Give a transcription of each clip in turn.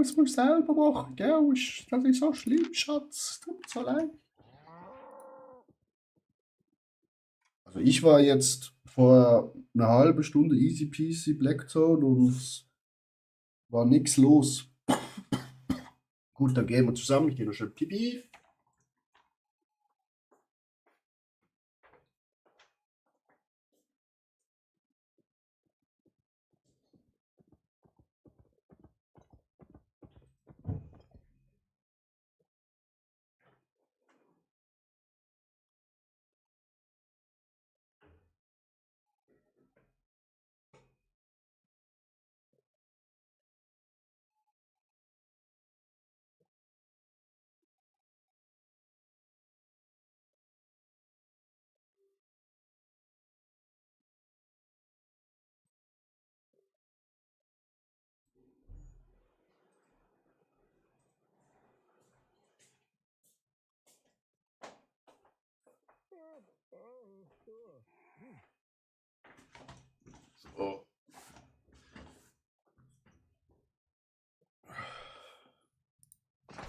es muss selber machen, gell? Das ist so schlimm, Schatz. Tut mir so leid. Also ich war jetzt vor einer halben Stunde easy peasy Blackzone und es war nichts los. Gut, dann gehen wir zusammen. Ich gehe noch schnell Pipi. So.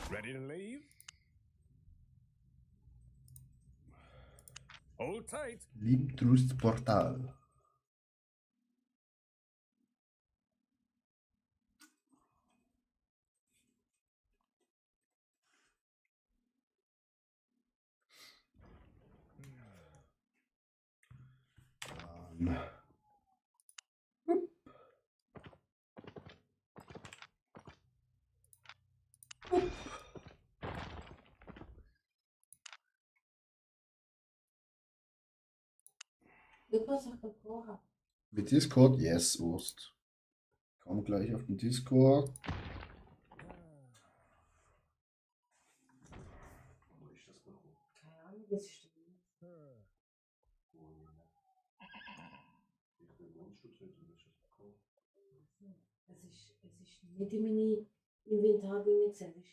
Ready to leave? Hold tight. Limtrust Portal. Dann. Mit Discord? Yes, Wurst. Komm gleich auf den Discord. Wo ist das noch? Keine Ahnung, was ist denn? Es ist nicht in meine Inventar drin gesehen.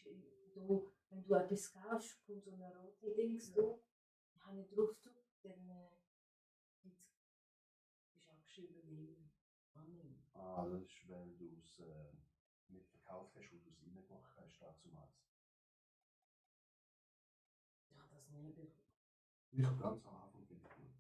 Wenn du etwas kaufst, kommt so eine rote Dings da. Habe ich drauf gedrückt, dann ist abgeschrieben nehmen. Ah, das ist, weil du es nicht verkauft hast, wo du es reingemacht hast, dazumals. Ich habe das nie bekommen. Ich habe ganz am Anfang finde ich gut.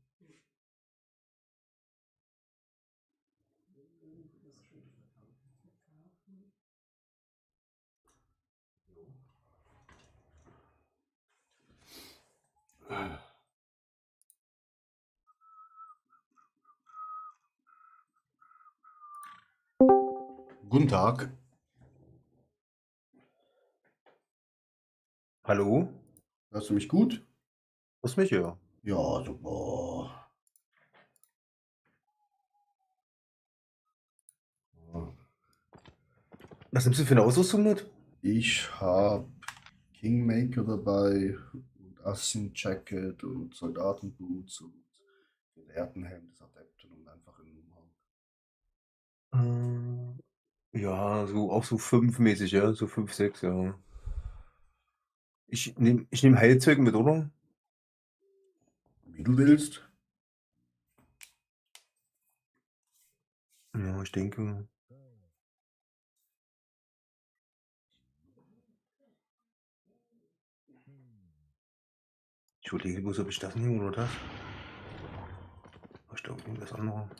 Guten Tag. Hallo? Hörst du mich gut? Was mich ja? Ja, super. Was nimmst du für eine Ausrüstung mit? Ich habe Kingmaker dabei und Assin Jacket und Soldatenboots und Gelehrtenhelm des Adepten und einfach in Umhang. Ja, so auch so 5 mäßig, ja, so 5, 6, ja. Ich nehm Heilzeug mit, oder? Wie du willst. Ja, ich denke. Ich überlege bloß, ob ich das nehme oder das. Ich glaube, ich nehme das andere.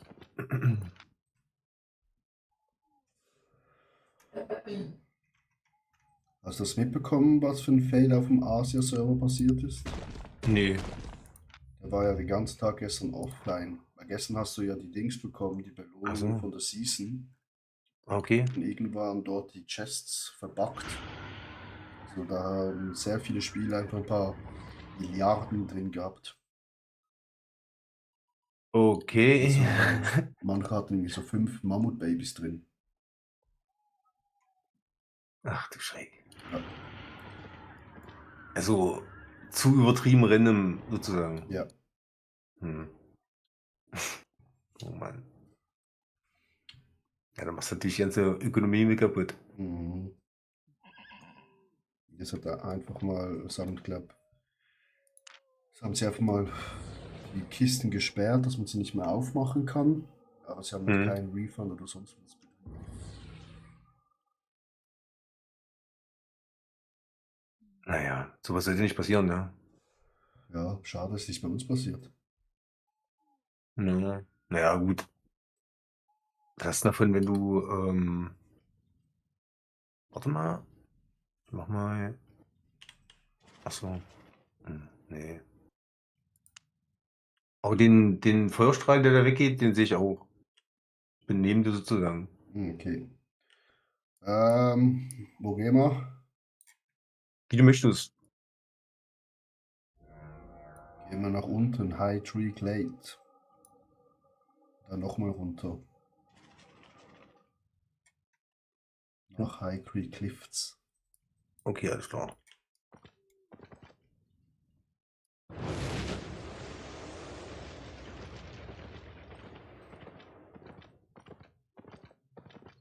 Hast du das mitbekommen, was für ein Fail auf dem Asia-Server passiert ist? Nee. Der war ja den ganzen Tag gestern offline. Weil gestern hast du ja die Dings bekommen, die Belohnung Ach so. von der Season. Okay. Und irgendwann waren dort die Chests verbuggt. Also da haben sehr viele Spieler einfach ein paar Milliarden drin gehabt. Okay. Also, manche hatten irgendwie so 5 Mammutbabys drin. Ach du Schreck. Ja. Also, zu übertrieben random sozusagen. Ja. Oh Mann. Ja, dann machst du natürlich die ganze Ökonomie mit kaputt. Mhm. Das hat er einfach mal, Soundclub. Das haben sie einfach mal die Kisten gesperrt, dass man sie nicht mehr aufmachen kann. Aber sie haben noch keinen Refund oder sonst was bekommen. Naja, sowas sollte nicht passieren, ne? Ja, schade, dass es nicht bei uns passiert. Ja. Naja, gut. Was hast du davon, wenn du, warte mal, mach mal. Achso. Nee. Aber den Feuerstrahl, der da weggeht, den sehe ich auch. Ich bin neben dir sozusagen. Okay. Wo gehen wir? Wie du möchtest. Gehen wir nach unten, High Tree Glade. Dann nochmal runter. Nach High Tree Cliffs. Okay, alles klar.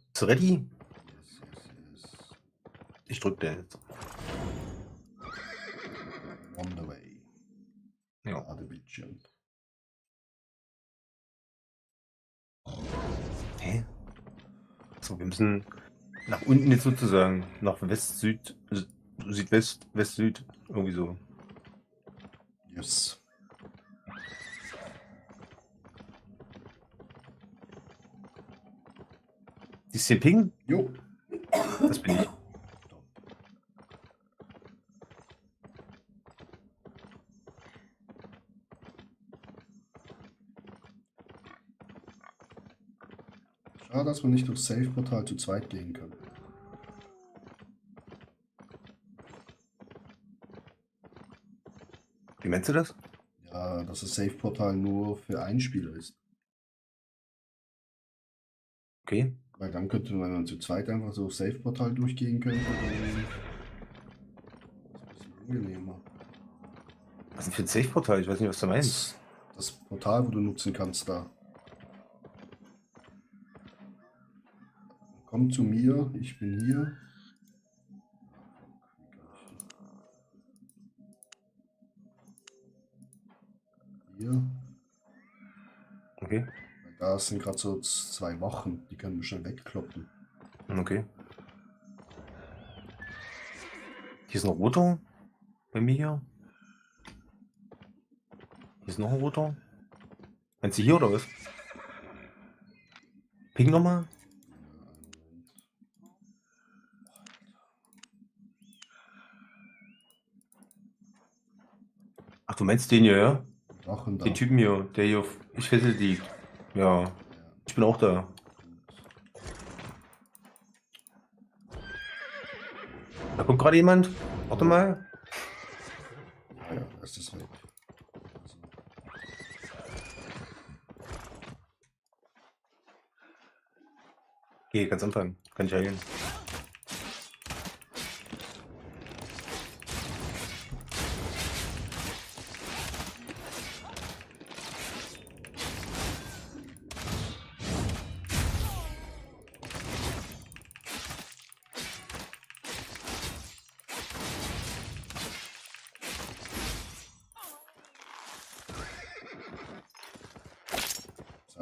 Bist du ready? Yes, yes, yes. Ich drück den jetzt. On the way. Ja. Ladebildschirm. Hä? So, wir müssen nach unten jetzt sozusagen. Nach West, Süd, Südwest, West, Süd. Irgendwie so. Yes. Ist hier Ping? Jo. Das bin ich. Schade, dass wir nicht durchs Safe-Portal zu zweit gehen können. Wie meinst du das? Ja, dass das Safe-Portal nur für einen Spieler ist. Okay. Weil dann könnte man, wenn man zu zweit einfach so Safe-Portal durchgehen könnte, dann ist es ein bisschen angenehmer. Was ist denn für ein Safe-Portal? Ich weiß nicht, was du meinst. Das Portal, wo du nutzen kannst da. Komm zu mir, ich bin hier. Hier. Okay. Weil da sind gerade so zwei Wachen, die können wir schnell wegkloppen. Okay. Hier ist noch roter. Bei mir hier. Hier ist noch ein roter. Meinst du hier oder was? Ping nochmal. Ach, du meinst den hier, ja? Wachen da. Den Typen hier, der hier auf ich fessel liegt. Ja. Ich bin auch da. Da kommt gerade jemand. Warte mal. Ja, ja, ist das weg. Also, Okay, ganz anfangen. Kann ich heilen.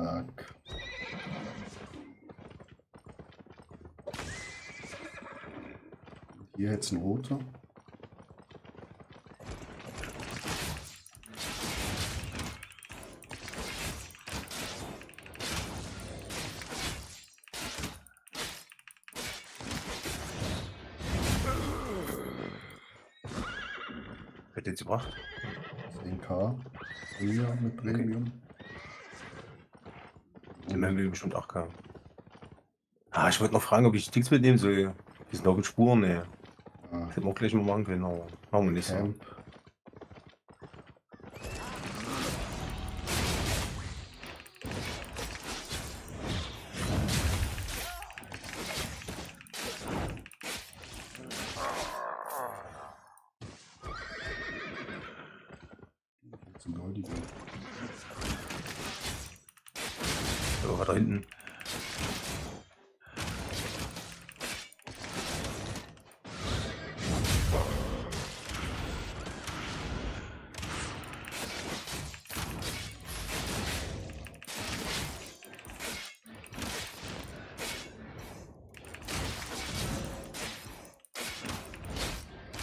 zack. Hier jetzt ein roter. Wird jetzt gebracht? 10k. Hier mit Premium. Dann haben wir bestimmt 8K. Ah, ich wollte noch fragen, ob ich Dings mitnehmen soll. Hier sind noch Spuren, ey. Ah, Das hätten wir auch gleich mal machen können, aber machen wir nicht so. Camp. Zum Goldigen. So, war da hinten.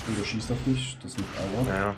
Und der schießt auf dich, das nicht aber. Ja.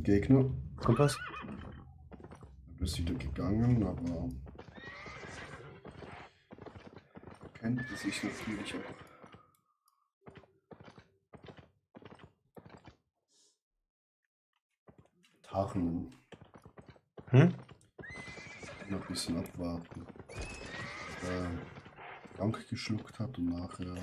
Gegner. Kommt was? Du bist wieder gegangen, aber kennt er sich natürlich auch. Tarnen. Hm? Noch ein bisschen abwarten. Trank geschluckt hat und nachher.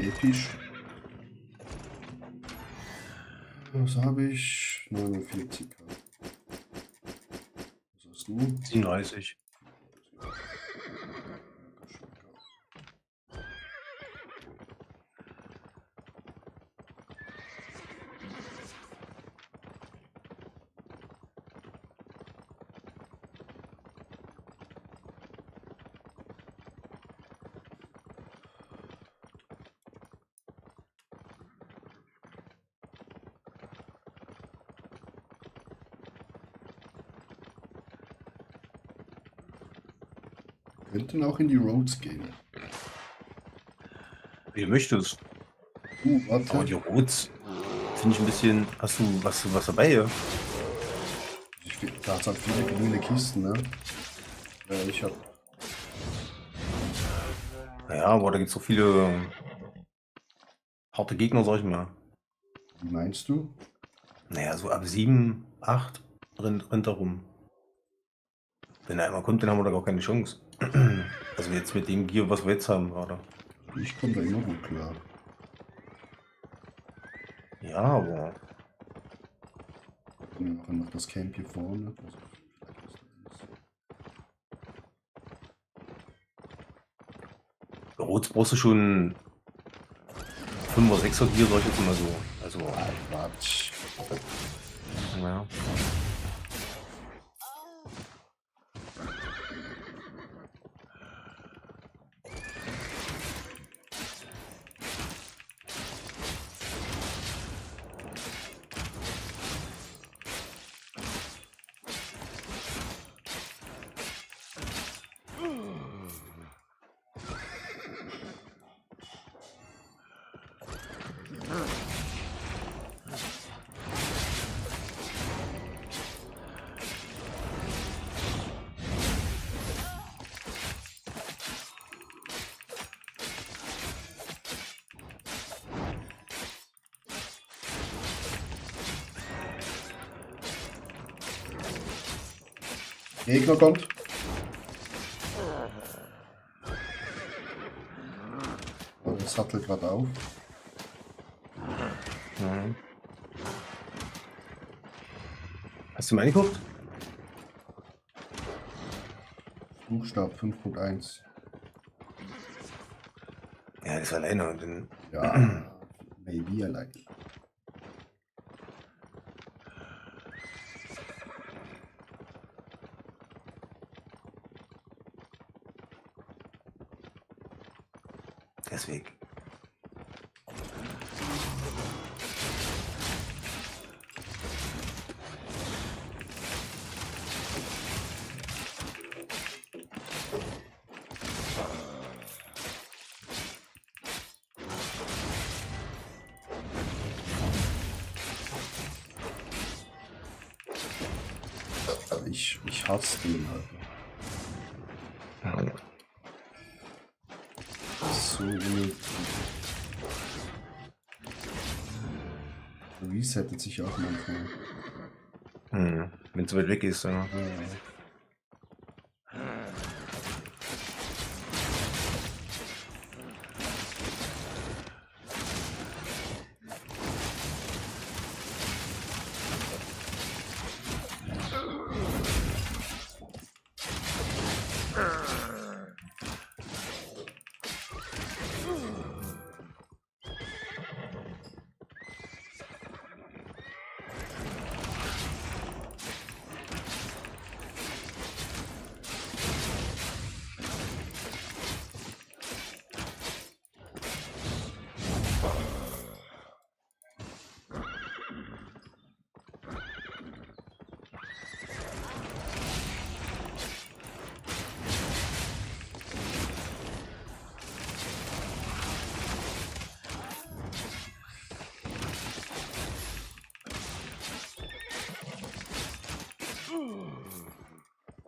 Episch. Was habe ich? 49. Was hast du? 37. Könnten auch in die Roads gehen. Wie du möchtest. Aber die Warte. Rots finde ich ein bisschen. Hast du was dabei hier? Da hat halt viele grüne Kisten, ne? Ich hab. Ja, aber da gibt es so viele harte Gegner, sag ich mal. Wie meinst du? Naja, so ab 7, 8 rennt er rum. Wenn er einmal kommt, dann haben wir da gar keine Chance. Also jetzt mit dem Gear, was wir jetzt haben gerade. Ich komme da immer gut klar. Ja, aber Wir machen noch das Camp hier vorne. Also vielleicht ist das bei Rots brauchst du schon 5er, 6er Gear, sag ich jetzt mal so. Also, Quatsch. ja. Gegner kommt. Oh, der sattelt gerade auf. Mhm. Hast du mal geguckt? Buchstab 5.1. Ja, das ist alleine. Und dann, Ja, maybe allein. deswegen. Ich hasse den halt. So gut. Resettet sich auch manchmal. Wenn es so weit weg ist. Ja. Ja.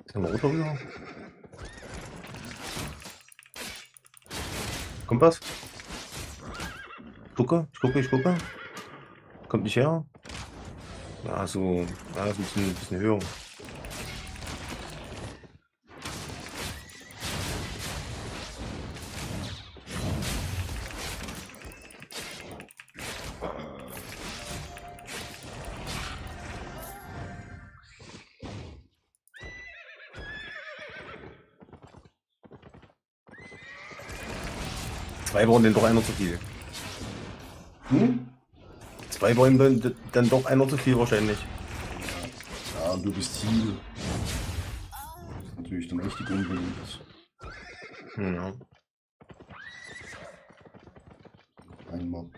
Ist da ein roter rüber? Kommt was? Ich gucke. Kommt nicht her. Ja, so. Ja, ist ein bisschen höher. Zwei waren denn doch einer zu viel. Hm? Zwei waren dann doch einer zu viel wahrscheinlich. Ja, und du bist Ziel. Das ist natürlich dann richtig unbeliebt. Ja. Ein Mob.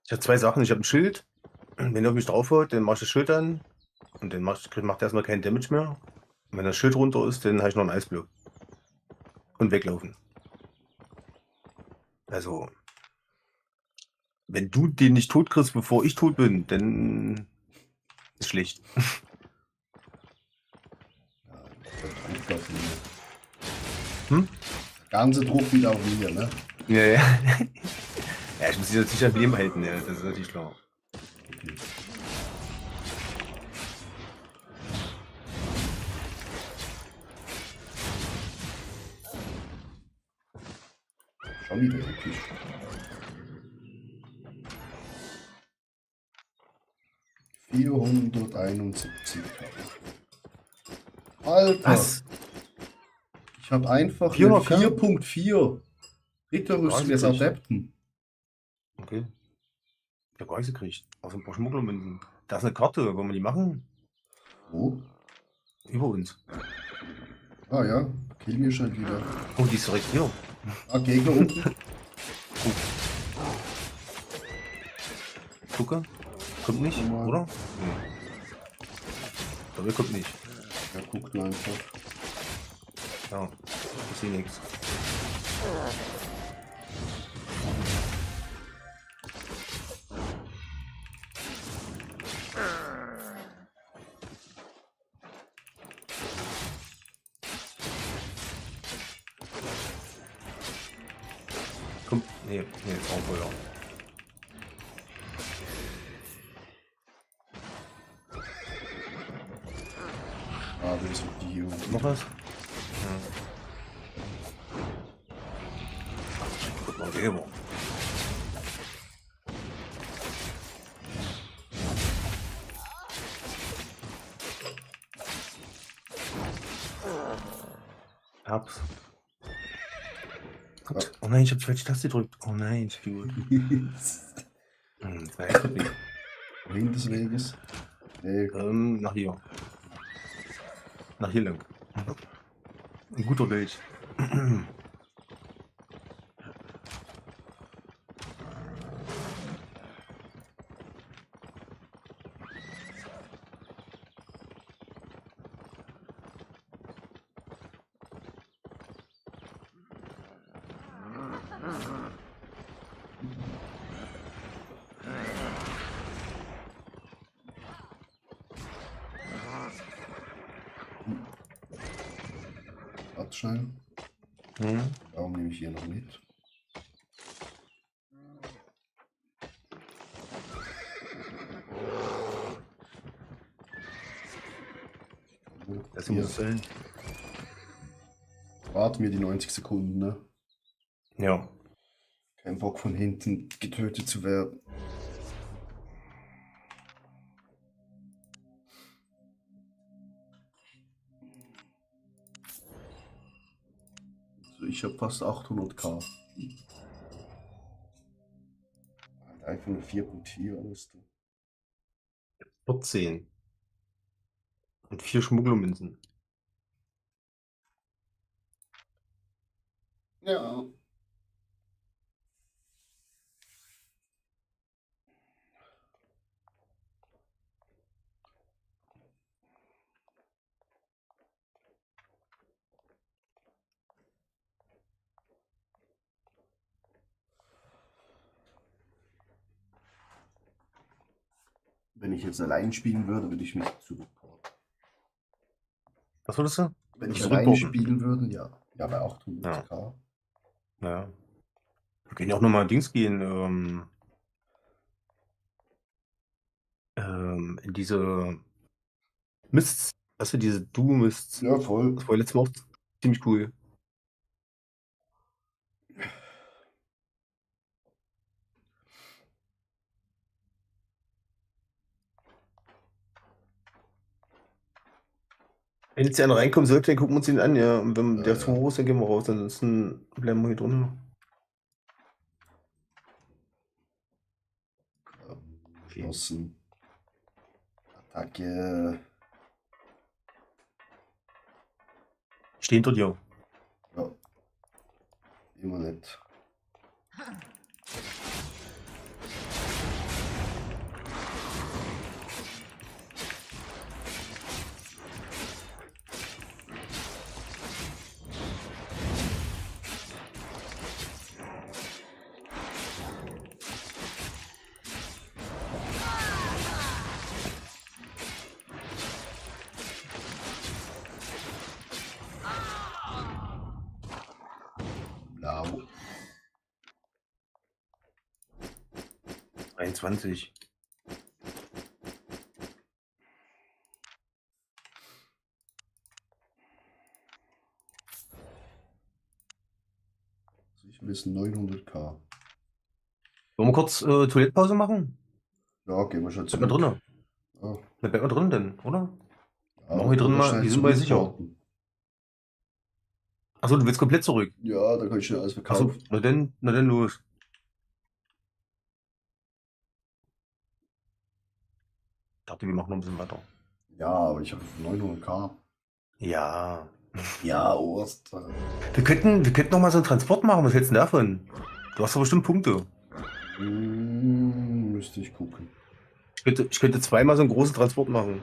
Ich habe zwei Sachen. Ich habe ein Schild. Wenn er auf mich draufhaut, dann mach ich das Schild an. Und dann macht er erstmal keinen Damage mehr. Und wenn das Schild runter ist, dann habe ich noch einen Eisblock. Und weglaufen. Also, wenn du den nicht tot kriegst, bevor ich tot bin, dann ist schlecht. Ja, der Druck auf mir. Hm? Der ganze Druck wieder auf mir, ne? Ja, ja. Ja, ich muss dich natürlich am Leben halten, ja, das ist natürlich klar. Okay. Schon wieder wirklich. $471. Alter! Was? Ich habe einfach 400K? 4.4 Ritterrüstung des Weiß ich. Adepten. Okay. Ich hab gar nichts gekriegt. Außer ein paar Schmugglermünzen. Da ist eine Karte, wollen wir die machen? Wo? Über uns. Ah ja, kill mir schon wieder. Oh, die ist direkt hier. Ah, Gegner unten. Gucke. Kommt nicht, Normal. oder? Nee. Aber der kommt nicht. Ja, guck du einfach. Ja, ich sehe nichts. Kommt. Nee, jetzt auch Feuer. Noch was? Ja. Guck mal, Weber. Hab's. Gut. Oh nein, ich hab die falsche Taste gedrückt. Oh nein, ich bin gut. Das war echt nicht. Wohin des Weges? Nach hier. Nach hier lang. Ein guter Weg. Warte schnell. Hm. Warum nehme ich hier noch mit? Das Hier. muss es sein. Warten wir die 90 Sekunden, ne? Ja. Kein Bock von hinten getötet zu werden. Also ich habe fast 800k. Einfach nur 4.4 alles. 14. Und 4 Schmugglermünzen. Ja. Wenn ich jetzt allein spielen würde, würde ich mich zurückporten. Was würdest du? Wenn ich Zurückporten. allein spielen würde, ja. Ja, bei 800k. Ja. Wir können ja auch nochmal Dings gehen. In diese Mists. Weißt du, diese Duo-Mists. Ja, voll. Das war letztes Mal auch ziemlich cool. Wenn jetzt einer reinkommen sollte, dann gucken wir uns ihn an, ja. Und wenn der zu hoch ist, dann gehen wir raus. Ansonsten bleiben wir hier drin. Geschlossen. Attacke. Steh hinter dir. Ja. Immer nett. Blau. 21. Ich will 900k. Wollen wir kurz Toilettenpause machen? Ja, gehen wir schon Bleiben wir zurück. drinnen. Ja. Da bleiben wir drin denn, oder? Ja, Machen wir drin oder mal, schnell die sind bei sicher. zurückporten. Achso, du willst komplett zurück. Ja, da kann ich schnell alles Achso, verkaufen. na dann los. Ich dachte, wir machen noch ein bisschen weiter. Ja, aber ich habe 900k. Ja. Ja, Ost. Wir könnten noch mal so einen Transport machen. Was hältst du denn davon? Du hast doch bestimmt Punkte. Müsste ich gucken. Ich könnte zweimal so einen großen Transport machen.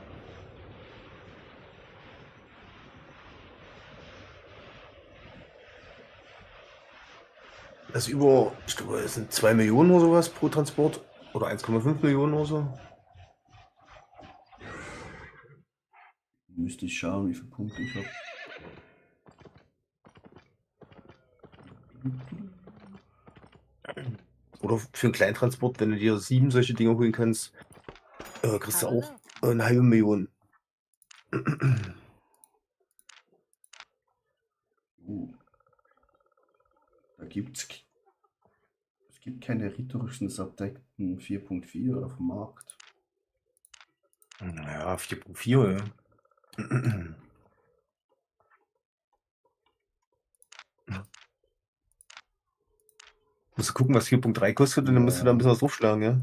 Das ist über, ich glaube, es sind 2 Millionen oder sowas pro Transport. Oder 1,5 Millionen oder so. Müsste ich schauen, wie viele Punkte ich habe. Oder für einen kleinen Transport, wenn du dir 7 solche Dinge holen kannst, kriegst du auch eine halbe Million. es gibt keine Ritterrüstungsabdeckten 4.4 auf dem Markt. Naja, 4.4, ja. Musst du gucken, was 4.3 kostet, und dann musst du da ein bisschen was draufschlagen, ja.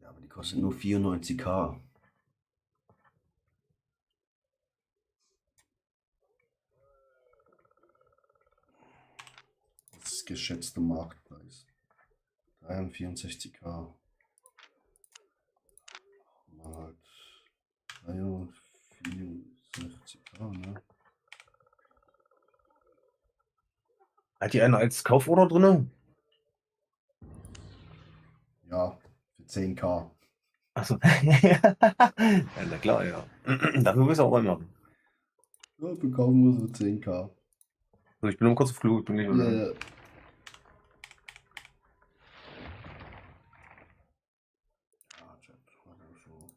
Ja, aber die kostet nur 94k. Das ist geschätzter Marktpreis. 63k. Mal 64k, ne? Hat die einer als Kauforder drin? Ja, für 10k. Achso. Ja, na klar, ja. Dafür willst du auch immer. Ja, bekommen wir so 10k. So, ich bin nur kurz auf Klo, ich bin nicht Ja, mehr. ja. Ja, Chat, also so.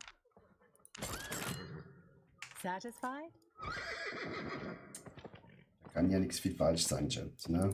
Satisfied? Da kann ja nichts viel falsch sein, Chat, ne?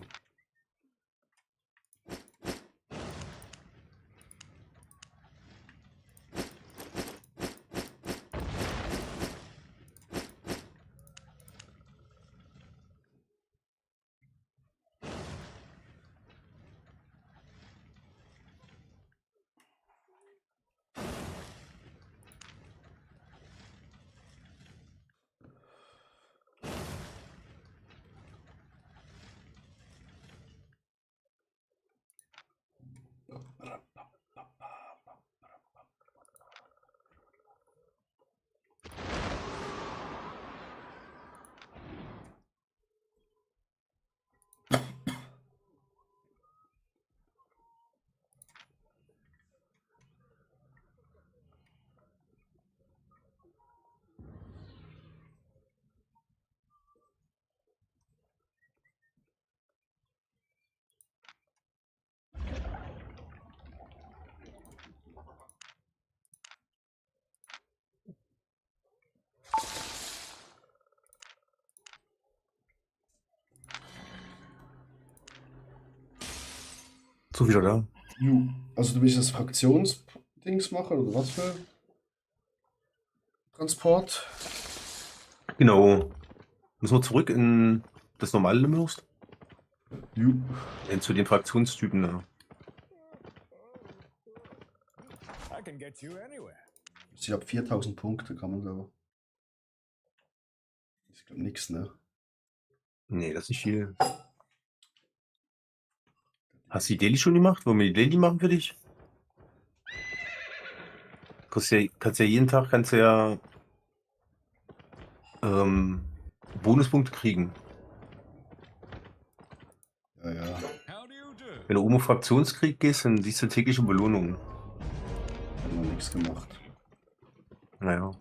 So wieder da. Also du willst das Fraktionsdings machen oder was für Transport? Genau. Müssen wir zurück in das normale Limburgst? Ju. Zu den Fraktionstypen, ja. I can get you anywhere. Ich habe 4000 Punkte, kann man da. Ich glaube nichts, ne? Nee, das ist nicht viel. Hast du die Daily schon gemacht? Wollen wir die Daily machen für dich? Kannst ja jeden Tag Bonuspunkte kriegen. Ja, ja. How do you do? Wenn du oben auf Fraktionskrieg gehst, dann siehst du tägliche Belohnungen. Hab noch nichts gemacht. Naja.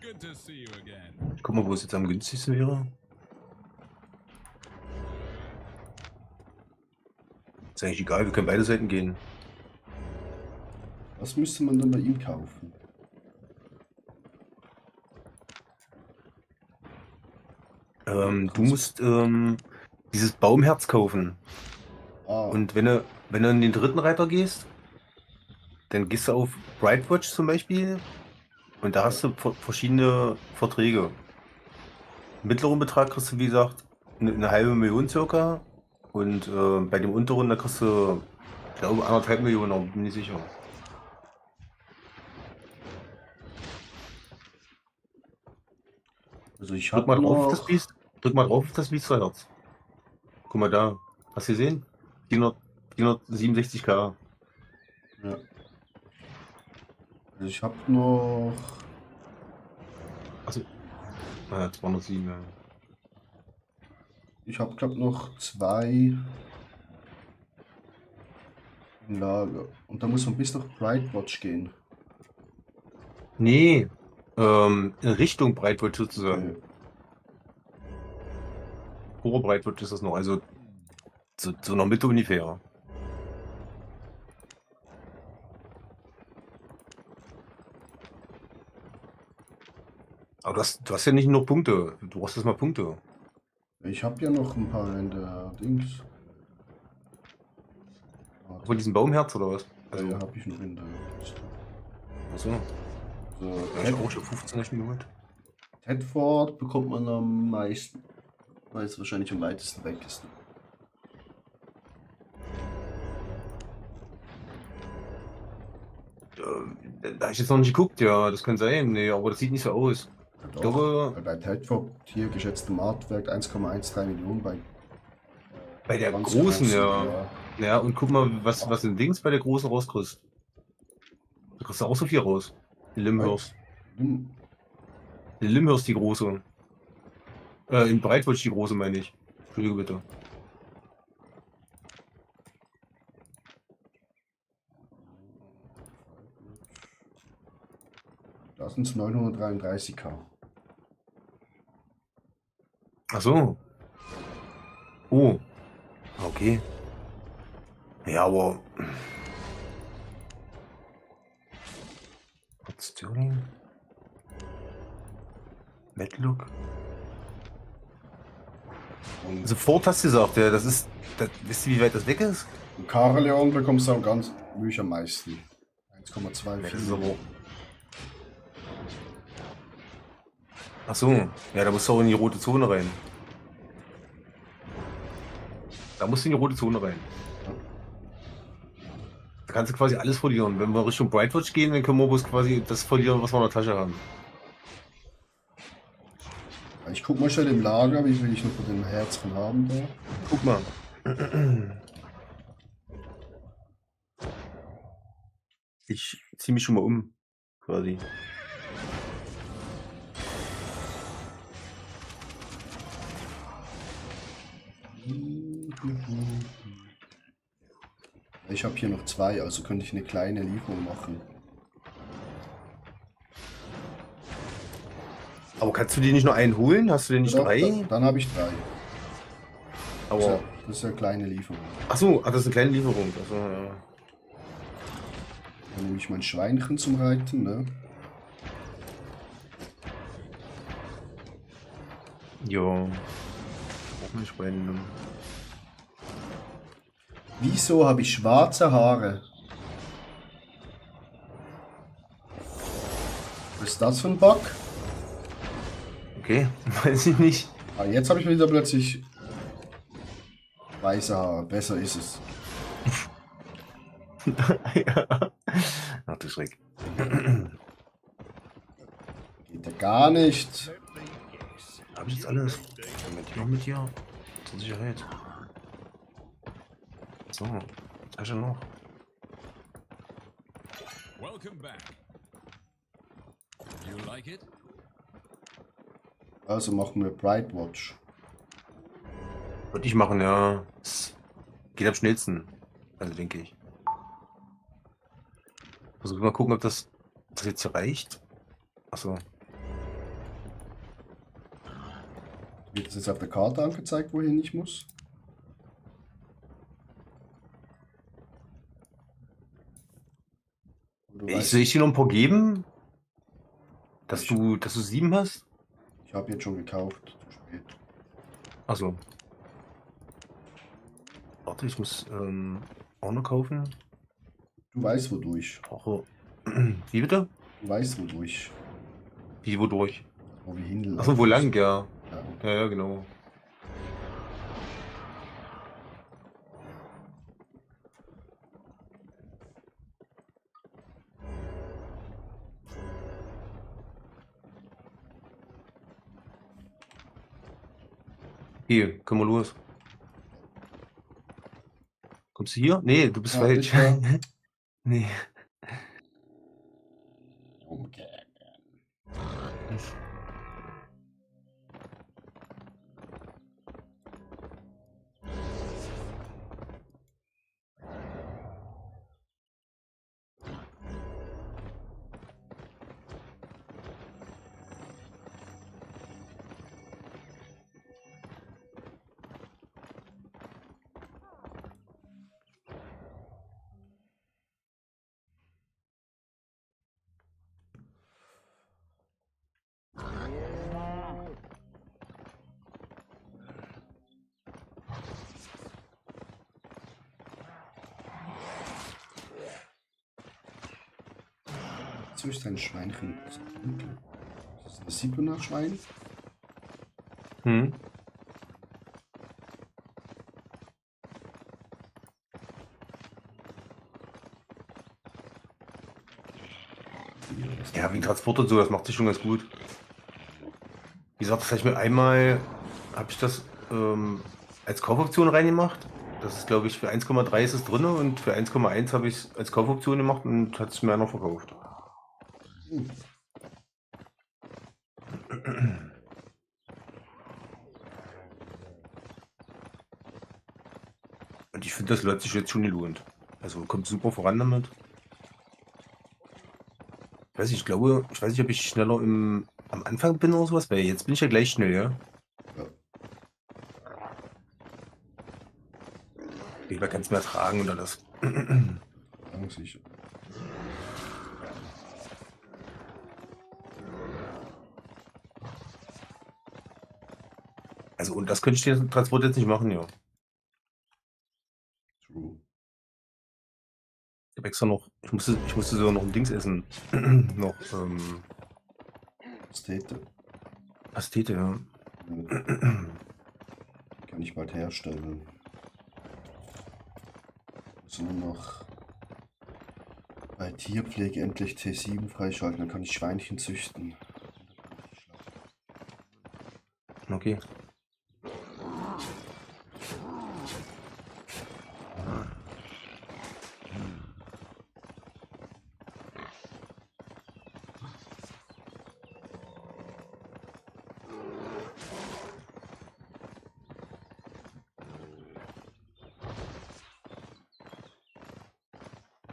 Good to see you again. Guck mal, wo es jetzt am günstigsten wäre. Ist eigentlich egal, wir können beide Seiten gehen. Was müsste man dann bei ihm kaufen? Du musst dieses Baumherz kaufen. Ah, Und wenn du in den dritten Reiter gehst, dann gehst du auf Brightwatch zum Beispiel und da hast du verschiedene Verträge. Mittleren Betrag kriegst du, wie gesagt, eine halbe Million circa. Und bei dem unteren, da kriegst du, ich glaube, 1,5 Millionen, aber bin nicht sicher. also ich Drück habe mal drauf auf noch. das Biest. Drück mal drauf auf das Biesterherz. Guck mal da. Hast du gesehen? 467k. Ja. Also ich habe noch. Also, 207, ja. Ich habe glaube noch 2 im Lager. Und da muss man bis nach Brightwatch gehen. Nee, in Richtung Breitwald sozusagen. Okay. purer Breitwurst ist das noch, also so noch Mitte ungefähr. Aber du hast ja nicht nur Punkte, du brauchst erst mal Punkte. Ich habe ja noch ein paar in der Dings. Von diesem Baumherz oder was? Also, ja, habe ich noch in der Liste. Achso, So, ja, ich auch schon 15 schon geholt. Tedford bekommt man am meisten, weil es wahrscheinlich am weitesten weg ist. Da hab ich jetzt noch nicht geguckt, ja, das kann sein, nee, aber das sieht nicht so aus. Ja, Ich doch, glaube, weil bei Tedford hier geschätztem Marktwert 1,13 Millionen bei bei der ganz großen, ja. ja. Ja, und guck mal, was in Dings bei der großen rauskriegst. Du kriegst auch so viel raus. Die Limhurst. Hm, Die Limhurst, die große. In Breitwurst die große, meine ich. Entschuldige bitte. Da sind es 933k. Ach so. Oh. Okay. Ja, aber. Sterling. Matlock. Und Sofort hast du gesagt, ja, das ist. Wisst ihr, wie weit das weg ist? Carleon bekommst du am ganz wirklich am meisten. Ja, das 1,24. ist aber. Ach so. Ja, da musst du auch in die rote Zone rein. Da musst du in die rote Zone rein. Da kannst du quasi alles verlieren. Wenn wir Richtung Brightwatch gehen, dann können wir bloß quasi das verlieren, was wir in der Tasche haben. Ich guck mal schnell im Lager, wie viel ich noch von dem Herzchen haben da. Guck mal. Ich ziehe mich schon mal um. Quasi. Ich habe hier noch 2, also könnte ich eine kleine Lieferung machen. Aber kannst du dir nicht nur einen holen? Hast du denn nicht Doch, 3? dann habe ich 3. Aber. Das ist ja eine kleine Lieferung. Achso, das ist eine kleine Lieferung. Also, ja. Dann nehme ich mein Schweinchen zum Reiten, ne? Ja. Auch nicht random. Wieso habe ich schwarze Haare? Was ist das für ein Bug? Okay, weiß ich nicht. Ah, jetzt habe ich wieder plötzlich weiße Haare. Besser ist es. Ja. Ach du Schreck. Geht ja gar nicht. Hab ich jetzt alles? Moment, noch mit dir? Zur Sicherheit. So, Tasche noch. Welcome back. You like it? Also machen wir Brightwatch. Würde ich machen, ja. Es geht am schnellsten. Also denke ich. Versuch mal gucken, ob das jetzt hier reicht. Achso. Wird das jetzt auf der Karte angezeigt, wohin ich muss? Oder Ich weißt- soll ich dir noch ein paar geben? Dass du 7 hast? Ich habe jetzt schon gekauft. Zu spät. Achso. Warte, ich muss auch noch kaufen. Du weißt wodurch. Brauche. Wie bitte? Du weißt wodurch. Wie, wodurch? Wo wir hinlaufen. Achso, wo lang, ja. Ja. Ja, genau. Hier, komm mal los. Kommst du hier? Nee, du bist Ja, falsch. ich war- Nee. Umkehren. So ist ein Schweinchen. Das ist ein 7er Schwein. Hm. Ja, wie Transport und so, das macht sich schon ganz gut. Wie gesagt, das habe ich mir einmal, habe ich das als Kaufoption reingemacht. Das ist, glaube ich, für 1,3 ist es drin und für 1,1 habe ich es als Kaufoption gemacht und hat es mir noch verkauft. Hm. Und ich finde, das hat sich jetzt schon gelohnt. Also kommt super voran damit. Ich weiß nicht, ich weiß nicht, ob ich schneller am Anfang bin oder sowas, weil jetzt bin ich ja gleich schnell, ja. Ja. Ich kann es mehr tragen und alles. Sagen sicher. Also, und das könnte ich den Transport jetzt nicht machen, ja. True. Ich habe extra noch, ich musste sogar noch ein Dings essen. noch, Pastete. Pastete, ja. Kann ich bald herstellen. Muss nur noch bei Tierpflege endlich T7 freischalten, dann kann ich Schweinchen züchten. Okay.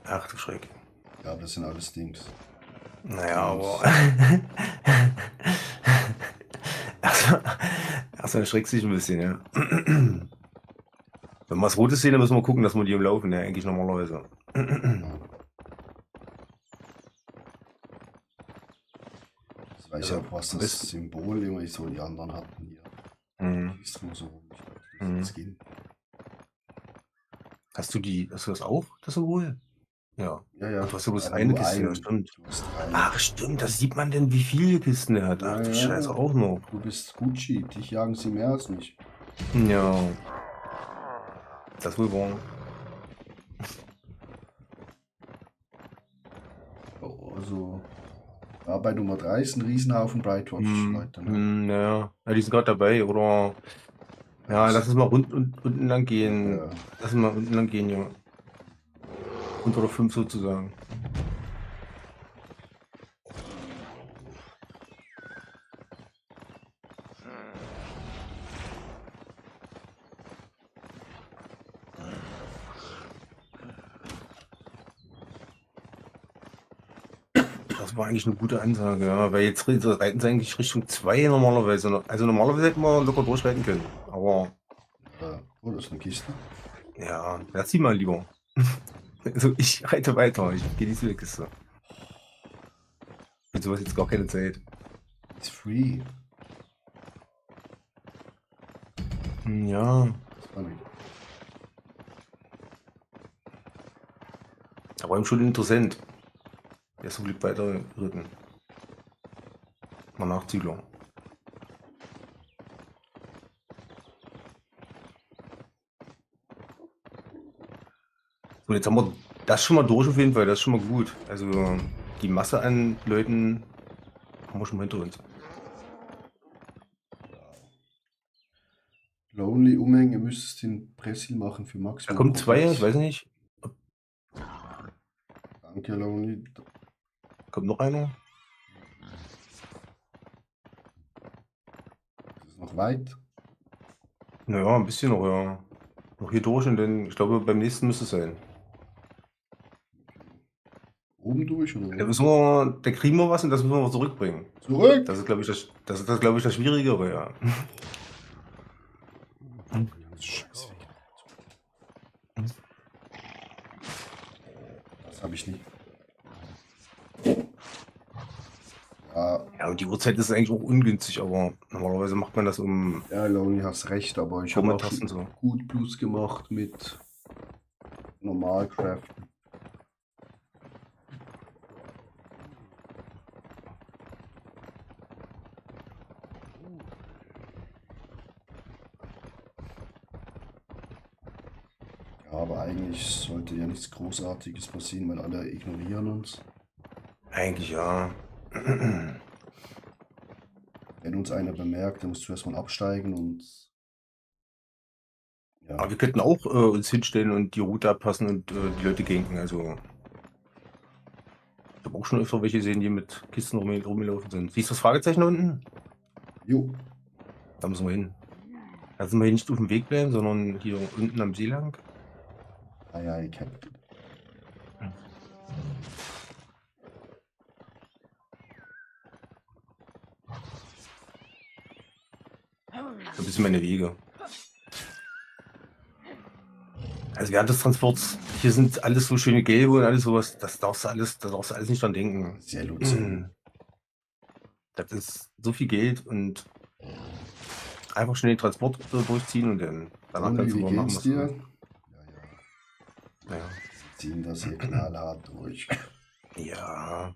Ach du Schreck. Ja, aber das sind alles Dings. Naja, aber. Erstmal erschreckt sich ein bisschen, ja. Wenn wir was Rotes sehen, dann müssen wir gucken, dass wir die umlaufen, ja, eigentlich normalerweise. Ja. Das weiß Also, ja auch, was am das besten- Symbol immer so die anderen hatten hier. Mhm. Die ist drum so rum. Ich dachte, das ist Mhm. ein Skin. Hast du das auch, das Symbol? Ja. Ja, ja. Ach, du hast ja bloß Aber eine nur Kiste, ja, einen. stimmt. Du hast drei. Ach, stimmt, da sieht man denn, wie viele Kisten er hat. Ach, Ja, du ja. Scheiße, auch noch. Du bist Gucci, dich jagen sie mehr als mich. Ja. Das wohl wahr. Oh, also, ja, bei Nummer 3 ist ein Riesenhaufen Brightwatch-Leute. Ne? Ja. Ja, die sind gerade dabei, oder? Ja, lass uns mal unten lang gehen. Ja. Lass uns mal unten lang gehen, ja. Unter 5 sozusagen. Das war eigentlich eine gute Ansage, ja, weil jetzt reiten sie eigentlich Richtung 2 normalerweise. Also normalerweise hätten wir locker durchreiten können. Aber Oh, das ist eine Kiste. ja, lass sie mal lieber. Also ich reite weiter, ich gehe nicht zu der Kiste. Für sowas jetzt gar keine Zeit. It's free. Ja, Das war nicht. aber eben schon interessant. Der ist so blieb weiter rücken. Mal Nachzügler. So, jetzt haben wir das schon mal durch auf jeden Fall, das ist schon mal gut. Also die Masse an Leuten haben wir schon mal hinter uns. Lonely Umhänge müsstest du in Bressil machen für Da Maximum. kommen 2, Profits. ich weiß nicht. Danke, Lonely. Kommt noch einer? Das ist noch weit. Naja, ein bisschen noch, ja. Noch hier durch und dann, ich glaube, beim nächsten müsste es sein. Oben durch oder Da wo? da kriegen wir was und das müssen wir zurückbringen. Zurück! Das ist, glaube ich, das Schwierigere, ja. Scheiße. Das habe ich nicht. Ja, Ja, und die Uhrzeit ist eigentlich auch ungünstig, aber normalerweise macht man das um ja, Lonely, hast recht, aber ich habe auch Vormittags und schon so. gut Plus gemacht mit Normalcraft. Aber eigentlich sollte ja nichts Großartiges passieren, weil alle ignorieren uns. Eigentlich ja. Wenn uns einer bemerkt, dann musst du erstmal absteigen und ja. Aber wir könnten auch uns hinstellen und die Route abpassen und die Leute ganken. Also ich habe auch schon öfter welche gesehen, die mit Kisten rumgelaufen sind. Siehst du das Fragezeichen da unten? Jo, Da müssen wir hin. Da sind wir hier nicht auf dem Weg bleiben, sondern hier unten am See lang. aye, aye, Captain. So ein bisschen meine Wege. Also während des Transports, hier sind alles so schöne Gelbe und alles sowas, da darfst du alles nicht dran denken. Sehr lustig. Das ist so viel Geld und einfach schnell den Transport durchziehen und dann danach Only, kannst du wie mal machen, geht's was du dir? willst. Ja, ja, Ja. wir ziehen das hier knallhart durch. Ja.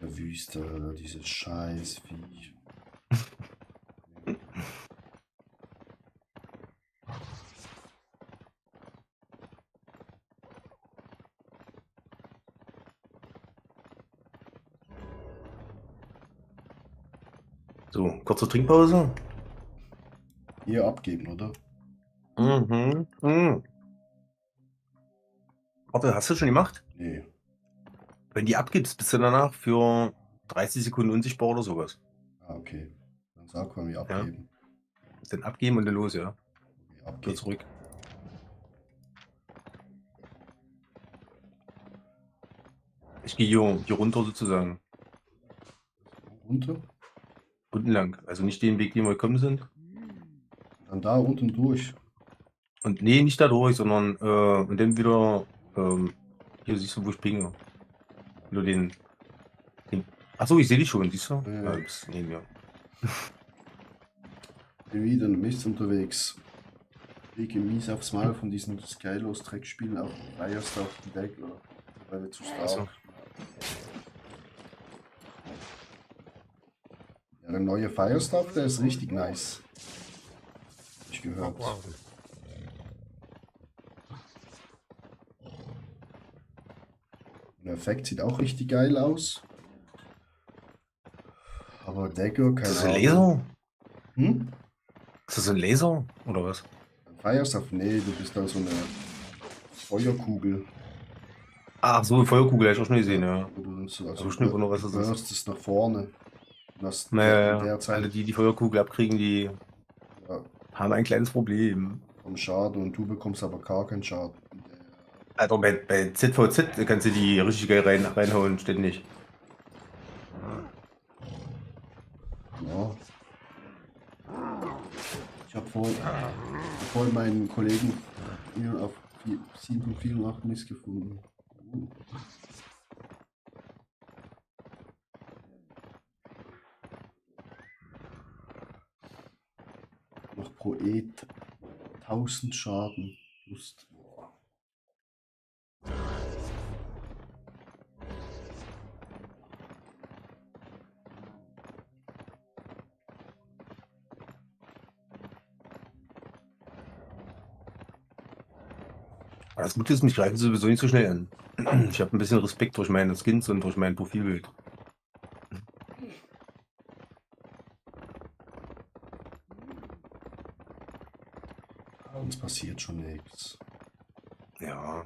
Der Wüste, dieses scheiß Viech. So, kurze Trinkpause. Hier abgeben, oder? Mhm. Mhm. Warte, hast du schon gemacht? Nee. Wenn die abgibst, bist du danach für 30 Sekunden unsichtbar oder sowas. Ah, okay. Dann sag mal, wir abgeben. Dann abgeben und dann los, ja. Wir Wieder abgeben. zurück. Ich gehe hier runter sozusagen. Runter. Unten lang. Also nicht den Weg, den wir gekommen sind. Dann da unten durch. Und nee, nicht da durch, sondern und dann wieder hier siehst du, wo ich pinge. Nur den. Achso, ich sehe dich schon, siehst du? Ja. Ja, du bist neben mir. Bin wieder in Mist unterwegs. Kriege mies aufs Maul von diesen Skylos-Dreckspielen auf Firestart die Deck, weil wir zu stark. Ach so. Ja, der neue Firestuff, der ist richtig nice. Hab ich gehört. Der Effekt sieht auch richtig geil aus. Aber Dagger, keine Ist das ein Ahnung. Laser? Hm? Ist das ein Laser? Oder was? Firestuff? Nee, du bist dann so eine Feuerkugel. Ach so, Feuerkugel, hätte ich auch schon gesehen, ja. Wo du so, Also schon über was das ist. wirst es nach vorne. Und hast Naja, in der Zeit alle, die die Feuerkugel abkriegen, die ja, haben ein kleines Problem. vom Schaden und du bekommst aber gar keinen Schaden. Alter, bei ZVZ kannst du die richtig geil reinhauen, ständig. Ja. Ich habe vorhin meinen Kollegen hier auf 7.84 nichts gefunden. Noch pro 1000 Schaden. Lust. Aber das Gute ist, mich greifen sie sowieso nicht so schnell an. Ich habe ein bisschen Respekt durch meine Skins und durch mein Profilbild. Uns passiert schon nichts. Ja.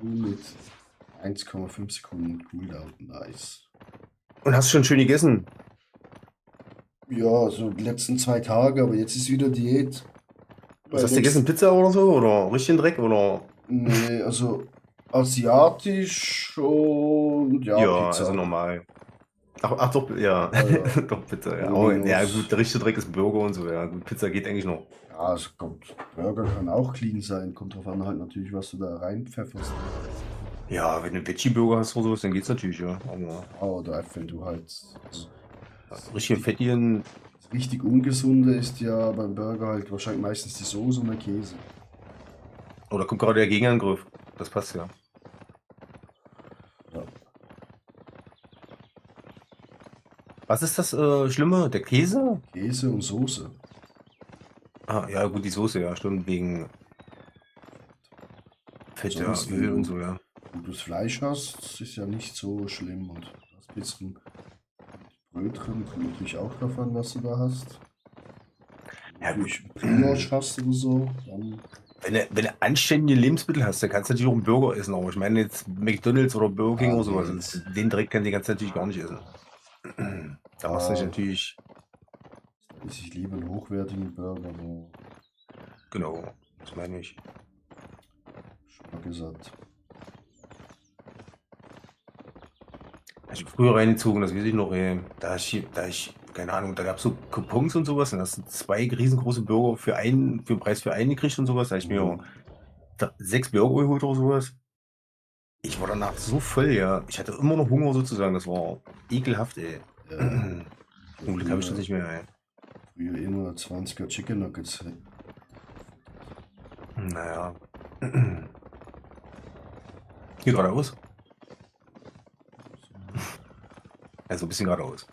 Mit 1,5 Sekunden Cooldown. Nice. Und hast du schon schön gegessen? Ja, so die letzten 2 Tage, aber jetzt ist wieder Diät. Was hast du gegessen? Pizza oder so? Oder richtigen Dreck? Oder? Nee, also asiatisch und ja, Ja, Pizza. also normal. Ach doch, ja. Ja, ja. Doch, Pizza, ja. Ohne Aber, ja, Nuss. gut, der richtige Dreck ist Burger und so, ja. Gut, Pizza geht eigentlich noch. Ja, es kommt. Burger kann auch clean sein. Kommt drauf an, halt natürlich, was du da reinpfefferst. Ja, wenn du einen Veggie-Burger hast oder sowas, dann geht's natürlich, ja. Aber Ja, oder wenn du halt. richtige Fettien, Das richtig Ungesunde ist ja beim Burger halt wahrscheinlich meistens die Soße und der Käse. oder kommt gerade der Gegenangriff. Das passt ja. Ja. Was ist das Schlimme? Der Käse? Käse und Soße. Ah, ja, gut, die Soße, ja, stimmt, wegen Fett, ja, Sonst, Öl und so, ja. wenn du das Fleisch hast, ist ja nicht so schlimm. Und das bisschen Brötchen kommt natürlich auch drauf an, was du da hast. Ja, gut. Natürlich Brioche hast oder so, dann Wenn du anständige Lebensmittel hast, dann kannst du natürlich auch einen Burger essen. Aber ich meine jetzt McDonalds oder Burger King Ah, oder sowas. nee. Also den Dreck kannst du natürlich gar nicht essen. Da machst du dich natürlich, esse ich lieber einen hochwertigen Burger, wo genau, das meine ich. schon mal gesagt. Als ich früher reingezogen, das weiß ich noch, keine Ahnung, da gab es so Coupons und sowas. Und hast du 2 riesengroße Burger für den Preis für einen gekriegt und sowas. Da habe ich mir 6 Burger geholt oder sowas. Ich war danach so voll, ja. Ich hatte immer noch Hunger sozusagen. Das war ekelhaft, ey. Ja, Zum Glück habe ich das nicht mehr, ey. früher immer 20er Chicken Nuggets. Naja. Hier geradeaus. Also ein bisschen geradeaus.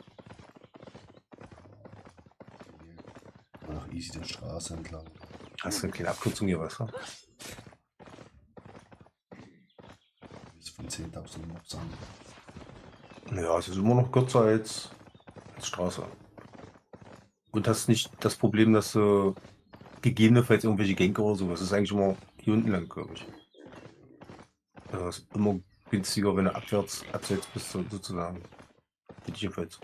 Nach easy der Straße entlang. Hast du eine kleine Abkürzung hier, was? Bis von 10.000 Mobs an. Ja, es ist immer noch kürzer als Straße. Und hast nicht das Problem, dass du gegebenenfalls irgendwelche Genker oder sowas. Das ist eigentlich immer hier unten lang, glaube ich. Das ist immer günstiger, wenn du abseits bist, sozusagen. Finde ich jedenfalls.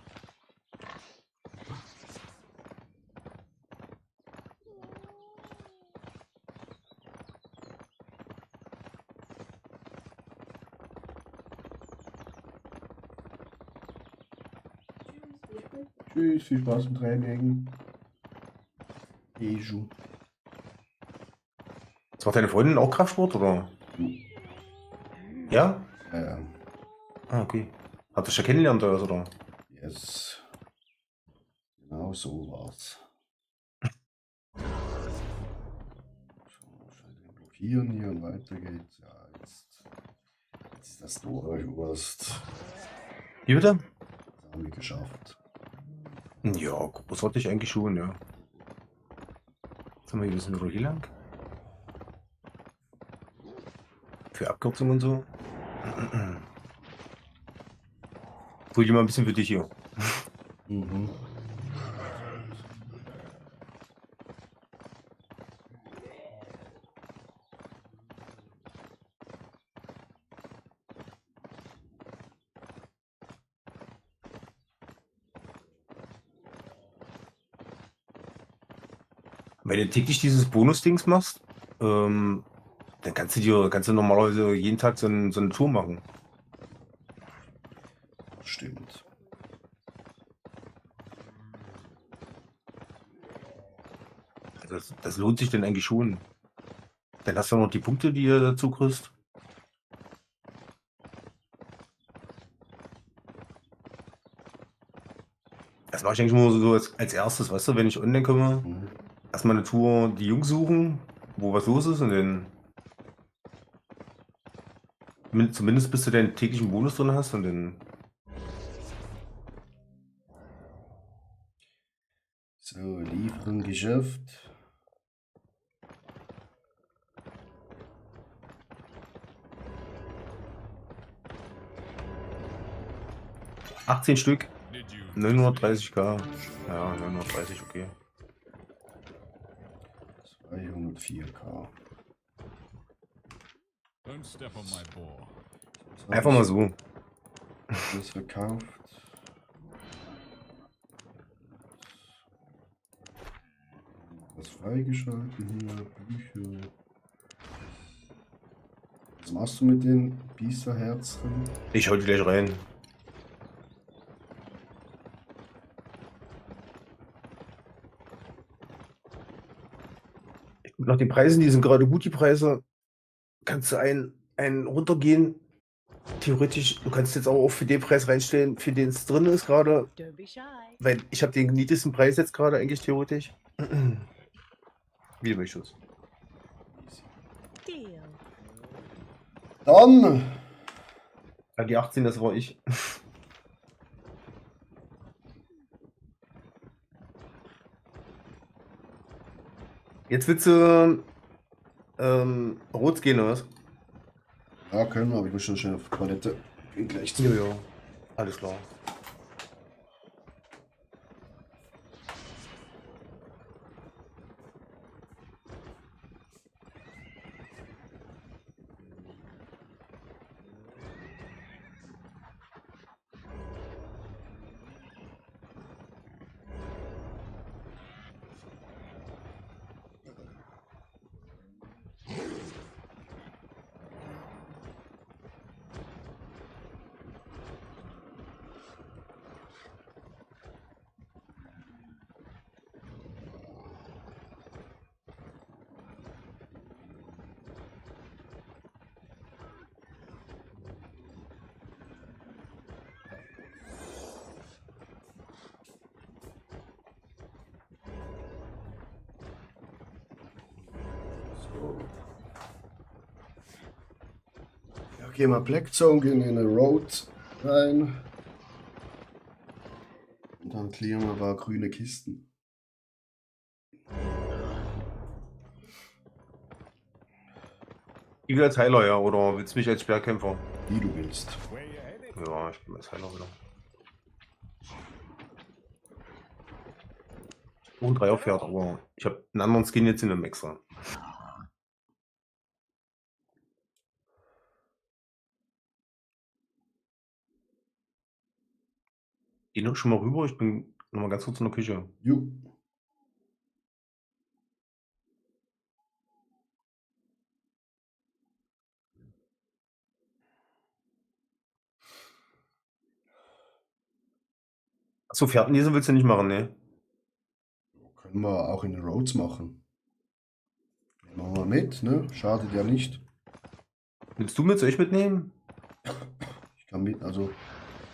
Tschüss, viel Spaß im Training. Eju. Das macht deine Freundin auch Kraftsport, oder? Ja? Ja, Ah, okay. Habt ihr schon kennengelernt oder? yes. Genau so war's. Schalten blockieren hier und weiter geht's. Ja, jetzt ist das Durchwurst. Wie bitte? Das haben wir geschafft. Ja, großartig eigentlich schon, ja. Jetzt haben wir hier ein bisschen hier lang. Für Abkürzungen und so. Hol dir mal ein bisschen für dich hier. Mhm. Wenn du täglich dieses Bonus-Dings machst, dann kannst du normalerweise jeden Tag so eine Tour machen. Stimmt. Das lohnt sich dann eigentlich schon. Dann hast du noch die Punkte, die du dazu kriegst. Das mache ich eigentlich nur so als erstes, weißt du, wenn ich online komme, Mhm. erstmal eine Tour die Jungs suchen, wo was los ist und dann zumindest bis du deinen täglichen Bonus drin hast und dann. So, Lieferung Geschäft. $18 Stück, Did you 930k. Ja, 930, okay. 204k. don't step on my ball? Einfach mal so. Das verkauft. Was freigeschalten hier, Bücher. Was machst du mit den Biester-Herzchen? Ich hol die gleich rein. nach den Preisen, die sind gerade gut, die Preise, kannst du einen runtergehen. Theoretisch, du kannst jetzt auch für den Preis reinstellen, für den es drin ist gerade. Don't be shy. Weil ich habe den niedrigsten Preis jetzt gerade eigentlich theoretisch. Wie du möchtest. Deal. Dann, Ja, die 18, das war ich. Jetzt willst du rot gehen, oder was? ja, können wir, aber ich muss schon schnell auf die Toilette. Bin gleich zu. Ja, alles klar. So. Ja, gehen wir Black Zone, gehen in eine Road rein. Und dann clearen wir ein paar grüne Kisten. Ich will als Heiler, ja, oder willst du mich als Sperrkämpfer? Wie du willst. Where you headed? Ja, ich bin als Heiler wieder. Und 3 auf Pferd, aber ich habe einen anderen Skin jetzt in dem extra. Geh noch schon mal rüber, ich bin noch mal ganz kurz in der Küche. Ju. Achso, Fährtenlesen willst du nicht machen, ne? Können wir auch in den Roads machen. Machen wir mit, ne? Schadet ja nicht. Willst du mit? Soll ich mitnehmen? Ich kann mit, also.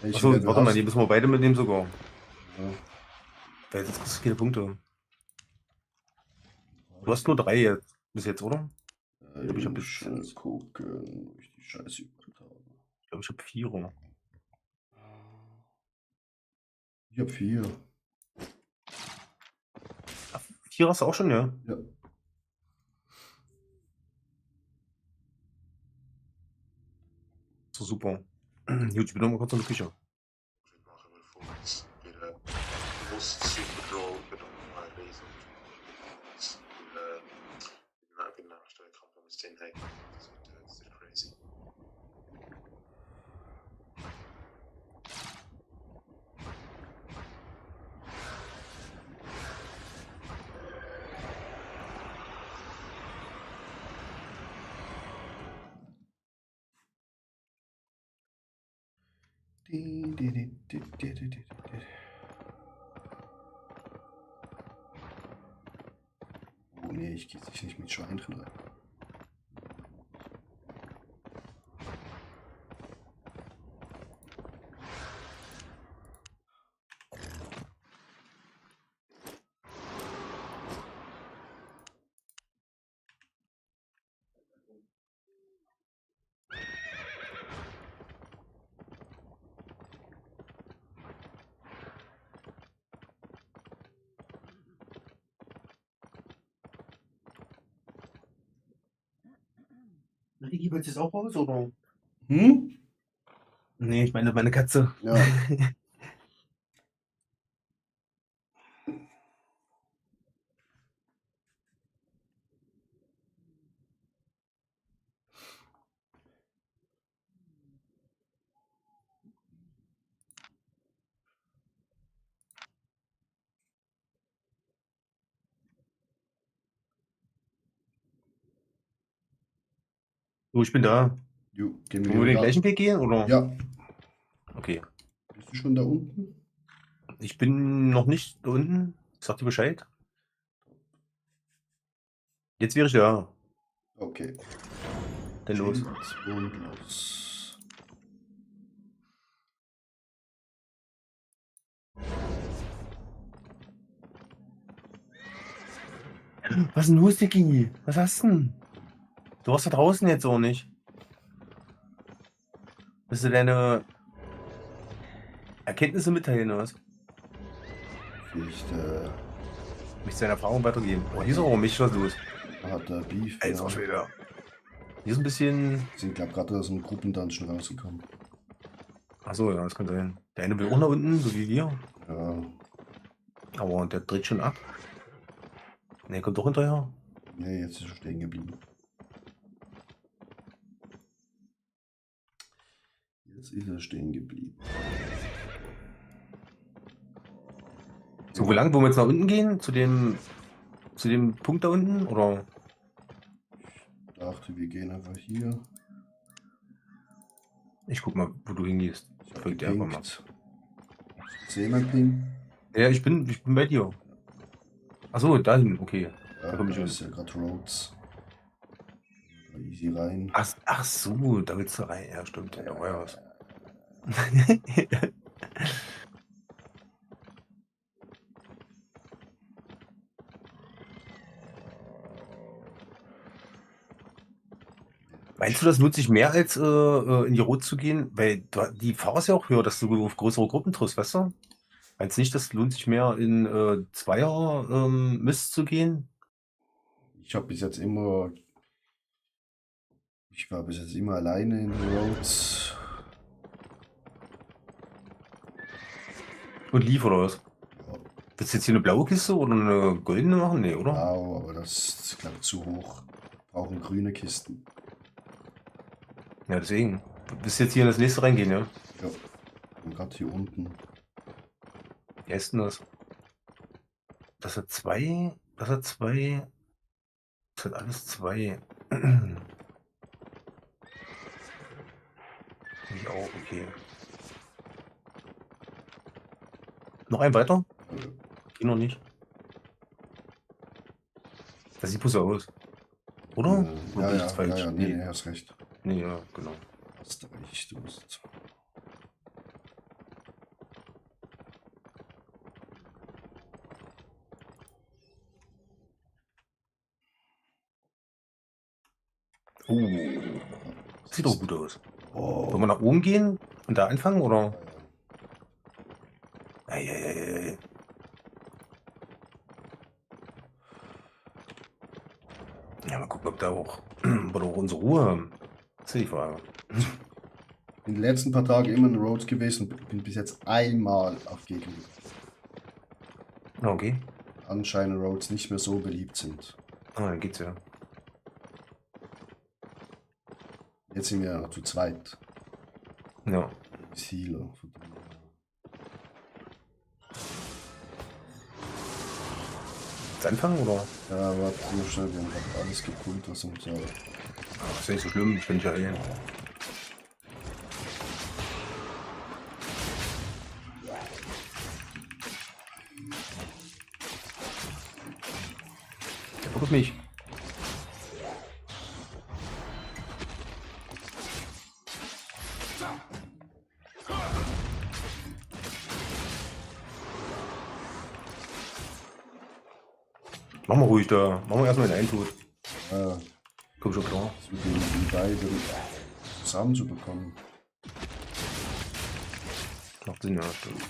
welche Achso, Level warte mal, hast die müssen wir beide mitnehmen sogar. Ja. Weil jetzt kriegst du keine Punkte. Du hast nur 3 jetzt, bis jetzt, oder? Ich hab muss bis schnell jetzt- gucken, wo ich die Scheiße überhaupt habe. Ich glaube, ich habe 4. Ich habe 4. 4 hast du auch schon, ja? Ja. So super. Gut, ich bin noch mal kurz in der Küche. machen bevor es wieder bewusst Supergirl bedonden maar lezen. Ik ben naar de kramp om het in heen. Dat is crazy. Oh nee, ich gehe sich nicht mit Schweinchen rein. Die willst du jetzt auch raus, oder? Hm? Nee, ich meine meine Katze. Ja. So, ich bin da. Jo, gehen Wollen wir den wieder gleichen Weg gehen, oder? Ja. Okay. Bist du schon da unten? Ich bin noch nicht da unten. Ich sag dir Bescheid. Jetzt wäre ich da. Okay. Denn los. Schild und los. Was ist denn los, Dicky? Was hast du denn? Du warst da draußen jetzt auch nicht. Willst du deine Erkenntnisse mitteilen oder was? Vielleicht Mich deine Erfahrung weitergeben. Oh, hier ist auch mich was los. hat er Beef. Alter Ja. Schwede. Hier ist ein bisschen. Wir sind, glaube ich, gerade aus dem Gruppendungeon rausgekommen. Achso, ja, das kann sein. Der eine will auch nach unten, so wie wir. Ja, Aber der dreht schon ab. Ne, kommt doch hinterher. nee, jetzt ist er stehen geblieben. Jetzt ist er stehen geblieben. So, wo lang? Wollen wir jetzt nach unten gehen? Zu dem Punkt da unten? Oder? Ich dachte, wir gehen einfach hier. Ich guck mal, wo du hingehst. Ich hab Folgt dir einfach mal. gepinkt. Sehen wir Ping? Ja, ich bin bei dir. Achso, dahin, okay. Ja, Da komm ich da hin. ist ja gerade Rhodes. Da easy rein. Ach so, da willst du rein. Ja, stimmt. Da war ja was. Meinst du, das lohnt sich mehr, als in die Rot zu gehen? Weil die Gefahr ist ja auch höher, dass du auf größere Gruppen triffst, weißt du? Meinst du nicht, das lohnt sich mehr, in Zweier Mist zu gehen? Ich habe bis jetzt immer. Ich war bis jetzt immer alleine in Rhodes. Und lief oder was? Ja, Willst du jetzt hier eine blaue Kiste oder eine goldene machen? Nee, oder? blau, aber das ist, glaube ich, zu hoch. Brauchen grüne Kisten. Ja, deswegen. Du willst jetzt hier in das nächste reingehen, ja? Ja. Und gerade hier unten. Wie heißt denn das? Das hat zwei. Das hat zwei. Das hat alles zwei. Ich auch, okay. Noch ein weiter? Geh noch nicht. Das sieht bloß aus. Oder? Oder bin Ja, ich ja, jetzt falsch? ja, nee, nee, hast recht. Nee, ja, genau. Hast recht, du musst. Oh, sieht doch gut aus. Oh. Wollen wir nach oben gehen und da anfangen, oder? Ja, Eieiei. Ja, mal gucken, ob da auch, ob wir doch unsere Ruhe haben. Das ist die Frage. in den letzten paar Tagen immer in Rhodes gewesen und bin bis jetzt einmal auf Gegner. Okay. Anscheinend Rhodes nicht mehr so beliebt sind. Ah, dann geht's ja. Jetzt sind wir zu zweit. Ja. Als Healer. Von dem her. Jetzt anfangen, oder? Ja, warte nur schnell, wir haben gerade alles gepult, was uns ja. Ach, ist ja nicht so schlimm, ich bin ja hier. Guck auf mich. Mach mal ruhig da. Machen wir erstmal den Eintod. Ja, Komm schon klar. das mit den beiden zusammen zu bekommen. Macht Sinn, ja, stimmt.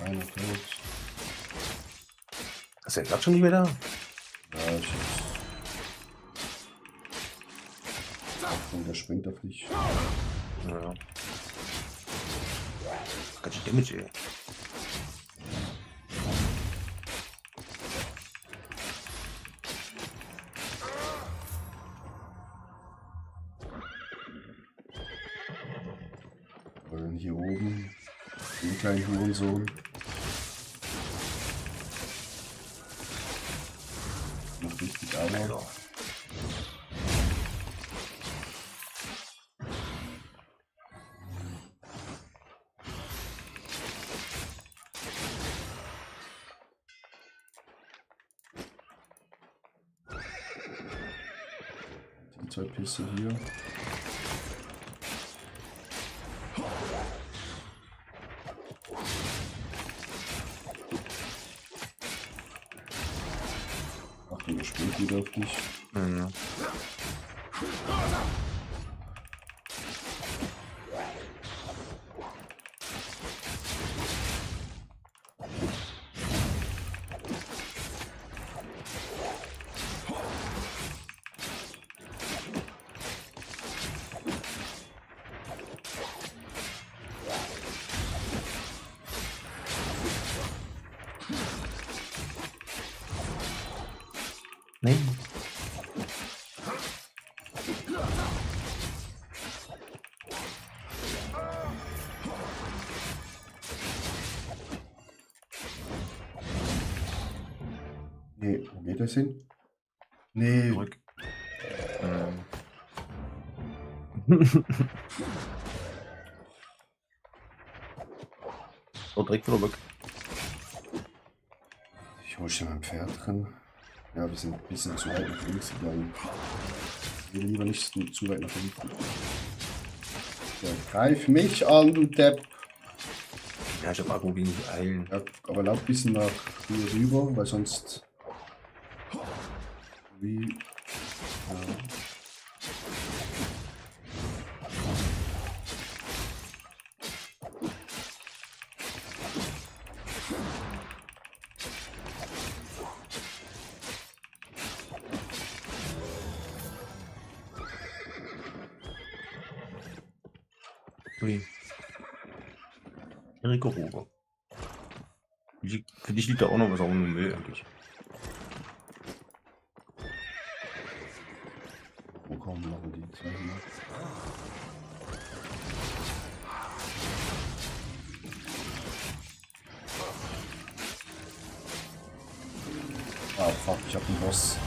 Einer tot. Ist der Platz schon nicht mehr da? Ja, ich und der springt auf dich. Ja. Ganz schön Damage, ey. Und dann hier oben den kleinen Hurensohn. Noch richtig Armor. Alter. 2 Pisse hier. Achtung, er springt wieder auf dich. Mhm. Nee. Nee, wo geht das hin? Nee, Zurück. So, direkt wieder weg. ich hole schon mein Pferd drin. Ja, wir sind ein bisschen zu weit nach links gegangen. Ich will lieber nicht zu weit nach hinten. Ja, greif mich an, du Depp. Ja, ich hab Akku wie nicht eilen. Ja, aber lauf ein bisschen nach hier rüber, weil sonst. Wie. Ja. Ui. Erika Roge. Für dich liegt da auch noch was auf dem Müll eigentlich. Wo kommen noch die zwei hier? Ah, fuck, ich hab einen Boss.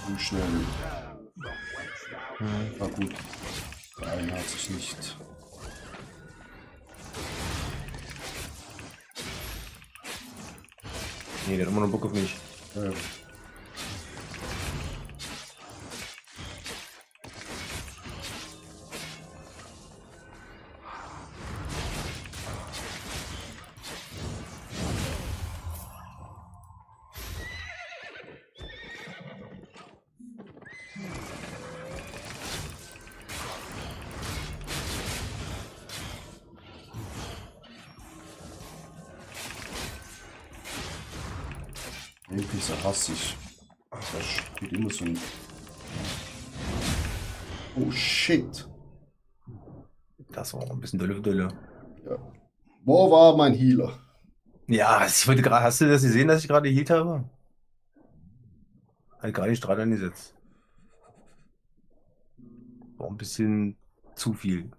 Zu schnell. War gut. Der eine hat sich nicht. Nee, der hat immer noch Bock auf mich. Äh, irgendwie ist er hassig. Da steht immer so ein. Oh shit. Das war auch ein bisschen dolle. Ja. Wo war mein Healer? Ja, ich wollte gerade. Hast du das gesehen, dass ich gerade geheilt habe? Halt gerade die Strahl angesetzt. War ein bisschen zu viel.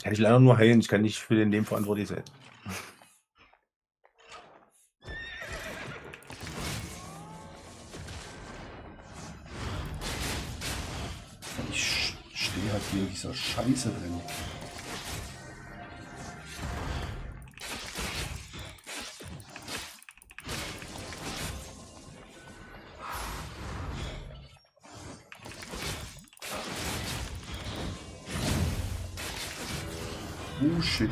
Kann ich leider nur heilen, ich kann nicht für den Leben verantwortlich sein. Ich stehe halt hier in dieser Scheiße drin. Oh shit.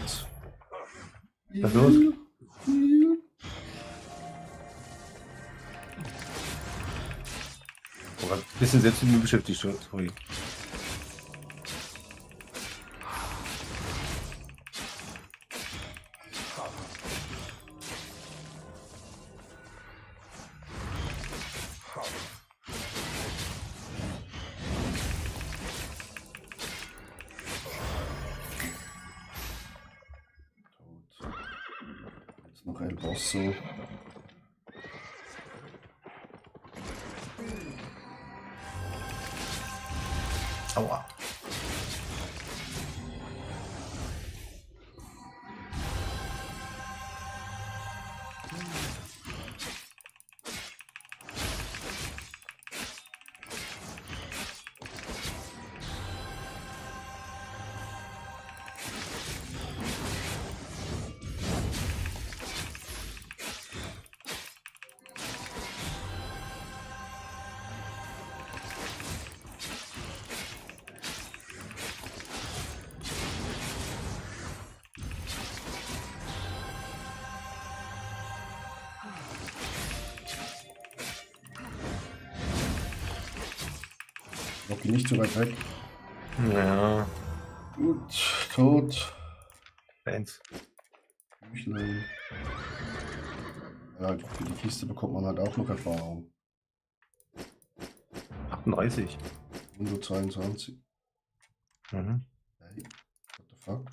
Was los? Heal. Aber ein bisschen selbst mit mir beschäftigt, sorry. Tot. Jetzt noch El Bosso. Aua. Rocky nicht so weit weg. Ja, Gut, tot. Fans. Büchlein. Ja, für die Kiste bekommt man halt auch noch Erfahrung. 38. 122. Mhm. Hey, what the fuck?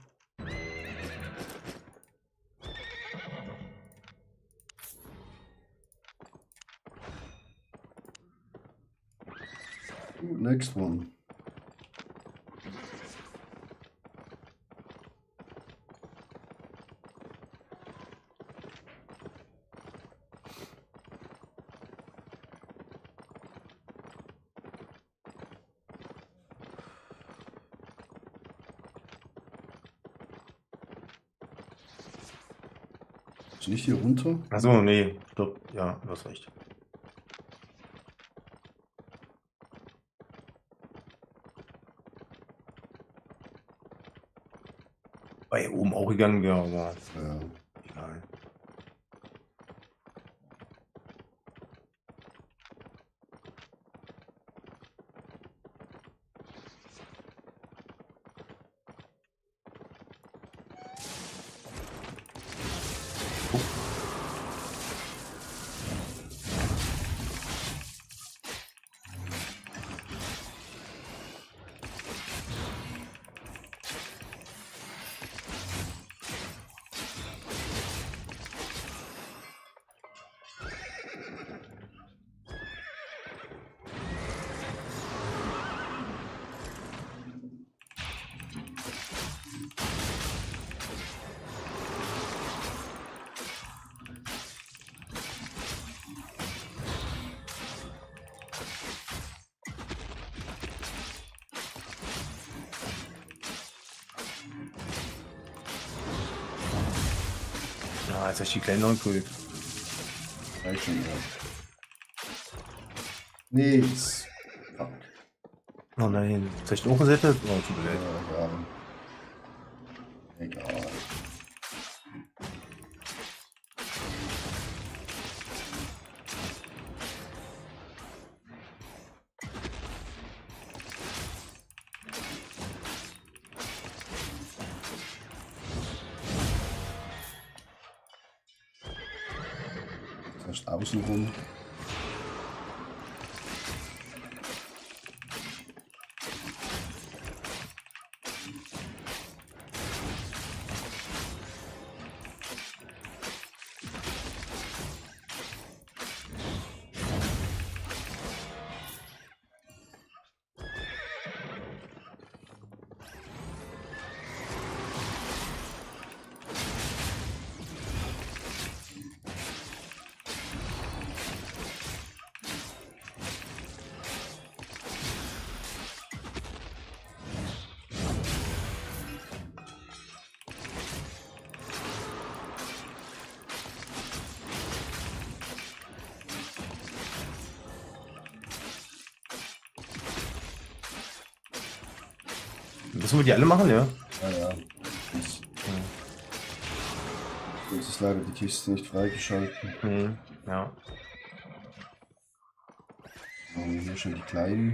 Next one. Ist nicht hier runter? Achso, nee, stopp. Ja, du hast recht. Bei oben auch gegangen wäre, aber Ja. egal. Ja, jetzt hast du die kleineren geholt. Reicht schon, ja. Nee, fuck. Oh nein, jetzt hast du auch gesetzt? Oh, tut mir leid. Ja, egal. Egal. Erst außen rum. Müssen wir die alle machen, ja? Ja, ja. Jetzt ist leider die Kiste nicht freigeschalten. Mhm. Ja. Machen wir hier schon die kleinen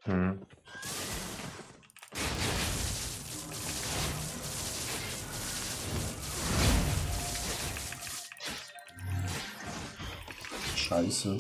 hier. Mhm. Scheiße.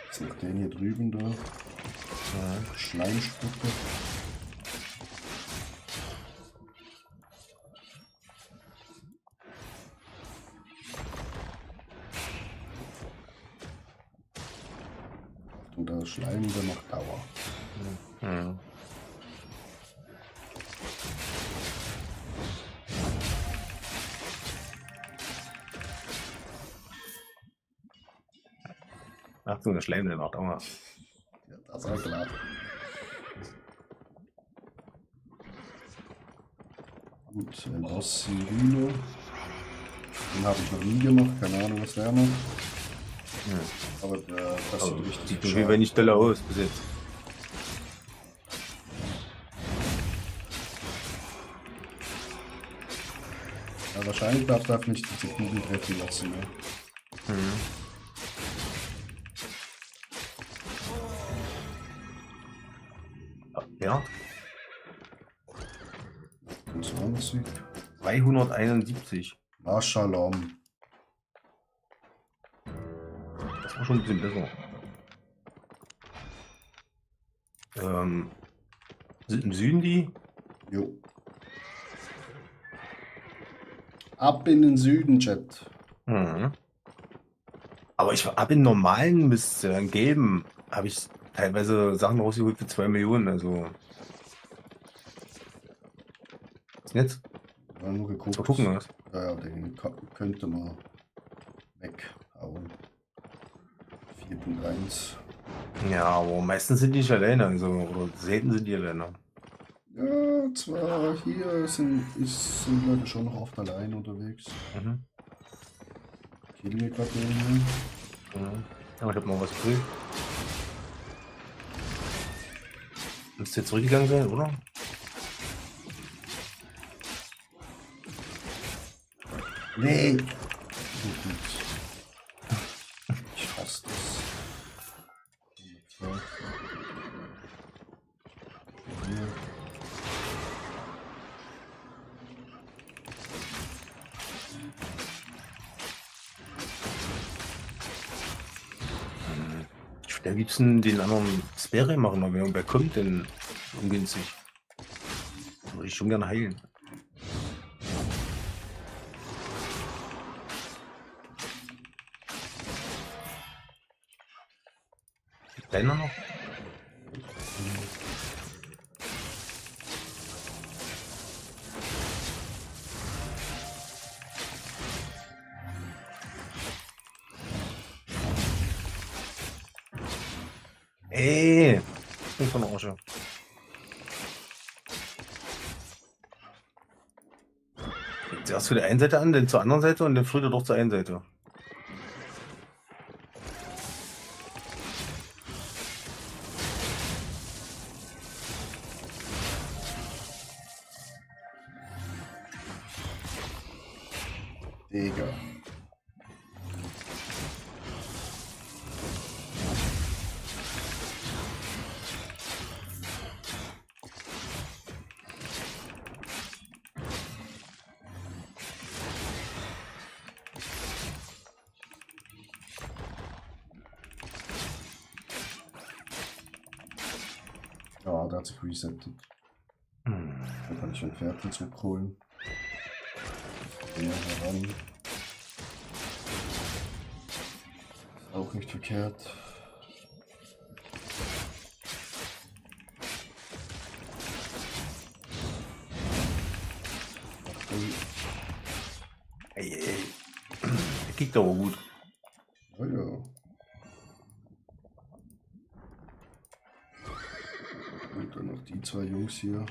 Jetzt noch den hier drüben da. Schleimspucke. Und der Schleim, der macht Dauer. Mhm. Achtung, der Schleim, der macht auch mal. Ja, das ist auch klar. Gut, El Boss Rhino. Den habe ich noch nie gemacht, keine Ahnung, was der macht. Ja. Aber der passiert Also, richtig. sieht auf jeden Fall nicht Stelle aus bis jetzt. Ja, wahrscheinlich darf nicht diese Kugel treffen lassen. Ne? Mhm. Ja, Das war Musik. 371. Mashalom. Das war schon ein bisschen besser. Sind im Süden die? Jo. Ab in den Süden, Chat. Mhm. Aber ich habe in normalen Mist, in gelben, habe ich teilweise Sachen rausgeholt für 2 Millionen. Also. Was ist denn jetzt? Ja, nur geguckt. Mal gucken, was. Ja, den könnte man weghauen. 4.1. Ja, aber meistens sind die nicht alleine, also, oder selten sind die alleine. Ja, zwar hier sind Leute schon noch oft allein unterwegs. Mhm. Killen wir gerade den Mhm. Aber ich habe noch was gekriegt. Müsste jetzt zurückgegangen sein, oder? Nee! So gut. Ich hasse das. So. Hier. Ich würde am liebsten den anderen Sperre machen, aber wenn irgendwer kommt, dann ungünstig. Würde ich schon gerne heilen. Kleiner noch? Ey! Ich bin von der Orsche. Zuerst für die einen Seite an, dann zur anderen Seite und dann früher doch zur einen Seite. Digga. Ja, der hat sich resettet. Dann kann ich ein Pferd zurückholen. Gehen wir heran. Ist auch nicht verkehrt. Ey, ey. Der kickt aber gut. Oh ja. Und dann noch die zwei Jungs hier.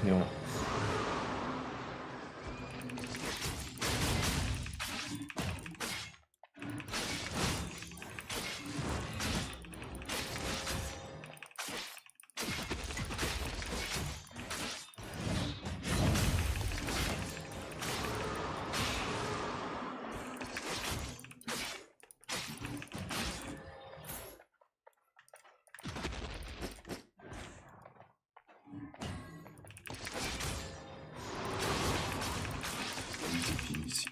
Ja. Easy peasy.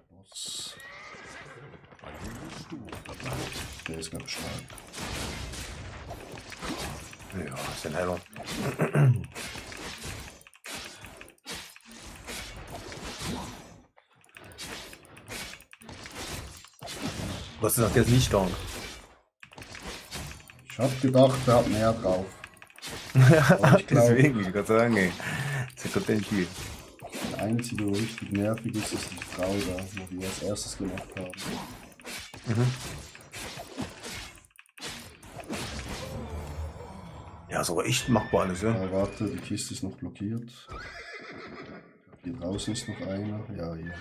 Boss. Der ist ganz stark. Ja, ist ein Heiler. Was ist das jetzt nicht down? Ich hab gedacht, der hat mehr drauf. Aber ich glaub- Deswegen, ich kann sagen, ey. Das ist ja Content viel. Ja, einzige, wo richtig nervig ist, ist die Frau da, wo wir als erstes gemacht haben. Mhm. Ja, sogar echt machbar alles, ja. Ah, warte, die Kiste ist noch blockiert. Hier draußen ist noch einer. Ja, hier. Ja.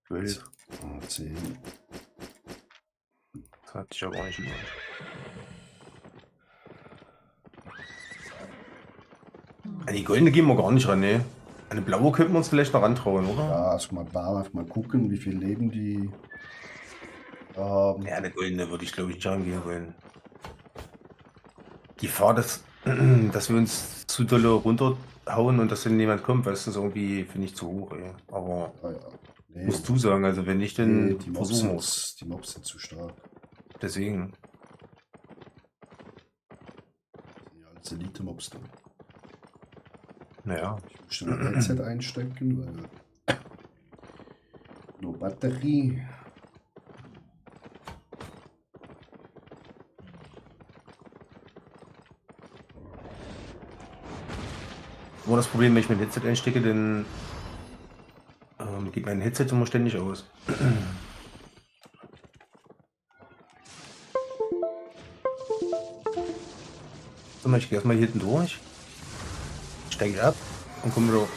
12. 10. Das hat sich ja gar nicht gelohnt. An die goldene gehen wir gar nicht ran, ne? An eine blaue könnten wir uns vielleicht noch rantrauen, oder? Ja, erstmal mal gucken, wie viel Leben die haben. Ja, eine goldene würde ich glaube ich nicht angehen wollen. Die Gefahr, dass wir uns zu dolle runterhauen und dass dann niemand kommt, weißt du, ist irgendwie, finde ich, zu hoch, ey. Aber Ah, ja. Nee, musst du sagen, also wenn nicht, dann nee, die Mobs versuchen wir es. sind, die Mobs sind zu stark. Deswegen. Das sind ja alles Elite-Mobs da. Naja. Ich muss schon ein Headset einstecken, weil nur Batterie. Nur das Problem, wenn ich mein Headset einstecke, dann geht mein Headset immer ständig aus. So, ich gehe erstmal hier hinten durch. Steige ab und komme wieder.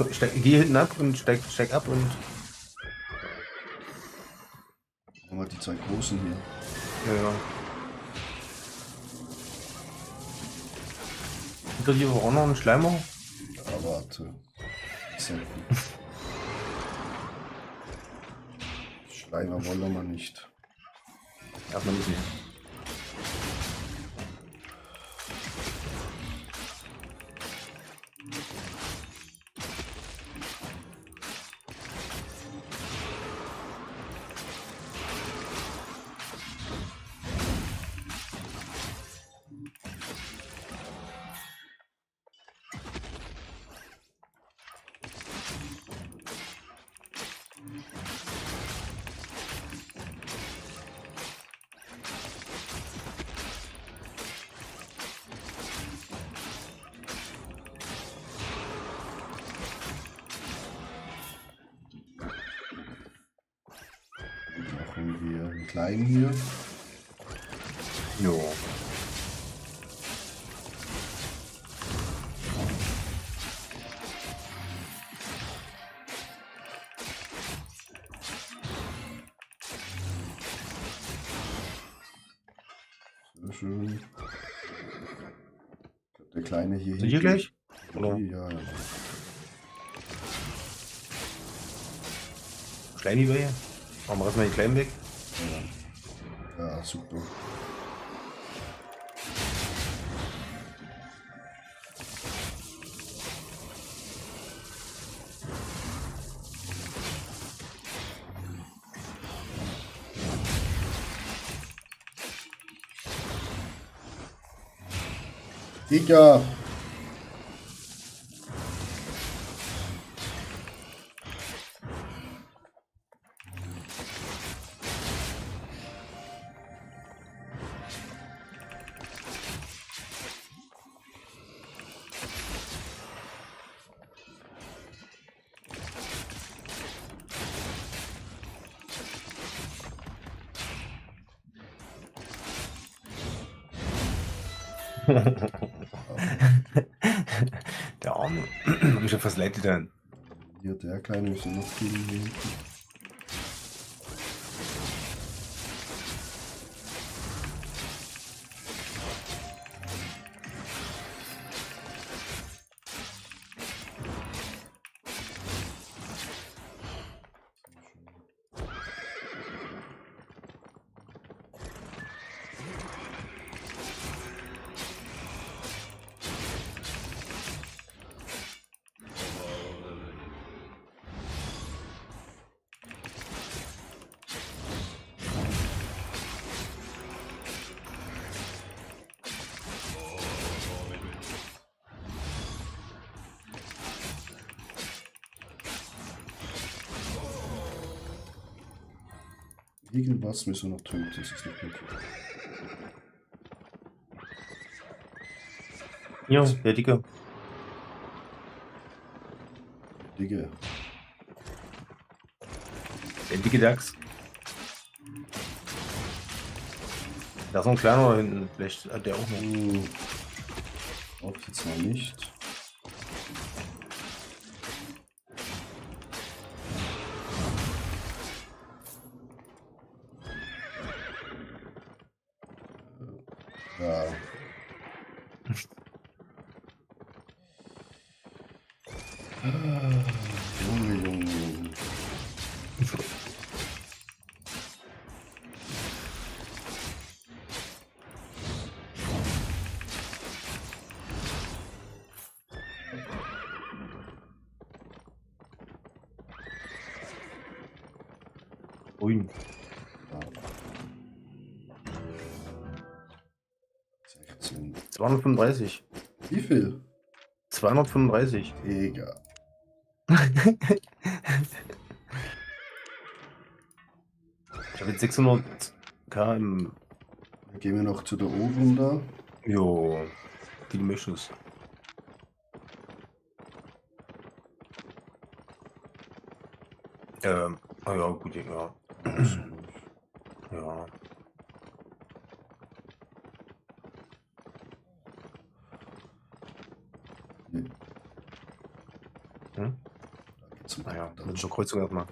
Ich gehe hinten ab und steig ab und. Haben wir die zwei großen hier. Ja. Hinter dir war auch noch ein Schleimer. Ja, warte. Selten. Schleimer wollen wir nicht. Erstmal nicht sehen. Machen wir einen kleinen hier. Jo. Sehr schön. Der kleine hier Sind hier gleich? Oder? Ja, ja. Schleimi bei hier? Machen wir erstmal den kleinen weg. Ja, super. Giga! Der Arme. Hab ich schon fast leid getan. Hier, der kleine ist ja noch viel hier hinten. Irgendwas müssen wir noch töten, das ist nicht möglich. Ja, der Dicke. Digga. Der dicke Dachs. Da ist noch ein kleiner da hinten. Vielleicht hat der auch noch. Auch jetzt mal nicht. Ja. Junge. Grün. 16. 235. Wie viel? 235. Digga. Ich habe jetzt 600k im. Dann gehen wir noch zu der oberen da. Jo. Die Mischus. Ah ja, gut, ja. Ja. Nee. Hm? Da geht's um Naja, da mit der Kreuzung erstmal.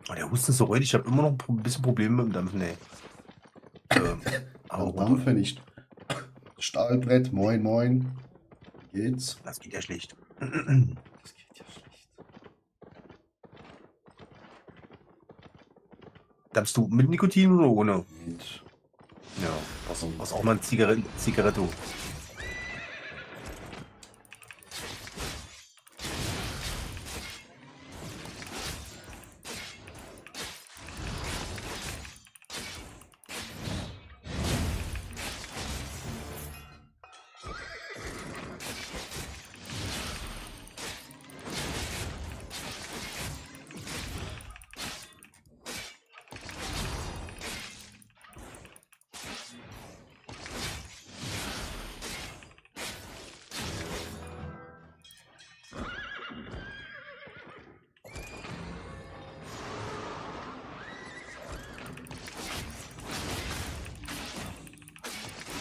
Oh, der Husten ist so räudig, ich habe immer noch ein bisschen Probleme mit dem Dampfen, ey. Am Dampfe nicht. Stahlbrett, moin moin. Wie geht's? Das geht ja schlecht. Das geht ja schlecht. Dampfst du mit Nikotin oder ohne? Mit. Ja, was auch mal ein Zigaretto.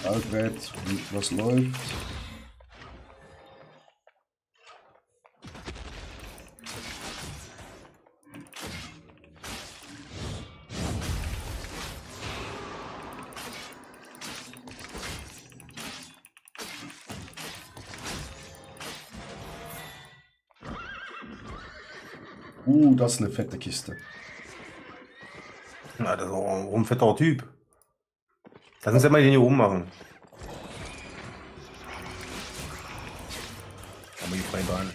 Stahlbrett, was läuft? Das ist eine fette Kiste. Ja, das ist auch ein fetterer Typ. Lass uns ja mal den hier oben machen. Haben wir die freie Bahn.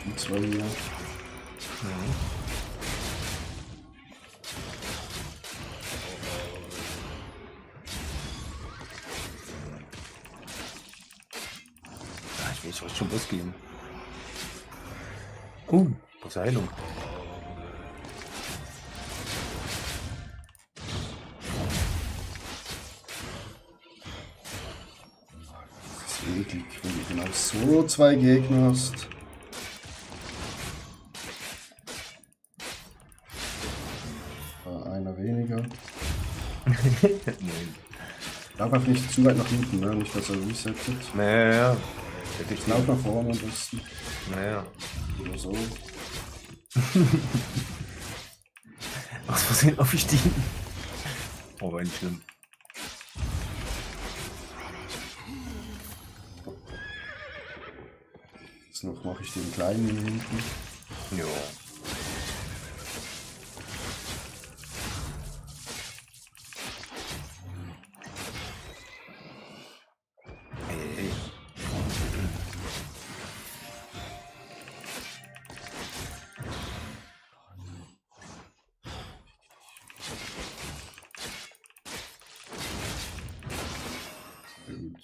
Die zwei hier. Ja, ich will jetzt schon losgehen. Was Heilung. Das ist eklig, wenn du genau so zwei Gegner hast. Einer weniger. Nein. Lauf nicht zu weit nach hinten, ne? Nicht, dass er resettet. Naja. Lauf nach vorne am besten. Naja. Oder so. Aus Versehen aufgestiegen. Oh, war nicht schlimm. Jetzt noch mache ich den kleinen hier hinten. Ja. Hey. Sehr gut.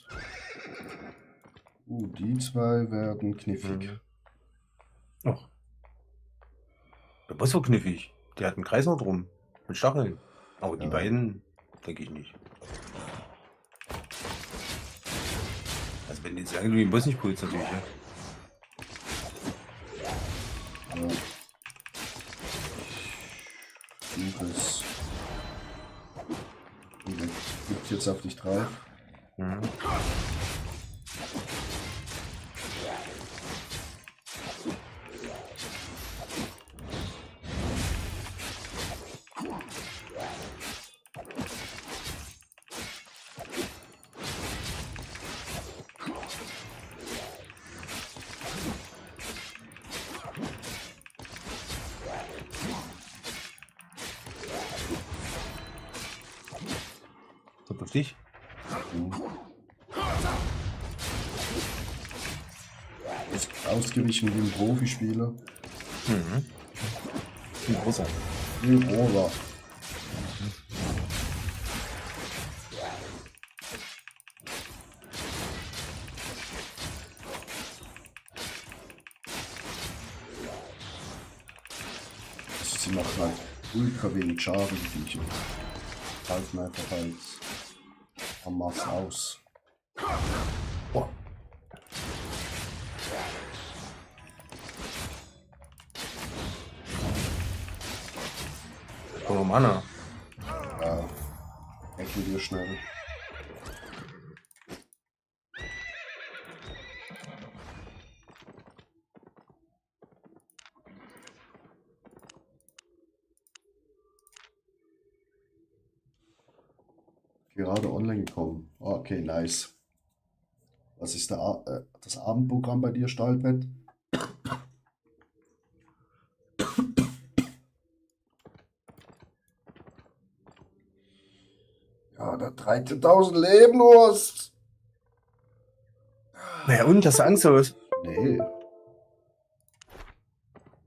Die zwei werden knifflig. Ach. Der Boss war knifflig. Der hat einen Kreis noch drum. Mit Stacheln. Aber die Ja. beiden, denke ich nicht. Also wenn die sagen, du den Boss nicht pulst, natürlich, ja. Ja. Ich versuche es. Gibt jetzt auf dich drauf. Mhm. So, auf dich. Ist ausgewichen wie ein Profispieler. Mhm. Ein großer. Wie ein Roller. Sie machen halt ultra wenig Schaden, die Viecher. Halten einfach als Hamas aus. Boah. Oh, Mana. Ja, ecken wir schnell. Gerade online gekommen. Ah, okay, nice. Was ist das Abendprogramm bei dir, Stahlbett? Ja, da 13.000 Leben los. Naja, und hast du Angst aus? Nee,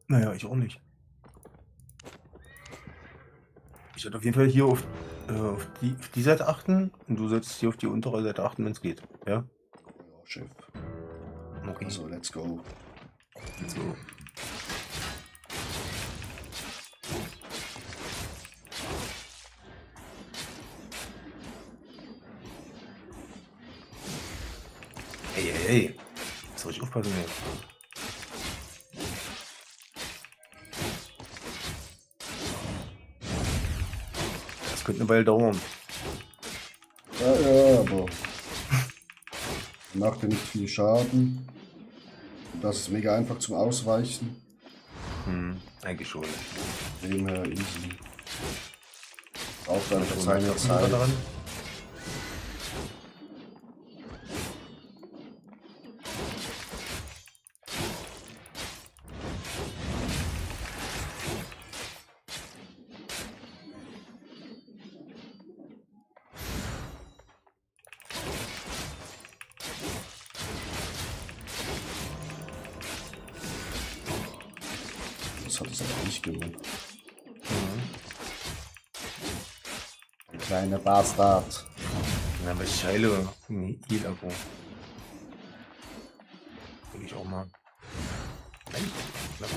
Naja, ich auch nicht. Ich werde auf jeden Fall hier auf die Seite achten und du sollst hier auf die untere Seite achten, wenn es geht. Ja? ja, Chef. Okay. Also, let's go. So. Hey, hey, hey. Soll ich aufpassen jetzt? Das könnte eine Weile dauern. Ja, aber macht ja nicht viel Schaden. Und das ist mega einfach zum Ausweichen. Eigentlich schon. Dem her easy. Braucht einfach Also, seine was haben wir Zeit. daran? Das hat es aber nicht gewonnen. Kleiner Bastard. Na, aber ich heile Heal Agro. Denke ich auch mal. Nein, klar.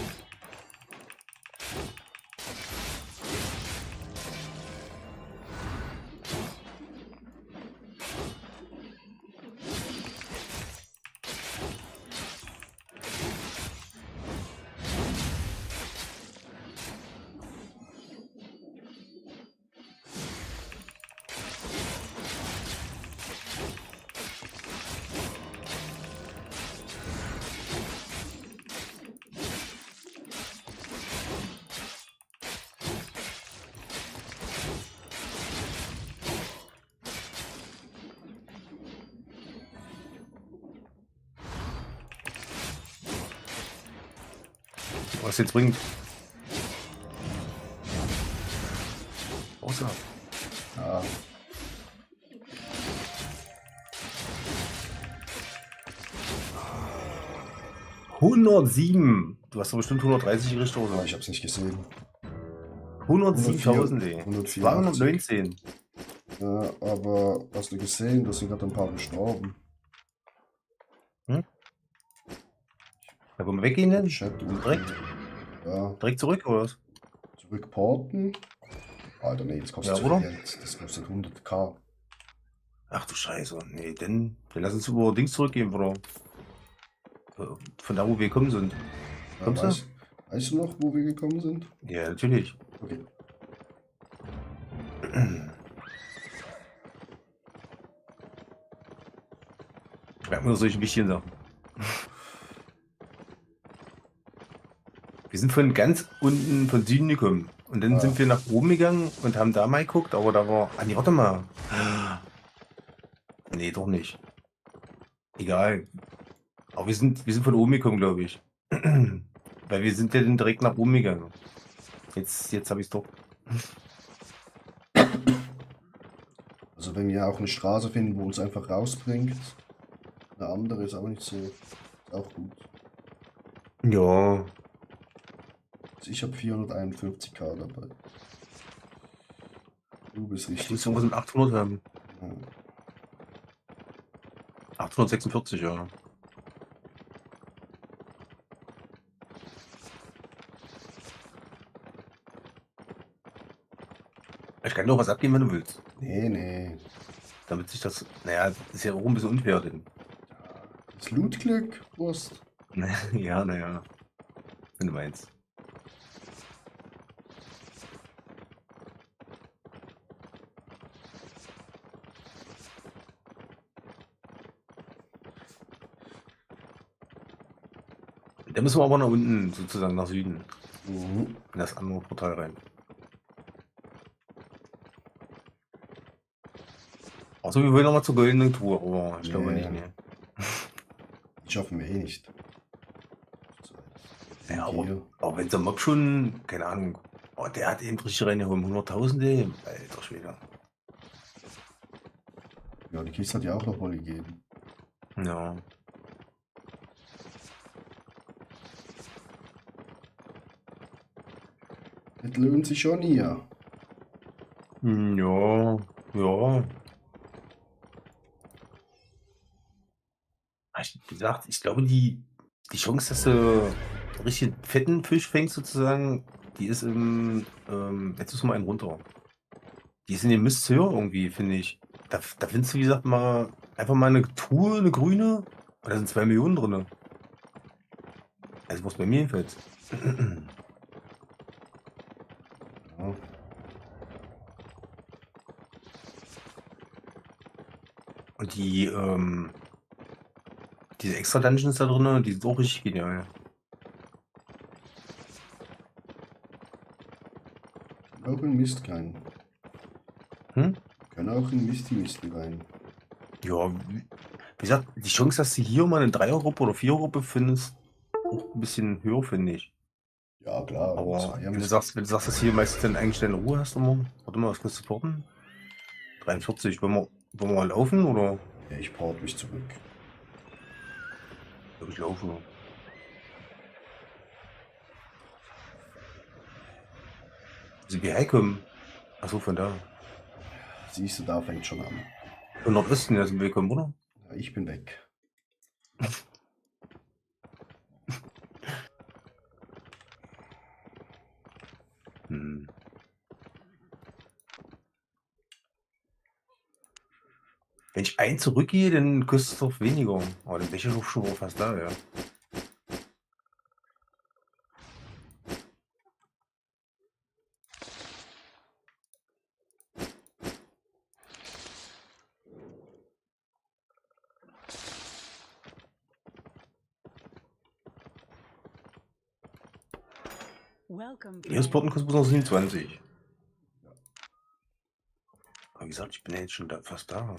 Was jetzt bringt. Außer. Ja, 107. Du hast doch bestimmt 130 gerichtet oder aber so. ich hab's nicht gesehen. 107.000, ey. 184. 219. Ja, aber hast du gesehen, da sind gerade ein paar gestorben. Da wollen wir weggehen denn? Chat Direkt? Ja, Direkt zurück oder was? zurückporten. Alter, nee, das kostet Ja, zu viel oder? Geld. Das kostet 100k. Ach du Scheiße. Nee, dann lass uns über Dings zurückgehen, oder? Von da, wo wir gekommen sind. Ja, Kommst du? weißt du noch, wo wir gekommen sind? Ja, natürlich. Okay. Merken wir nur solche wichtigen Sachen. Wir sind von ganz unten von Süden gekommen. Und dann Ja. sind wir nach oben gegangen und haben da mal geguckt, aber da war. Ah nee, warte mal. Nee, doch nicht. Egal. Aber wir sind von oben gekommen, glaube ich. Weil wir sind ja dann direkt nach oben gegangen. Jetzt habe ich es doch. Also wenn wir auch eine Straße finden, wo uns einfach rausbringt, eine andere ist auch nicht so. Ist auch gut. Ja. Also ich habe 451k dabei. Du bist Ich richtig. muss irgendwas mit 800 haben. Ja. 846, ja. Ich kann doch was abgeben, wenn du willst. Nee. Damit sich das. Naja, ist ja auch ein bisschen unfair, denn. Das Lootglück, Wurst. Ja, naja. Wenn du meinst. Da müssen wir aber nach unten, sozusagen nach Süden. Mhm. In das andere Portal rein. Außer wir wollen nochmal zur goldenen Tour, aber ich glaube Nee. nicht, ne. Die schaffen wir eh nicht. Ja, Hier. aber wenn der Mob schon, keine Ahnung, oh, der hat eben richtig reingeholt, 100.000, ey. Alter Schwede. Ja, die Kiste hat ja auch noch mal gegeben. Ja. Das lohnt sich schon hier. Ja, ja. Wie gesagt, ich glaube, die Chance, dass du einen richtig fetten Fisch fängst, sozusagen, die ist jetzt ist mal einen runter. Die ist in dem Mist höher irgendwie, finde ich. Da findest du, wie gesagt, mal einfach mal eine Tour, eine grüne, und da sind 2 Millionen drin. Also was bei mir jedenfalls. Ja. Und diese extra Dungeons da drin, die sind auch richtig genial. Auch in Mist rein. Hm? Können auch in Mist rein. Ja, wie gesagt, die Chance, dass du hier mal eine Dreiergruppe oder Vierergruppe findest, auch ein bisschen höher, finde ich. Ja, klar. Aber Zweier wenn du Mist. sagst, dass hier meistens dann eigentlich deine Ruhe hast immer. Warte mal, was kannst du porten? 43, wollen wir mal laufen oder? Ja, ich port mich zurück. Ja, ich laufe. Also wir herkommen. Achso, von da. Siehst du, da fängt schon an. Von Nordosten, da sind wir gekommen, oder? Ja, ich bin weg. Hm. Wenn ich ein zurückgehe, dann kostet es doch weniger. Aber dann bin ich ja doch schon fast da, ja. Welcome, Hier ist Porten kostet bloß noch 27. Aber wie gesagt, ich bin ja jetzt schon fast da.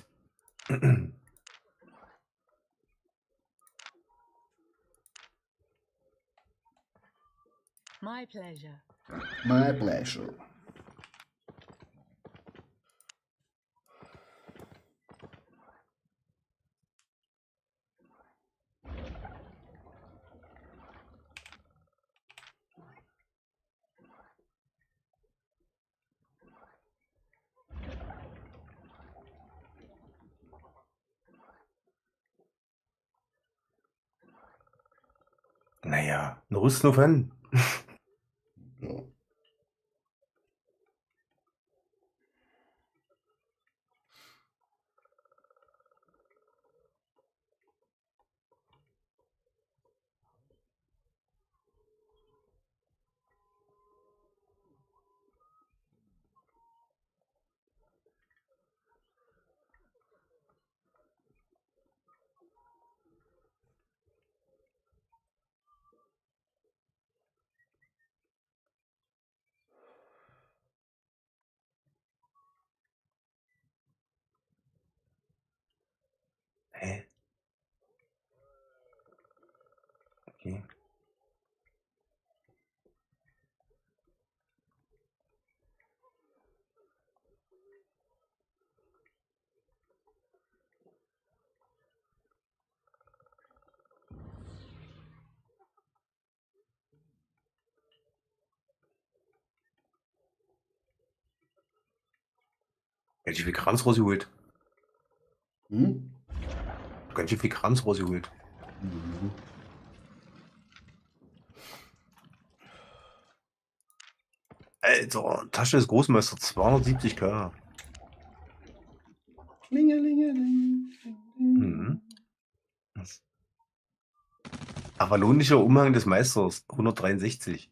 My pleasure. My pleasure. Naja, eine Rüstung auf an. Ja. Hä? Okay. Ganz schön viel Kranz rausgeholt. Hm? Ganz schön viel Kranz rausgeholt. Mhm. Alter, Tasche des Großmeisters, 270k. Klingelingeling. Mhm. Avalonischer Umhang des Meisters, 163.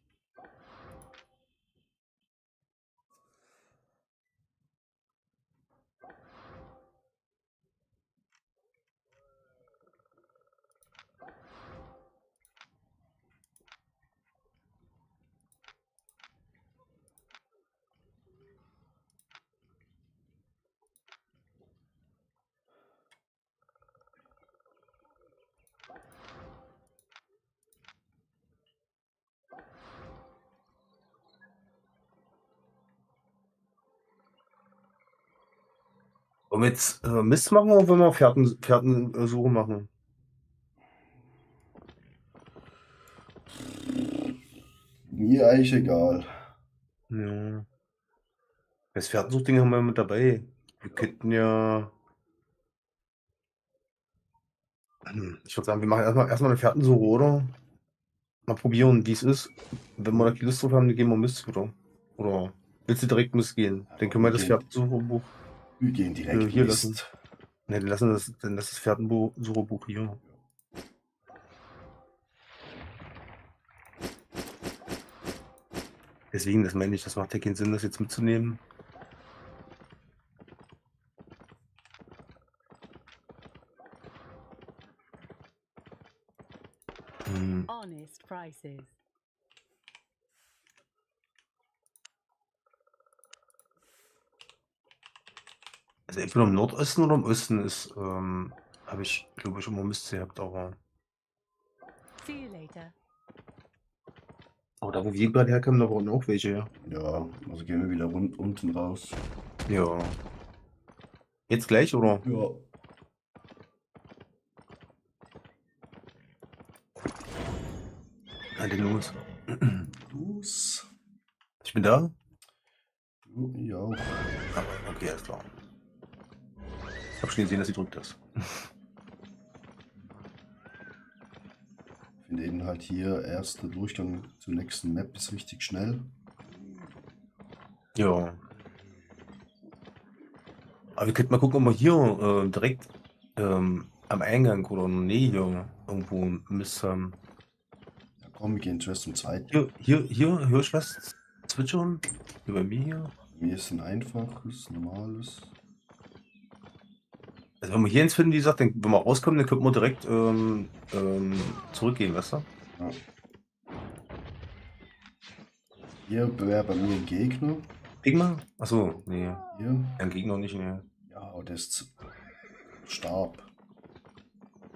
Wollen wir jetzt Mist machen oder wollen wir Fährtensuche machen? Mir eigentlich egal. Ja. Das Fährtensuchding haben wir mit dabei. Wir könnten ja. Ich würde sagen, wir machen erstmal eine Fährtensuche, oder? Mal probieren, wie es ist. Wenn wir da die Lust drauf haben, dann gehen wir Mist, oder willst du direkt Mist gehen? Dann können wir das Fährtensuchebuch Wir gehen direkt hier Mist. lassen. Ne, dann lassen wir das Fährtensuchebuch hier. Deswegen, das meine ich, das macht ja keinen Sinn, das jetzt mitzunehmen. Honest prices. Also entweder im Nordosten oder im Osten ist, habe ich, glaube ich, immer Mist gehabt, aber See you later. da wo wir gerade herkommen, da waren auch welche, ja. Ja, also gehen wir wieder unten raus. Ja. Jetzt gleich, oder? Ja. Na, den los. Los. Ich bin da? Ja, auch. Ah, okay, alles klar. Ich habe schon gesehen, dass sie drückt das. Ich finde eben halt hier erster Durchgang zur nächsten Map ist richtig schnell. Ja. Aber wir könnten mal gucken, ob wir hier direkt am Eingang oder nee, hier irgendwo Mist haben. Ja, komm, wir gehen zuerst zum zweiten. Hier, hörst du was zwitschern? Hier bei mir hier. Bei mir ist ein einfaches, normales. Also wenn wir hier eins finden, wie gesagt, dann, wenn wir rauskommen, dann könnten wir direkt zurückgehen, weißt du? Ja. Hier wäre bei mir ein Gegner. Gegner? Achso, nee. Hier. Ein Gegner nicht, nee. Ja, der ist starb.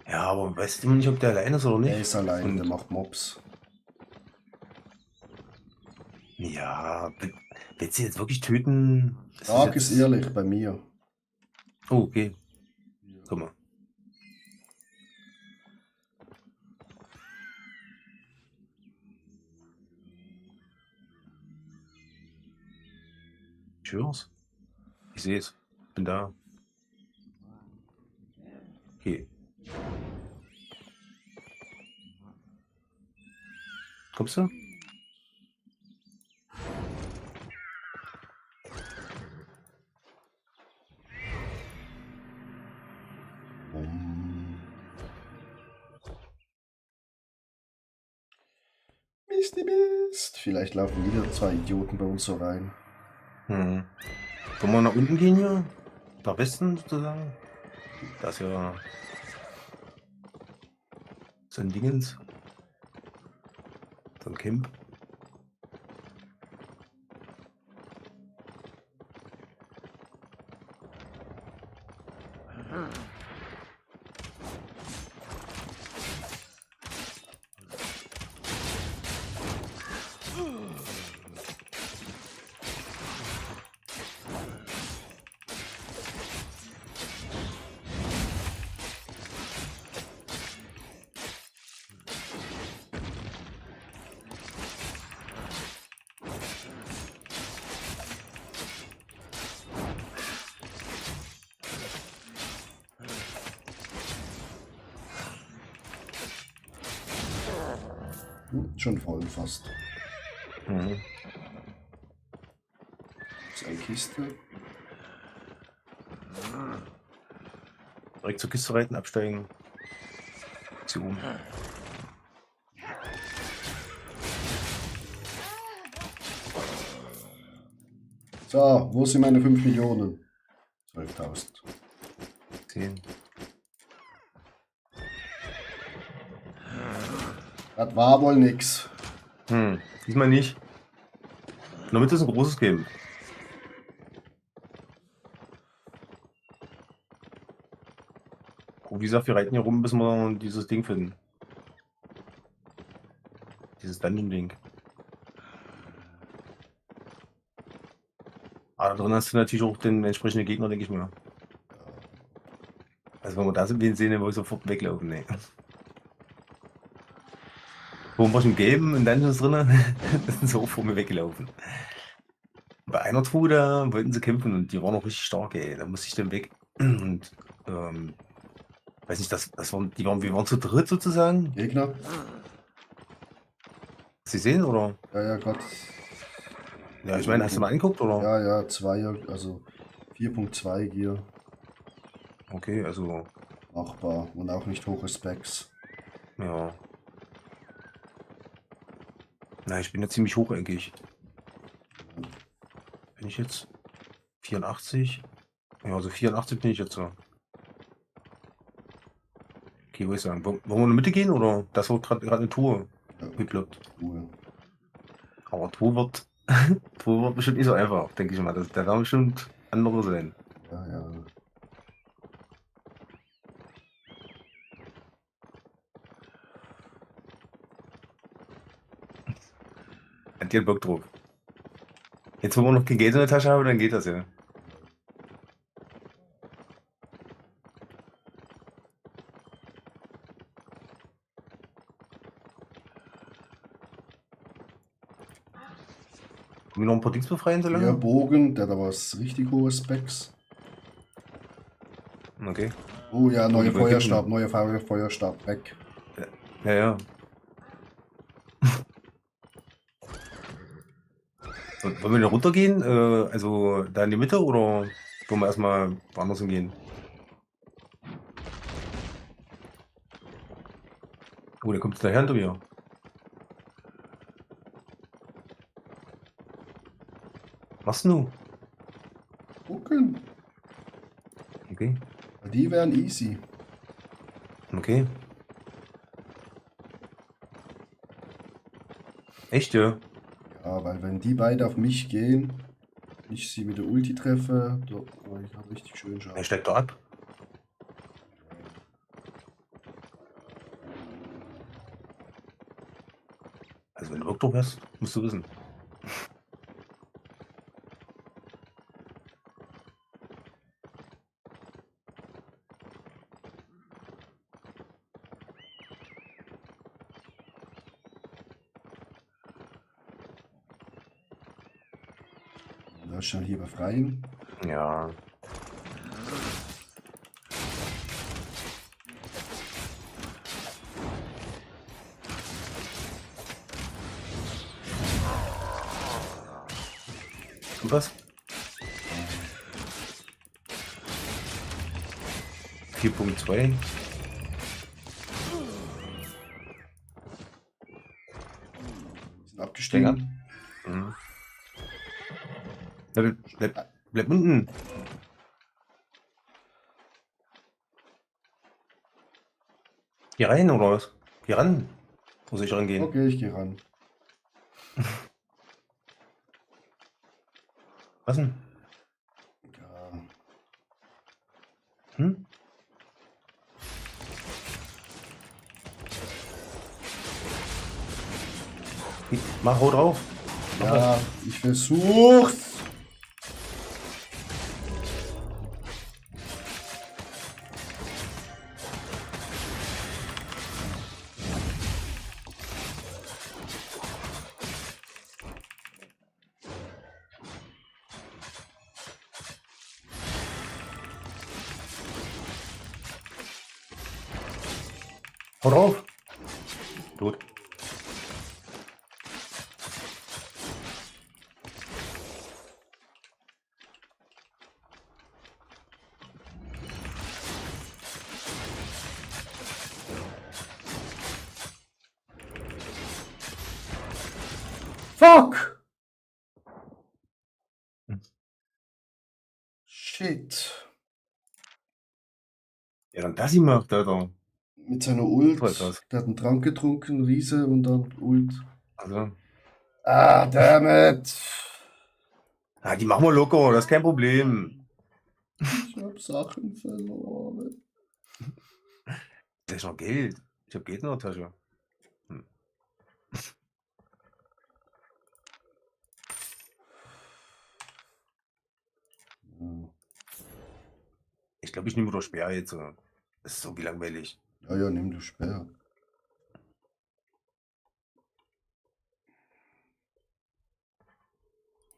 Ja, aber weißt du nicht, ob der alleine ist oder nicht? Der ist allein, Und- der macht Mobs. Ja, willst du jetzt wirklich töten? Stark ist ehrlich bei mir. Oh, okay. Guck mal. Ich schwör's. Ich sehe es. Bin da. Okay. Kommst du? Misty Mist. Vielleicht laufen wieder 2 Idioten bei uns so rein. Hm. Wollen wir nach unten gehen hier? Nach Westen sozusagen? Da ist ja so ein Dingens. So ein Camp. Schon voll fast. Mhm. Das ist eine Kiste. Direkt zur Kiste reiten, absteigen. Zu oben. So, wo sind meine 5 Millionen? 12.000. 10. Das war wohl nix. Diesmal nicht. Damit ist ein großes Game. Oh, wie gesagt, wir reiten hier rum, bis wir dieses Ding finden. Dieses Dungeon-Ding. Aber da drin hast du natürlich auch den entsprechenden Gegner, denke ich mal. Also wenn wir da sind, wen sehen, dann wollen wir sofort weglaufen. Nee. Wo wir schon Game in Dungeons drin, das sind so vor mir weggelaufen. Bei einer Truhe, da wollten sie kämpfen und die waren noch richtig stark, ey. Da musste ich dann weg. Und weiß nicht, wir waren zu dritt sozusagen. Gegner? Sie sehen, oder? Ja, ja, Gott. Ja, ich meine, hast du mal angeguckt, oder? Ja, ja, 2er, also 4.2 Gear. Okay, also, Machbar und auch nicht hohe Specs. ja. Na, ich bin ja ziemlich hoch, eigentlich. Bin ich jetzt 84? Ja, also 84 bin ich jetzt so. Okay, würde ich sagen. Wollen wir in die Mitte gehen, oder? Das wird gerade eine Tour Ja, geploppt. Ruhe. Aber Tour wird, Tour wird bestimmt nicht so einfach, denke ich mal. Da werden bestimmt andere sein. Ja, ja. Hat ihr Bock drauf? Jetzt, wo wir noch kein Geld in der Tasche haben, dann geht das ja. Können wir noch ein paar Dings befreien so Der lange? Bogen, der hat aber was richtig hohe Specs. Okay. Oh ja, neuer die wollen Feuerstab, neuer Feuerstab, weg. Ja, ja. Und wollen wir da runtergehen? Also da in die Mitte oder wollen wir erstmal woanders hingehen? Oh, der kommt daher hinter mir. Was du? Gucken. Okay. Die wären easy. Okay. Echt, ja? Ja, weil wenn die beide auf mich gehen, ich sie mit der Ulti treffe, ich habe richtig schön Er Schaden. steigt da ab. Also wenn du Bock drauf hast, musst du wissen. Da schon hier befreien. Ja. Und was? 4.2. Sind abgestiegen. Mhm. Bleib unten. Geh rein, oder was? Geh ran. Muss ich rangehen? Okay, ich gehe ran. Was denn? Ja. Hm? Mach, hau drauf. Mach was. Ja, ich versuch's. Hau drauf. Tot. Fuck! Hm. Shit. Ja, dann das gemacht, Alter. Mit seiner Ult. So etwas. Der hat einen Trank getrunken, Riese, und dann Ult. Also. Ah, damn it. Ah, die machen wir locker, das ist kein Problem. Ich hab Sachen verloren. Das ist noch Geld. Ich hab Geld in der Tasche. Hm. Ja, Ich glaube, ich nehme doch Speer jetzt. Das ist so wie langweilig. ja, nimm du Speer.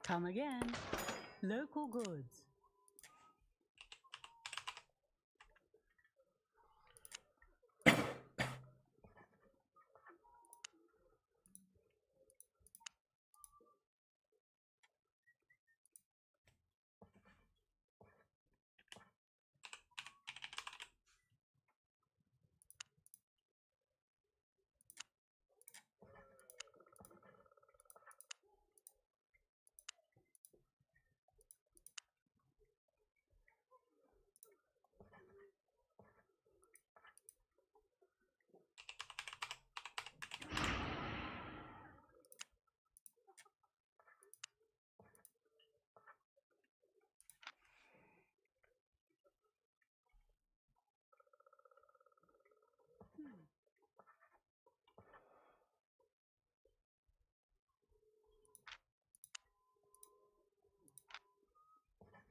Come again. Local goods.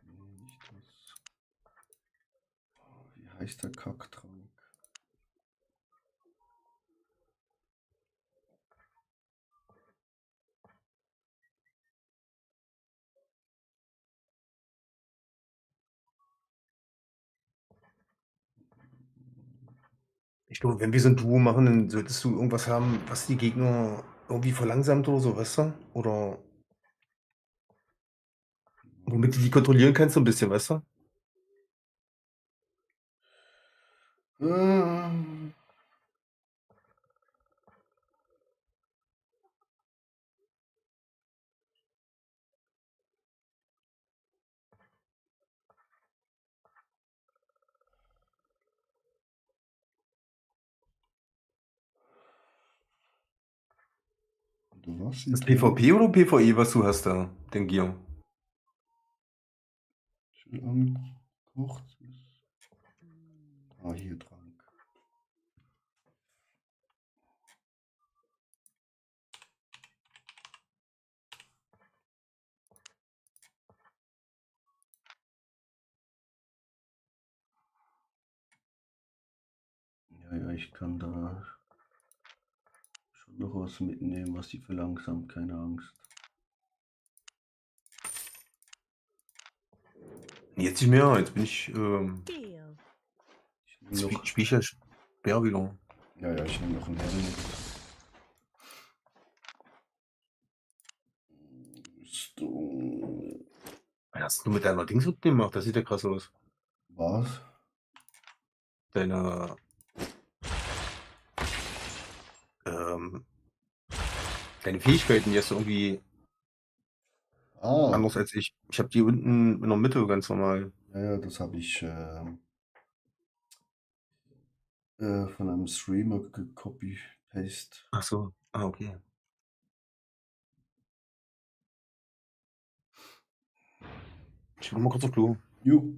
Nee, nicht das. Oh, wie heißt der Kacktrank? Ich glaube, wenn wir so ein Duo machen, dann solltest du irgendwas haben, was die Gegner irgendwie verlangsamt oder so, weißt du? Oder womit du die kontrollieren kannst, so ein bisschen, weißt du? Ähm, oder was? Das PvP oder PvE, was du hast da, den Gear? Schön angekocht. Ah, hier Trank. Ja, ich kann da schon noch was mitnehmen, was die verlangsamt, keine Angst. Jetzt nicht mehr, jetzt bin ich, Deal. Ich nehme noch, spiel ich ja schwer wieder. ja, ich nehme noch einen Helm. Rüstung. Was hast du mit deiner Dings gemacht? Das sieht ja krass aus. Was? Deine, ähm, deine Fähigkeiten, die hast du irgendwie Ah, anders als ich. Ich habe die unten in der Mitte ganz normal. ja, das habe ich von einem Streamer gecopy-paste. Ach so, okay. Ich will mal kurz auf Klo. Jo.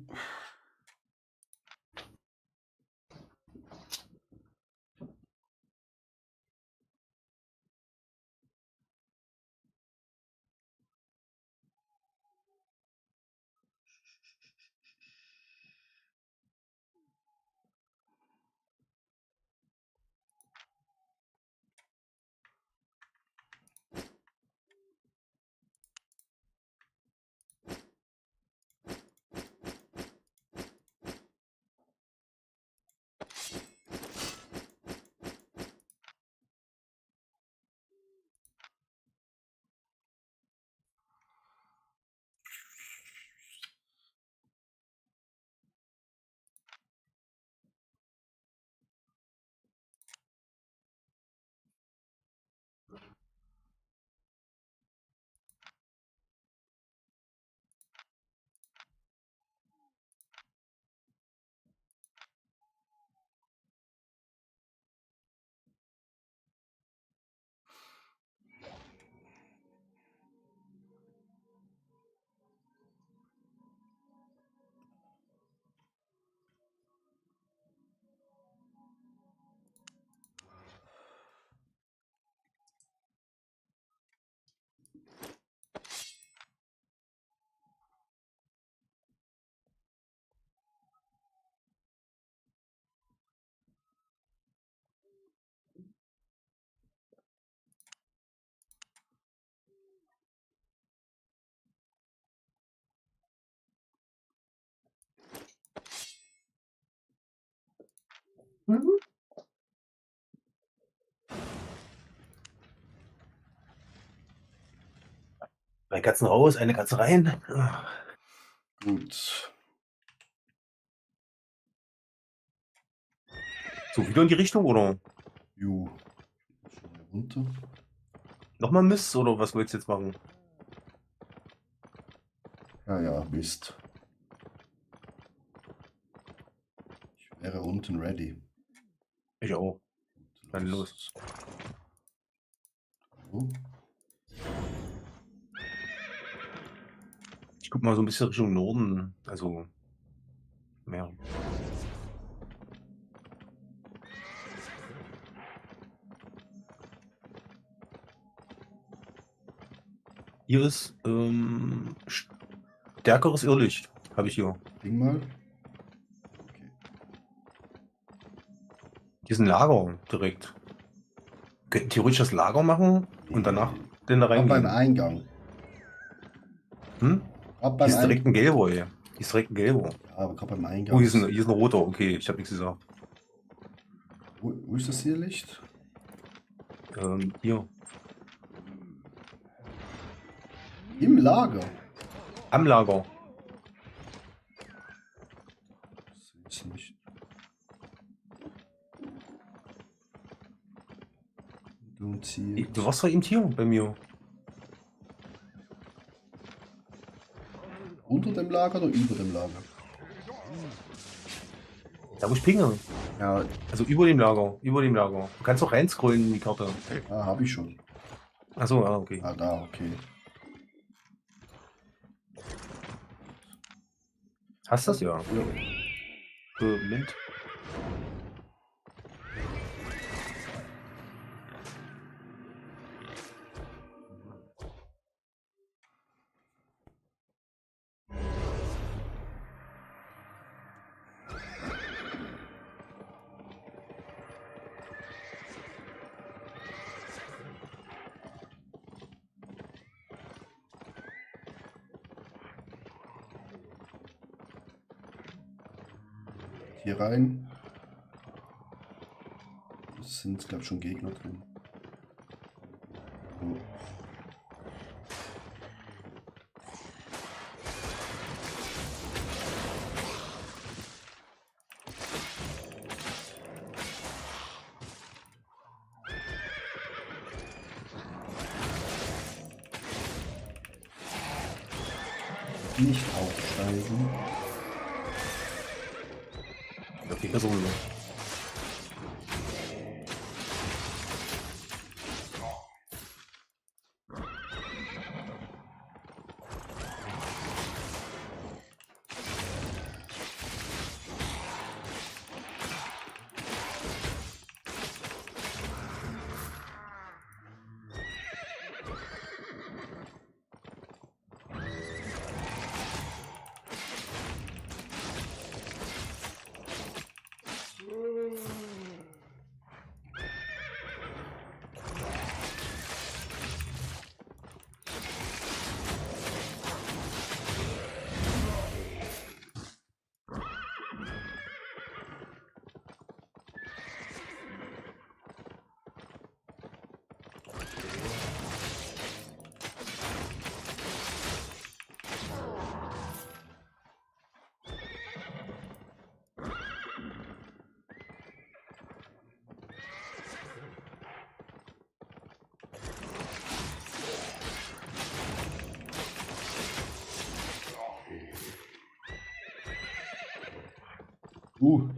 Zwei Katzen raus, eine Katze rein. Gut. So, wieder in die Richtung oder Jo. Schon wieder runter. nochmal Mist oder was willst du jetzt machen? Ja, Mist. Ich wäre unten ready. Ich auch. Dann los. So. Ich guck mal so ein bisschen Richtung Norden. Also mehr. Hier ist stärkeres Irrlicht. Habe ich hier. Ding mal. Okay. Hier ist ein Lager direkt. Wir könnten theoretisch das Lager machen und danach denn da Ab beim reingehen. Eingang. Hm? Ab Hier beim ist direkt Eingang. ein Gelber hier. Hier ist direkt ein Gelber. Ja, aber gerade beim Eingang. Oh, hier ist ein roter. Okay, ich habe nichts gesagt. Wo ist das hier Licht? Hier. Im Lager. Am Lager. Ich seh's nicht. Don't see it. Du warst doch eben hier bei mir. Unter dem Lager oder über dem Lager? Da wo ich pinge. Ja, Also über dem Lager. Über dem Lager. Du kannst auch reinscrollen in die Karte. habe ich schon. Achso, okay. Ah, da, okay. Hast du das ja? Ja. Moment. Hier rein. Es sind, glaube ich, schon Gegner drin. Oh. Nicht aufsteigen. Okay, Person.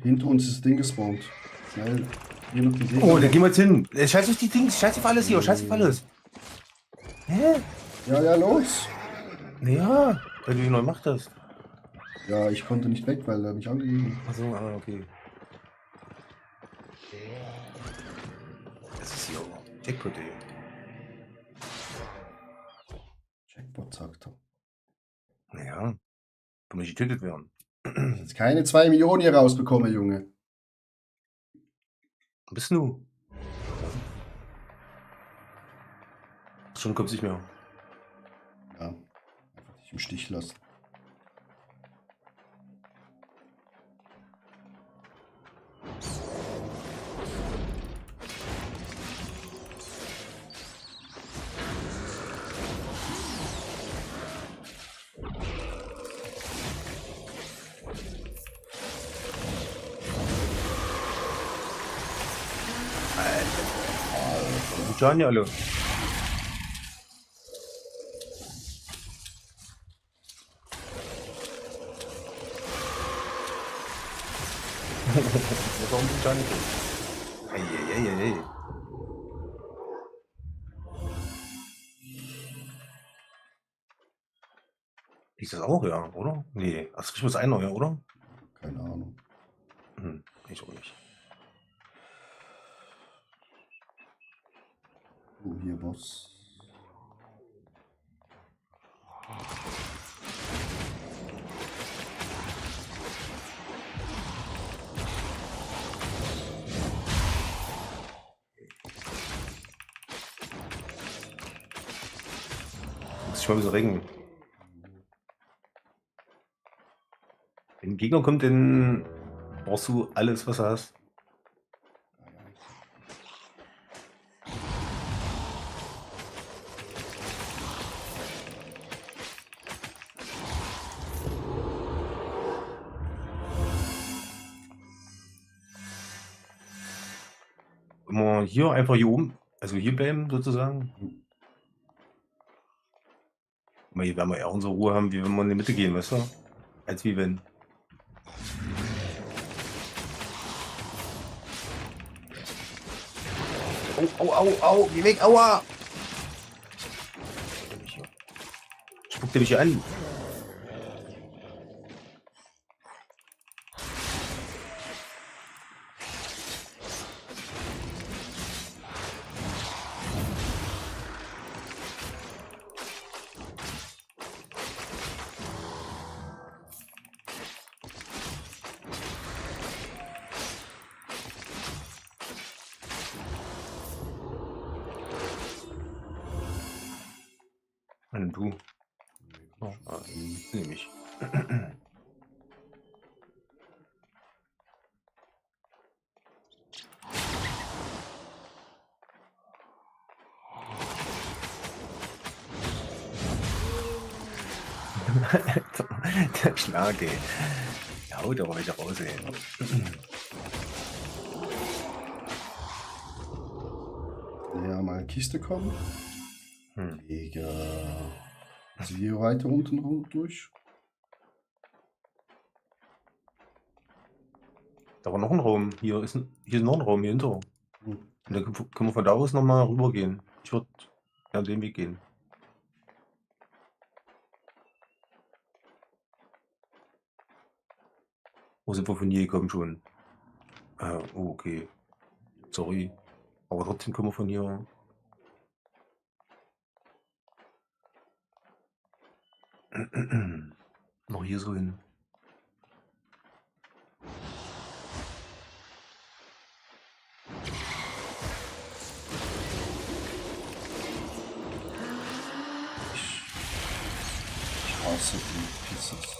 Hinter uns ist das Ding gespawnt. Schnell. Hier noch die Segel. Oh, da gehen wir jetzt hin. Scheiß auf die Dings, scheiß auf alles hier, scheiß auf alles. Hä? Ja, los. Naja, weil du die neu macht hast. Ja, ich konnte nicht weg, weil er mich angegriffen hat. Achso, okay. Das ist hier auch Jackpot, ey. Jackpot, sagt er. Naja, kann man nicht getötet werden. Jetzt keine 2 Millionen hier rausbekommen, Junge. Wo bist du? Schon kommt's nicht mehr. Ja, einfach dich im Stich lassen. Die schauen ja alle. Warum die schauen nicht? Eieieiei. Ist das auch, ja, oder? Nee, das ich muss ein neuer, oder? Keine Ahnung. Ich auch nicht. Oh, hier Boss. Muss ich mal ein bisschen regen. Wenn ein Gegner kommt, dann brauchst du alles, was du hast. Immer hier einfach hier oben, also hier bleiben sozusagen. Mal hier werden wir ja unsere Ruhe haben, wie wenn wir in die Mitte gehen, weißt du? Als wie wenn. Au, geh weg, aua! Spuckt er mich hier an? Und du? Oh, nehme ich. Der Schlag, ey. Ja, haut aber wieder raus, ey. Ja, mal Kiste kommen. Hm. Digga. Also hier weiter unten durch. Da war noch ein Raum. Hier ist noch ein Raum hier hinter. Hm. Und dann können wir von da aus nochmal rübergehen. Ich würde ja den Weg gehen. Wo sind wir von hier gekommen schon? Oh, okay. Sorry. Aber trotzdem können wir von hier. Noch hier so hin. Ich hasse die Pieces.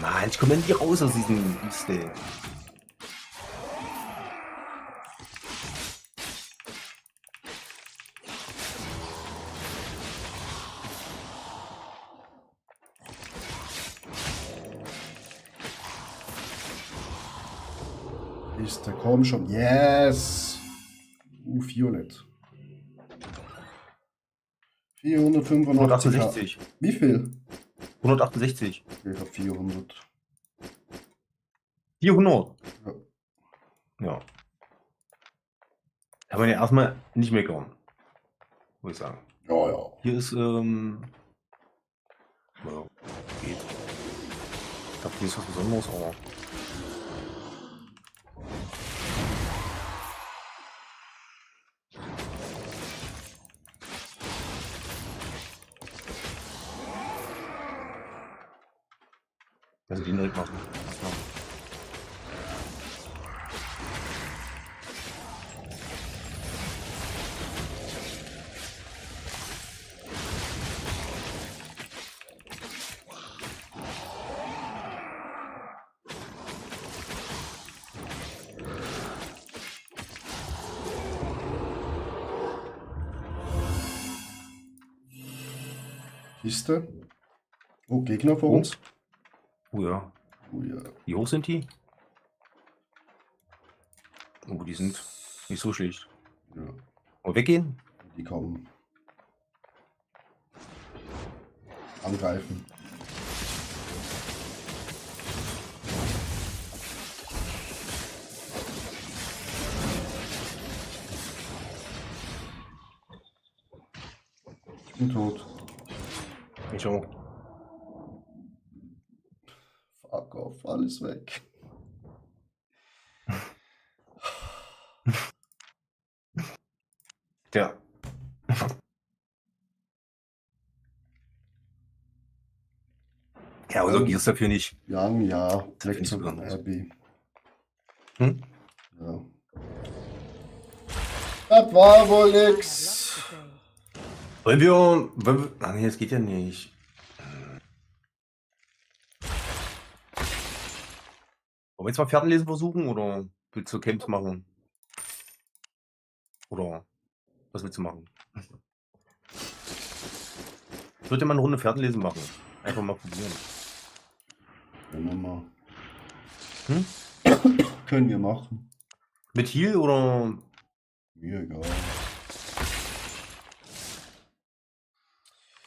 Mann, ich komme nicht raus aus diesem State. Ist der komm schon. Yes! Violett. 485. 168. Wie viel? 168. Ich hab 400. 400. Ja. Ja. Kann man ja erstmal nicht meckern. Muss ich sagen. Ja, ja. Hier ist, ja, geht. Ich glaube, hier ist was Besonderes, aber. Also den direkt machen. Ja. Kiste. Oh, Gegner vor Oh. uns. Oh ja. Oh ja. Wie hoch sind die? Oh, die sind nicht so schlecht. Ja. Oh, weggehen? Die kommen. Angreifen. Ich bin tot. Ich auch. Fuck off, alles weg. Ja. Ja, aber so gehst dafür nicht. Young, ja. Das finde ich so Black besonders. Happy. Hm? Ja. Das war wohl I have nix. lots to say. Wollen wir. Ah, nee, das geht ja nicht. Wollen wir jetzt mal Pferdenlesen versuchen oder willst du Camps machen? Oder was willst du machen? Ich würde mal eine Runde Pferdenlesen machen. Einfach mal probieren. Können wir mal. Hm? Können wir machen. Mit Heal oder. Mir egal.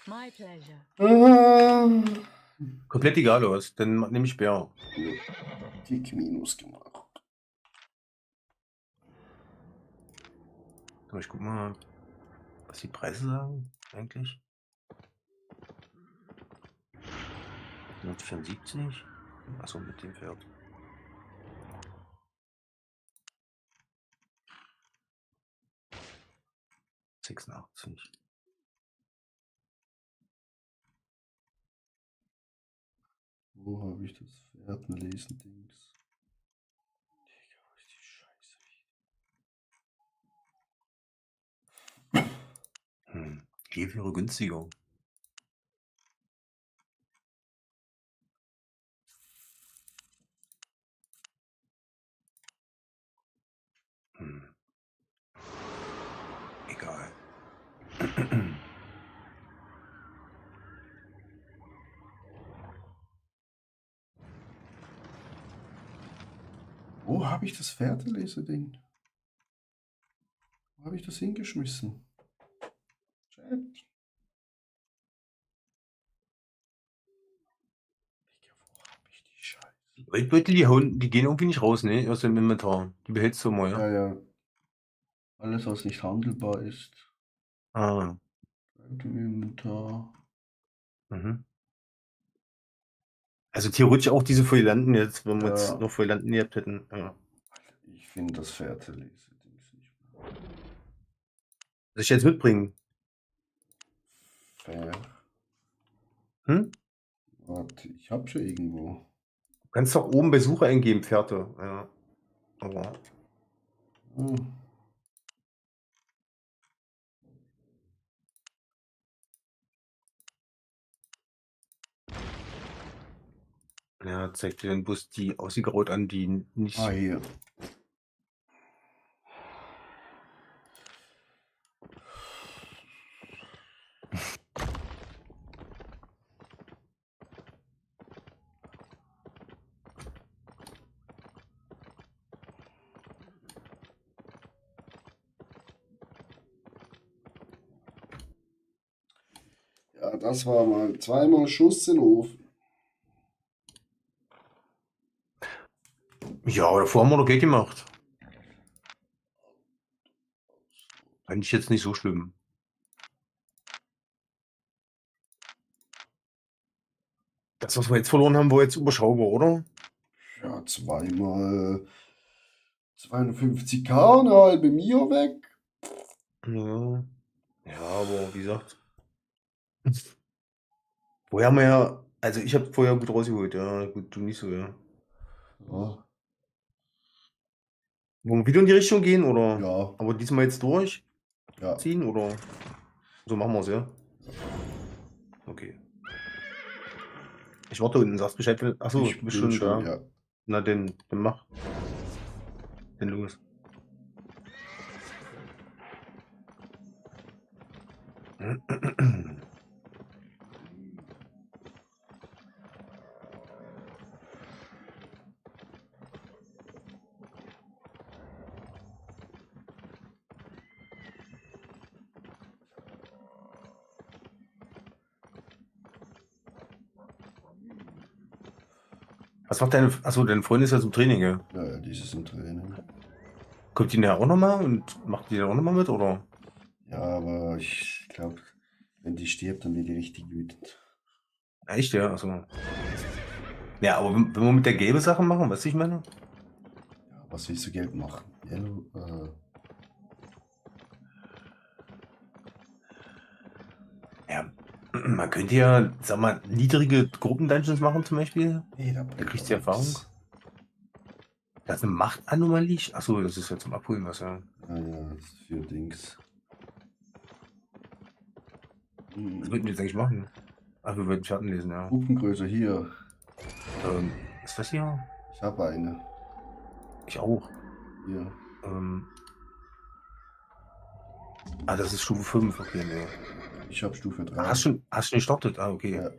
My pleasure. Komplett egal aus, dann nehme ich Bär. Dick Minus gemacht. So, ich guck mal, was die Preise sagen eigentlich. 174. Achso, mit dem Pferd. 86. Wo habe ich das Fährtenlesen-Dings? Digga, wo ist die Scheiße? Hier wäre günstiger. Egal. Wo habe ich das Fährtenlese-Ding? Wo habe ich das hingeschmissen? Chat. Digga, wo habe ich die Scheiße? Waldbeutel, die gehen irgendwie nicht raus, ne? Aus dem Inventar. Die behältst du mal, ja? Ja, ja. Alles, was nicht handelbar ist. Ah. Bleibt im Inventar. Mhm. Also theoretisch auch diese Folianten jetzt, wenn wir jetzt Ja. noch Folianten gehabt hätten. Ja. Ich finde das Fährtenlese-Dings nicht mehr. Soll ich jetzt mitbringen? Fair. Hm? Warte, ich habe schon irgendwo. Du kannst doch oben bei Suche eingeben, Fährte. Ja. Aber Hm. ja, zeigt dir den Bus die ausgegraut an, die nicht. Ah, hier. Ja, das war mal zweimal Schuss in den Ofen. Ja, aber davor haben wir noch Geld gemacht. Fand ich jetzt nicht so schlimm. Das, was wir jetzt verloren haben, war jetzt überschaubar, oder? Ja, zweimal 52k, eine halbe Mio weg. Ja. Ja, aber wie gesagt. Vorher haben wir ja, also ich habe vorher gut rausgeholt, ja, gut, du nicht so, ja. Ja, Wollen wir wieder in die Richtung gehen, oder? ja, Aber diesmal jetzt durchziehen, ja. oder? So machen wir es, ja? Okay. Ich warte unten, sagst Bescheid, wenn. Achso, Ich du bist bin schon da. ja. Na, dann mach. Dann los. Was macht deine. Achso, deine Freundin ist ja zum Training, ja? Ja, ja, dieses im Training. Kommt die nachher auch nochmal und macht die dann auch nochmal mit, oder? Ja, aber ich glaube, wenn die stirbt, dann wird die richtig wütend. Echt, ja? Also. Ja, aber wenn wir mit der gelben Sache machen, was ich meine? Ja, was willst du Geld machen? Yellow, Ja, man könnte ja, sag mal, niedrige Gruppendungeons machen zum Beispiel. nee, da Da kriegst du Erfahrung. Da ist eine Machtanomalie. Achso, das ist ja zum Abholen was, ja. Ja, ja, das ist für Dings. Was würden wir jetzt eigentlich machen? Ach, wir würden Schatten lesen, ja. Gruppengröße hier. Ist das hier? Ich habe eine. Ich auch. Hier. Das ist Stufe 5, okay, nee. Ich habe Stufe 3. Hast du schon gestartet? Ah, okay. Ja.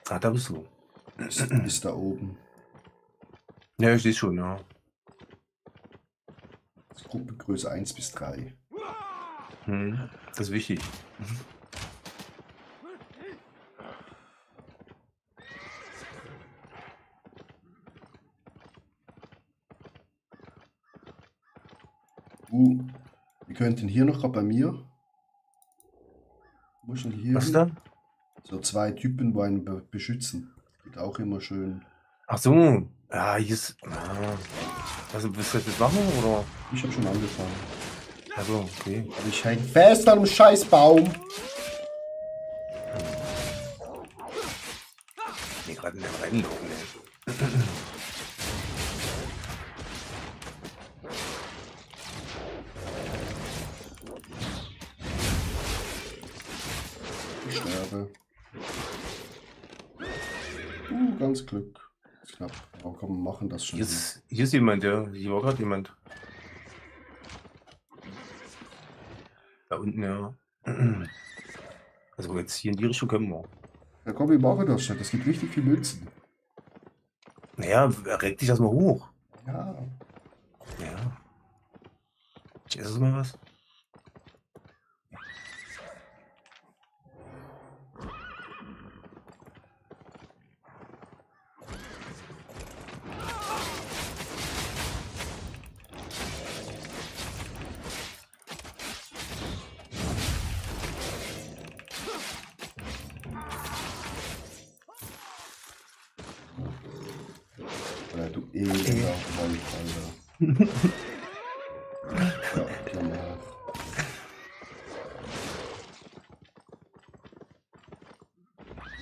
Ah, da bist du. Ist da oben. Ja, ich sehe schon, ja. Das ist Gruppengröße 1 bis 3. Das ist wichtig. Wir könnten hier noch bei mir. Wo ist denn hier? Was hin? da? So zwei Typen, wo einen beschützen. Geht auch immer schön. Ach so. Ja, hier ist. Was willst du jetzt machen, oder? Ich habe schon angefangen. Also, okay. Ich häng fest an dem Scheißbaum. Nee, gerade in den reinlaufen, ey. Ich sterbe. Ganz Glück. Ist knapp. Aber komm, wir machen das schon. Hier ist jemand, ja. Hier war gerade jemand. Da unten, ja. Also jetzt hier in die Richtung können wir. Ja, komm, wir machen das schon. Das gibt richtig viel Münzen. Naja, reg dich erstmal hoch. Ja. Ja. Ich esse mal was. Du elender Wolf, Alter. Ja, genau.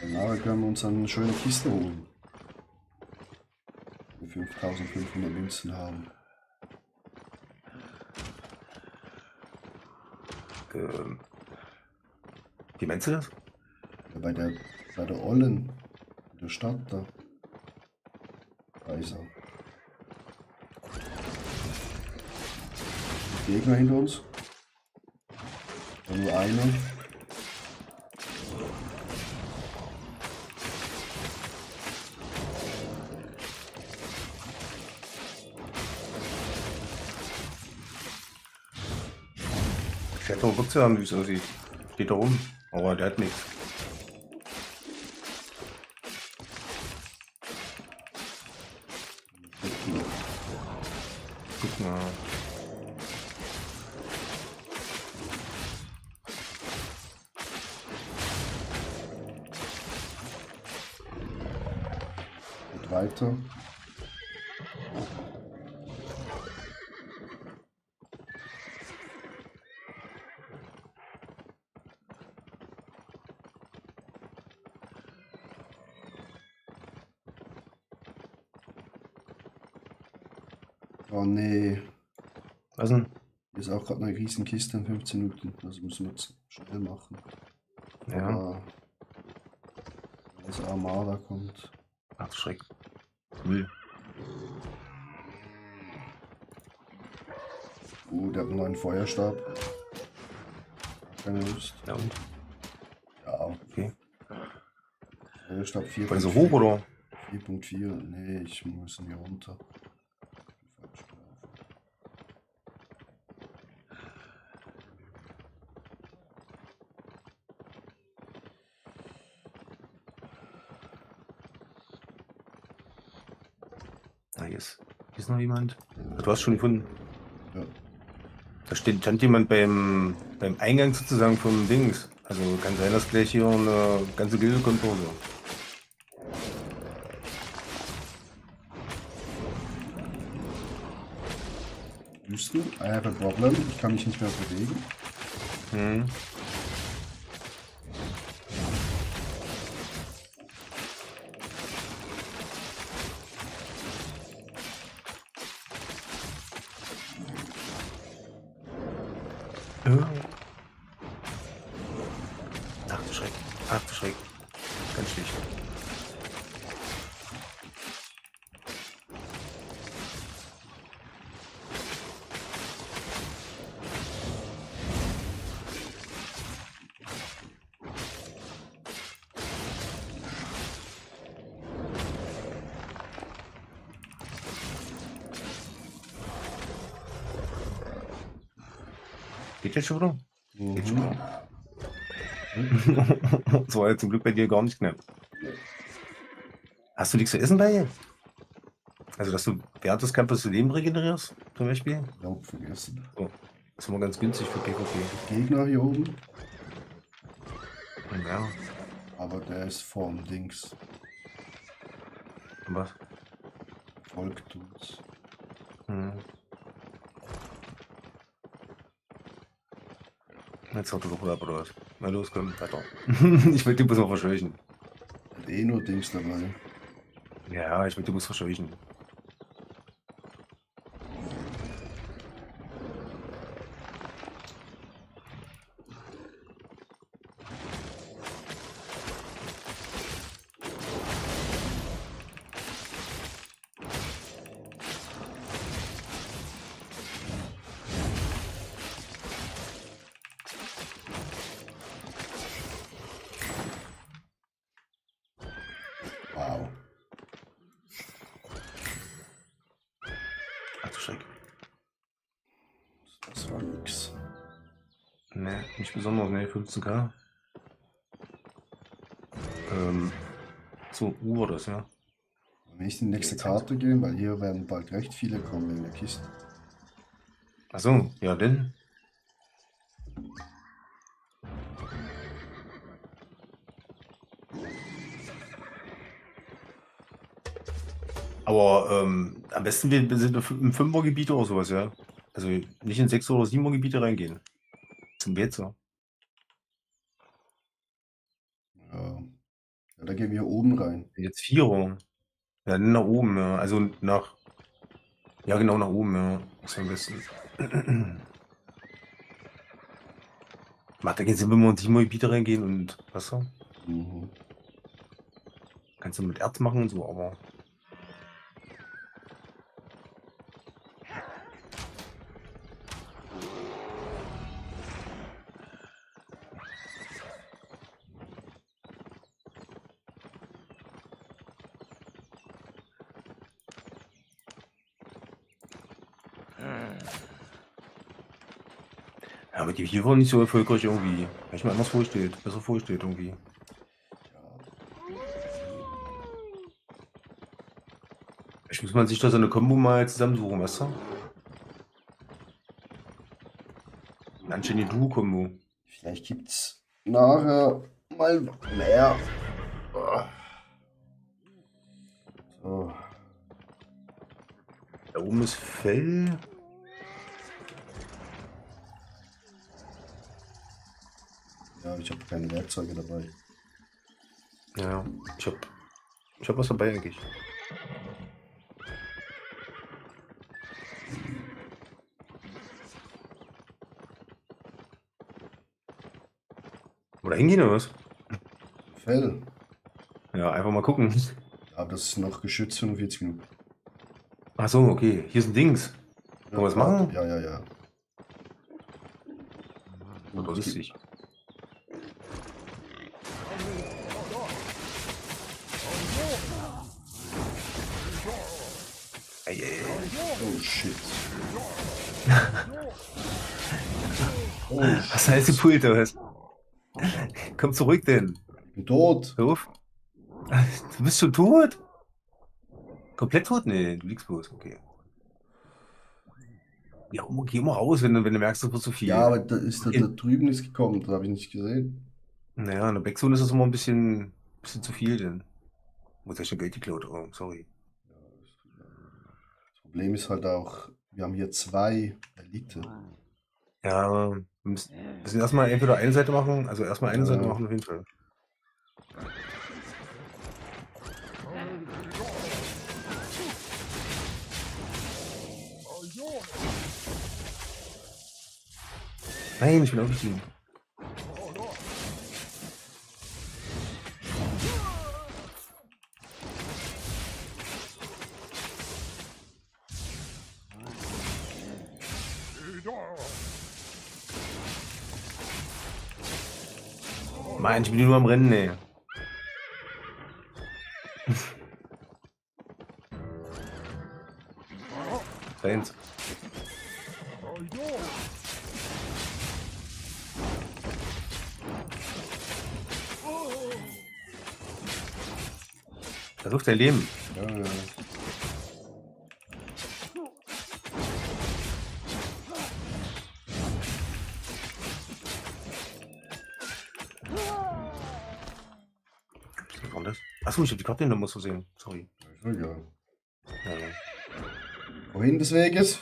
Nachher können wir uns eine schöne Kiste holen. Wir 5500 Münzen haben. Wie meinst du das? Ja, bei der Ollen, in der Stadt da. Da ist er. Gegner hinter uns. Ja, nur einer. Ich hätte doch Bock zu haben, wie es aussieht. Steht da rum. Aber der hat nichts. Guck mal. Geht weiter. Oh nee. Was denn? Hier ist auch gerade eine riesen Kiste in 15 Minuten. Also müssen wir jetzt schnell machen. Ja. Aber das Armada kommt. Ach, du Schreck. Müll. Der hat einen neuen Feuerstab. Keine Lust. Ja, und? Ja, Okay. Feuerstab 4. War der so hoch, oder? 4.4. Nee, ich muss hier runter. Falsch gelaufen. Ah, hier ist noch jemand. Du hast schon gefunden. Ja. Da stand jemand beim Eingang sozusagen vom Dings. Also kann sein, dass gleich hier eine ganze Gilde kommt oder so. Houston, I have a problem. Ich kann mich nicht mehr bewegen. Hm. Ach du Schreck. Ach du Schreck. Ganz schlicht. Geht jetzt schon wieder? Geht schon. Das war ja zum Glück bei dir gar nicht knapp. Hast du nichts zu essen bei dir? Also, dass du während des Kampfes Leben regenerierst, zum Beispiel? Glaub, vergessen. So. Das ist immer ganz günstig für PvP. Gegner hier oben. Ja, Aber der ist vorm Dings. und was? Folgt uns. Hm. Jetzt haut er doch ab, oder was? Na los, komm, weiter. Ich will den Bus mal verscheuchen. Hat eh nur Dings dabei. Ja, ich will den Bus verscheuchen. Wow. Ach du Schreck. Das war nix. Ne, nicht besonders, ne, 15k. So Uhr das, ja. Wenn ich in die nächste Karte gehen, weil hier werden bald recht viele kommen in der Kiste. Achso, ja denn. Aber am besten wir sind im 5er-Gebiet oder sowas, ja. Also nicht in 6er oder 7er-Gebiete reingehen. Zum Betzer. Ja. Ja, da gehen wir oben rein. Jetzt 4er. Ja, dann nach oben, ja. Also nach. Ja, genau, nach oben, ja. Ist am besten. Macht da keinen Sinn, wenn wir in 7er-Gebiete reingehen und. Was du? Mhm. Kannst du mit Erz machen und so, aber. Ja, aber die hier waren nicht so erfolgreich irgendwie. Hätte ich mir anders vorgestellt. Besser vorgestellt irgendwie. Ja. Ich muss man sich da so eine Kombo mal zusammensuchen, weißt du? Eine anständige Duo-Kombo. Vielleicht gibt's nachher mal mehr. So. Da oben ist Fell. Ja, ich habe keine Werkzeuge dabei. Ja, ich hab was dabei eigentlich. Oder hingehen oder was? Fell. Ja, einfach mal gucken. Aber das ist noch geschützt 45 Minuten. Ach so, okay. Hier sind Dings. Wollen wir was machen? Ja, ja, ja. Oh, das ist ich. Oh shit. Oh Was heißt die Pult, oder was? Komm zurück denn. ich bin tot. Hör auf. Du bist schon tot? Komplett tot? Nee, du liegst bloß. Okay. Ja, geh mal raus, wenn du merkst, das wird zu viel. Ja, aber da ist da drüben ist gekommen, das habe ich nicht gesehen. Naja, in der Backzone ist das immer ein bisschen zu viel, denn. Muss ja schon Geld geklaut, oh, sorry. Das Problem ist halt auch, wir haben hier 2 Elite. Ja, wir müssen erstmal entweder eine Seite machen, also erstmal eine Ja. Seite machen auf jeden Fall. Nein, ich bin aufgestiegen. Mann, ich bin nur am Rennen, ey. Seins. Versucht dein Leben. Ja, ja. Was war das? Achso, ich hab die Karte hinter muss sehen. Sorry. Ist egal. Ja. Wohin des Weges?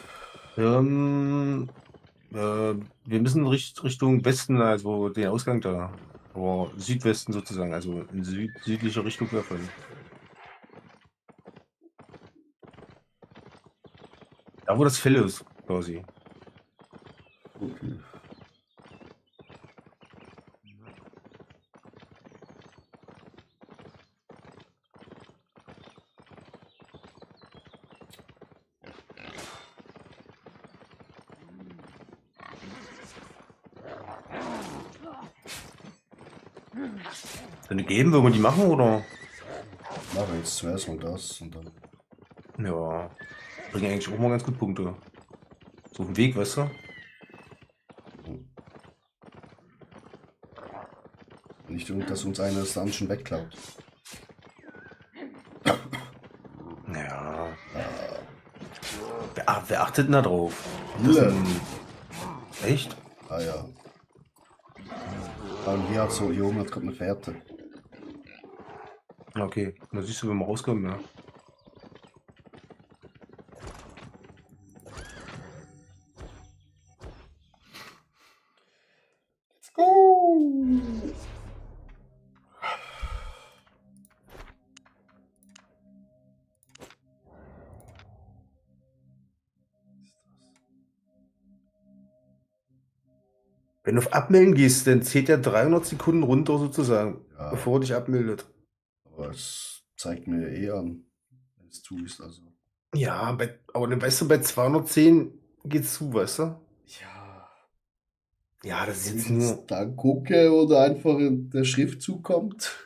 Wir müssen Richtung Westen, also den Ausgang da. Aber Südwesten sozusagen, also in südliche Richtung davon. Da wo das Fell ist, quasi. Okay. Dann geben, wollen wir die machen, oder? Mache jetzt zuerst mal das und dann. Ja. Bringen eigentlich auch mal ganz gut Punkte. So auf dem Weg, weißt du? Nicht, dass uns einer das Dungeon wegklaut. Ja. Wer achtet denn da drauf? Viele. Echt? Ah ja. Und hier hat so, hier oben kommt eine Fährte. Okay, dann siehst du, wenn wir rauskommen, ja. Let's go! Wenn du auf Abmelden gehst, dann zählt er 300 Sekunden runter sozusagen, Ja. bevor er dich abmeldet. Aber es zeigt mir eh an, wenn es zu ist. Also. Ja, aber dann weißt du, bei 210 geht's zu, weißt du? Ja. Ja, das ist Wenn ich jetzt nur. jetzt da gucke oder einfach der Schriftzug kommt.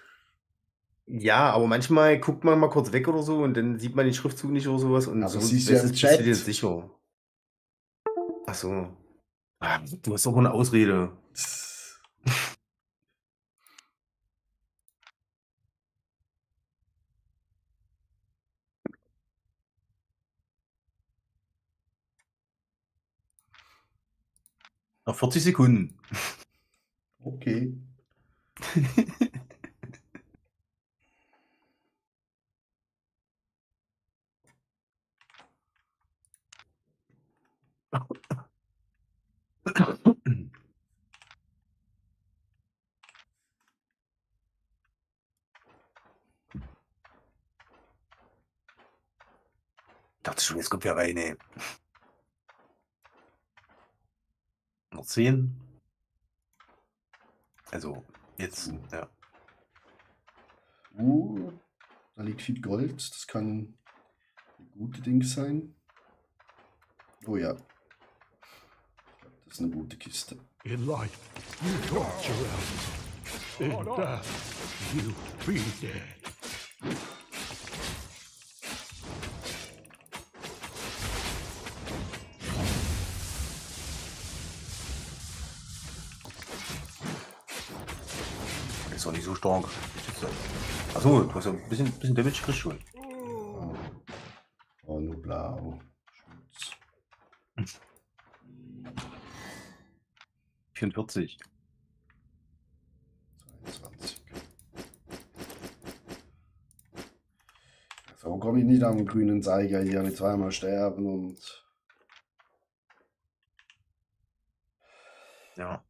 Ja, aber manchmal guckt man mal kurz weg oder so und dann sieht man den Schriftzug nicht oder sowas und Aber so siehst du ja im bist du dir Chat. sicher. Ach so. Ah, du hast doch eine Ausrede. Noch 40 Sekunden. Okay. Dachte schon, jetzt kommt wer rein, ey. Noch 10. Also, jetzt, ja. Da liegt viel Gold. Das kann ein gute Ding sein. Oh ja. Ich glaube, das ist eine gute Kiste. In life, you torture us. In death, you be dead. Ist doch nicht so stark. Achso, du hast ja ein bisschen Damage kriegst schon. Oh, nur blau. Schmutz. 44. 22. So komme ich nicht am grünen Zeiger hier mit zweimal sterben und. Ja.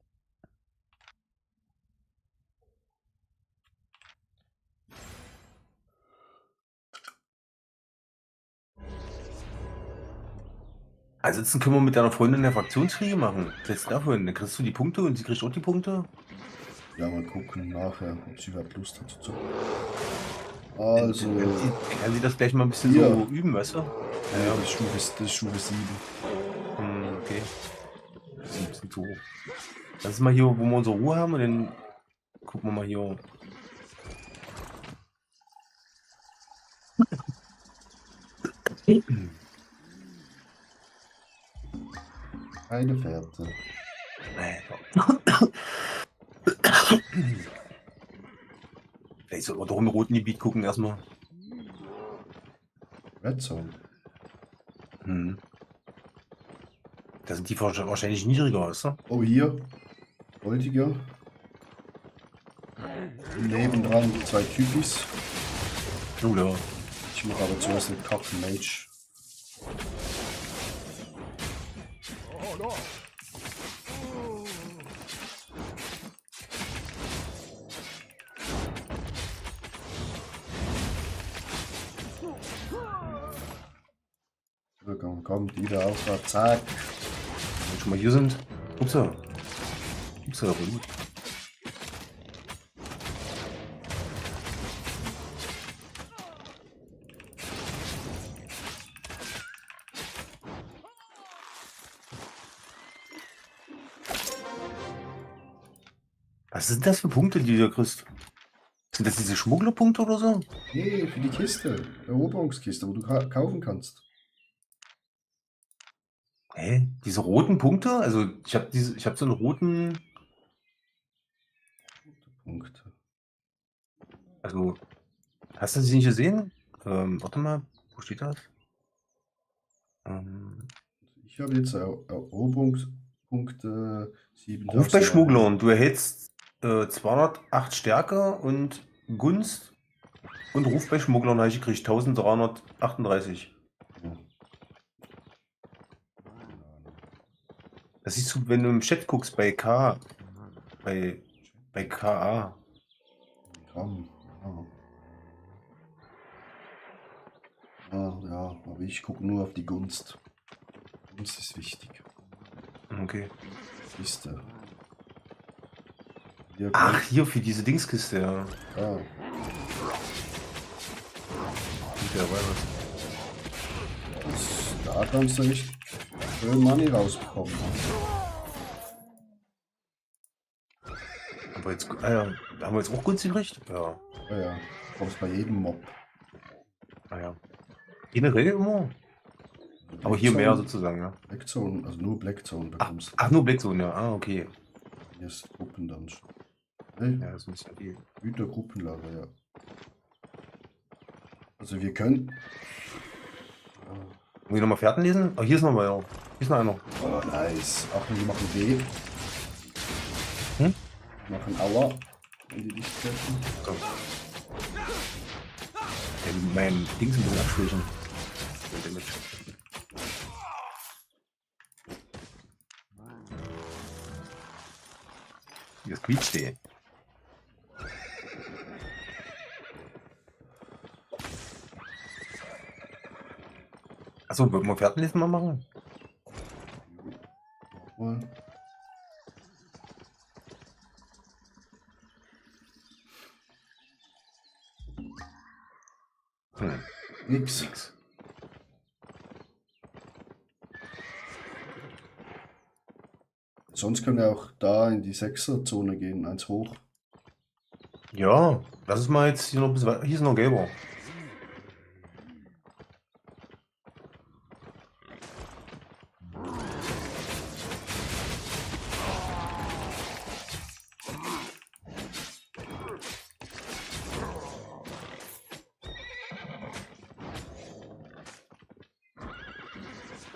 Ansonsten können wir mit deiner Freundin eine Fraktionskriege machen. Was hältst du davon? Dann kriegst du die Punkte und sie kriegt auch die Punkte. Ja, mal gucken nachher, ob sie überhaupt Lust hat dazu. Also. Dann kann sie das gleich mal ein bisschen Ja. so üben, weißt du? Ja, das ist Stufe 7. Okay. Das ist ein bisschen zu hoch. Lass uns mal hier, wo wir unsere Ruhe haben und dann gucken wir mal hier. Eine Fährte. Vielleicht sollten wir doch im roten Gebiet gucken erstmal. Red Zone. Da sind die wahrscheinlich niedriger, weißt du? Oh, hier. Goldiger. Nebendran 2 Typis. Oh ja. Ich mache aber zuerst einen Kacken Mage. Ja, komm, die da auch da, zack. Wenn wir schon mal hier sind. Upsa. Upsa, aber gut. Was sind das für Punkte, die du kriegst? Sind das diese Schmugglerpunkte oder so? Nee, für die Kiste. Eroberungskiste, wo du kaufen kannst. Hä? Diese roten Punkte? Also ich habe so einen roten. Punkte. Also, hast du sie nicht gesehen? Warte mal, wo steht das? Ich habe jetzt Eroberungspunkte 7000. Ruf bei Schmugglern. Du erhältst 208 Stärke und Gunst. Und Ruf bei Schmugglern habe ich gekriegt 1338. Ja. Das siehst du, wenn du im Chat guckst bei KA. Gramm, ja. Ja, aber ich gucke nur auf die Gunst. Gunst ist wichtig. Okay. Kiste. Hier Ach, hier für diese Dingskiste, ja. ja. Ja, weiß Da kannst du nicht schön Money rausbekommen. Aber jetzt, ja, haben wir jetzt auch günstig gekriegt? Ja. Ja, kommst bei jedem Mob. Naja. Generell immer. Aber hier mehr sozusagen, ja. Blackzone, also nur Blackzone bekommst du. Ach, nur Blackzone, ja. Ah, okay. Hier ist Gruppendungeon. Ne? Ja, das ist ein bisschen viel. Gütergruppenlager, ja. Also wir können. Muss ich nochmal Fährten lesen? Oh, hier ist nochmal, ja. Hier ist noch einer. Oh, nice. Achtung, die machen weh. Hm? Die machen Aua, wenn die dich treffen. So. Mein Dings ein bisschen abschwächen. Hier ist quietscht die. Achso, wollen wir Pferdenlesen mal machen? Mal. Nix. Sonst können wir auch da in die 6er-Zone gehen, eins hoch. Ja, lass es mal jetzt hier noch ein bisschen weiter. Hier ist noch ein gelber.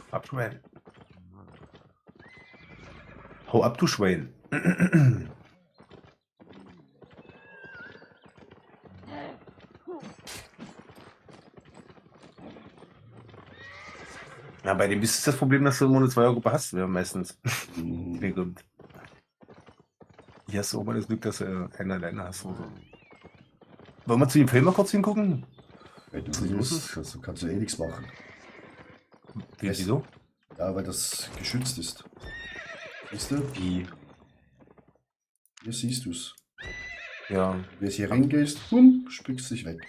Abschwein. Hau ab, du Schwein. Ja, bei dem ist das Problem, dass du immer eine Zweiergruppe hast, ja, meistens. Mir kommt. Hier hast du auch mal das Glück, dass du einen alleine hast. Und so. Wollen wir zu dem Film mal kurz hingucken? Wenn du Was los willst, ist? also kannst du eh nichts machen. Wieso? Ja, weil das geschützt ist. Siehst du? Wie? Hier siehst du es. Ja. Wenn du jetzt hier reingehst, bumm, spückst dich weg.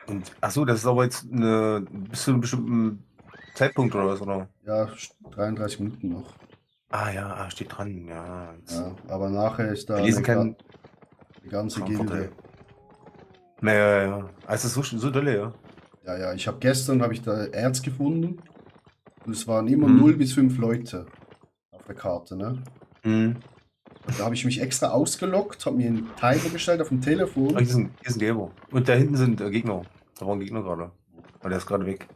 Und achso, das ist aber jetzt bis zu einem bestimmten Zeitpunkt oder was, oder? Ja, 33 Minuten noch. Ah ja, steht dran, ja. Jetzt. Ja, aber nachher ist da Wir lesen keinen die ganze Vorteil. Gilde. Naja. Also es ist so dolle, ja. Ja, ich habe gestern da Erz gefunden und es waren immer Mhm. 0 bis 5 Leute auf der Karte, ne? Mhm. Da habe ich mich extra ausgeloggt, habe mir einen Timer gestellt auf dem Telefon. Ah, hier ist ein Gelber. Und da hinten sind Gegner. Da waren Gegner gerade. Aber der ist gerade weg.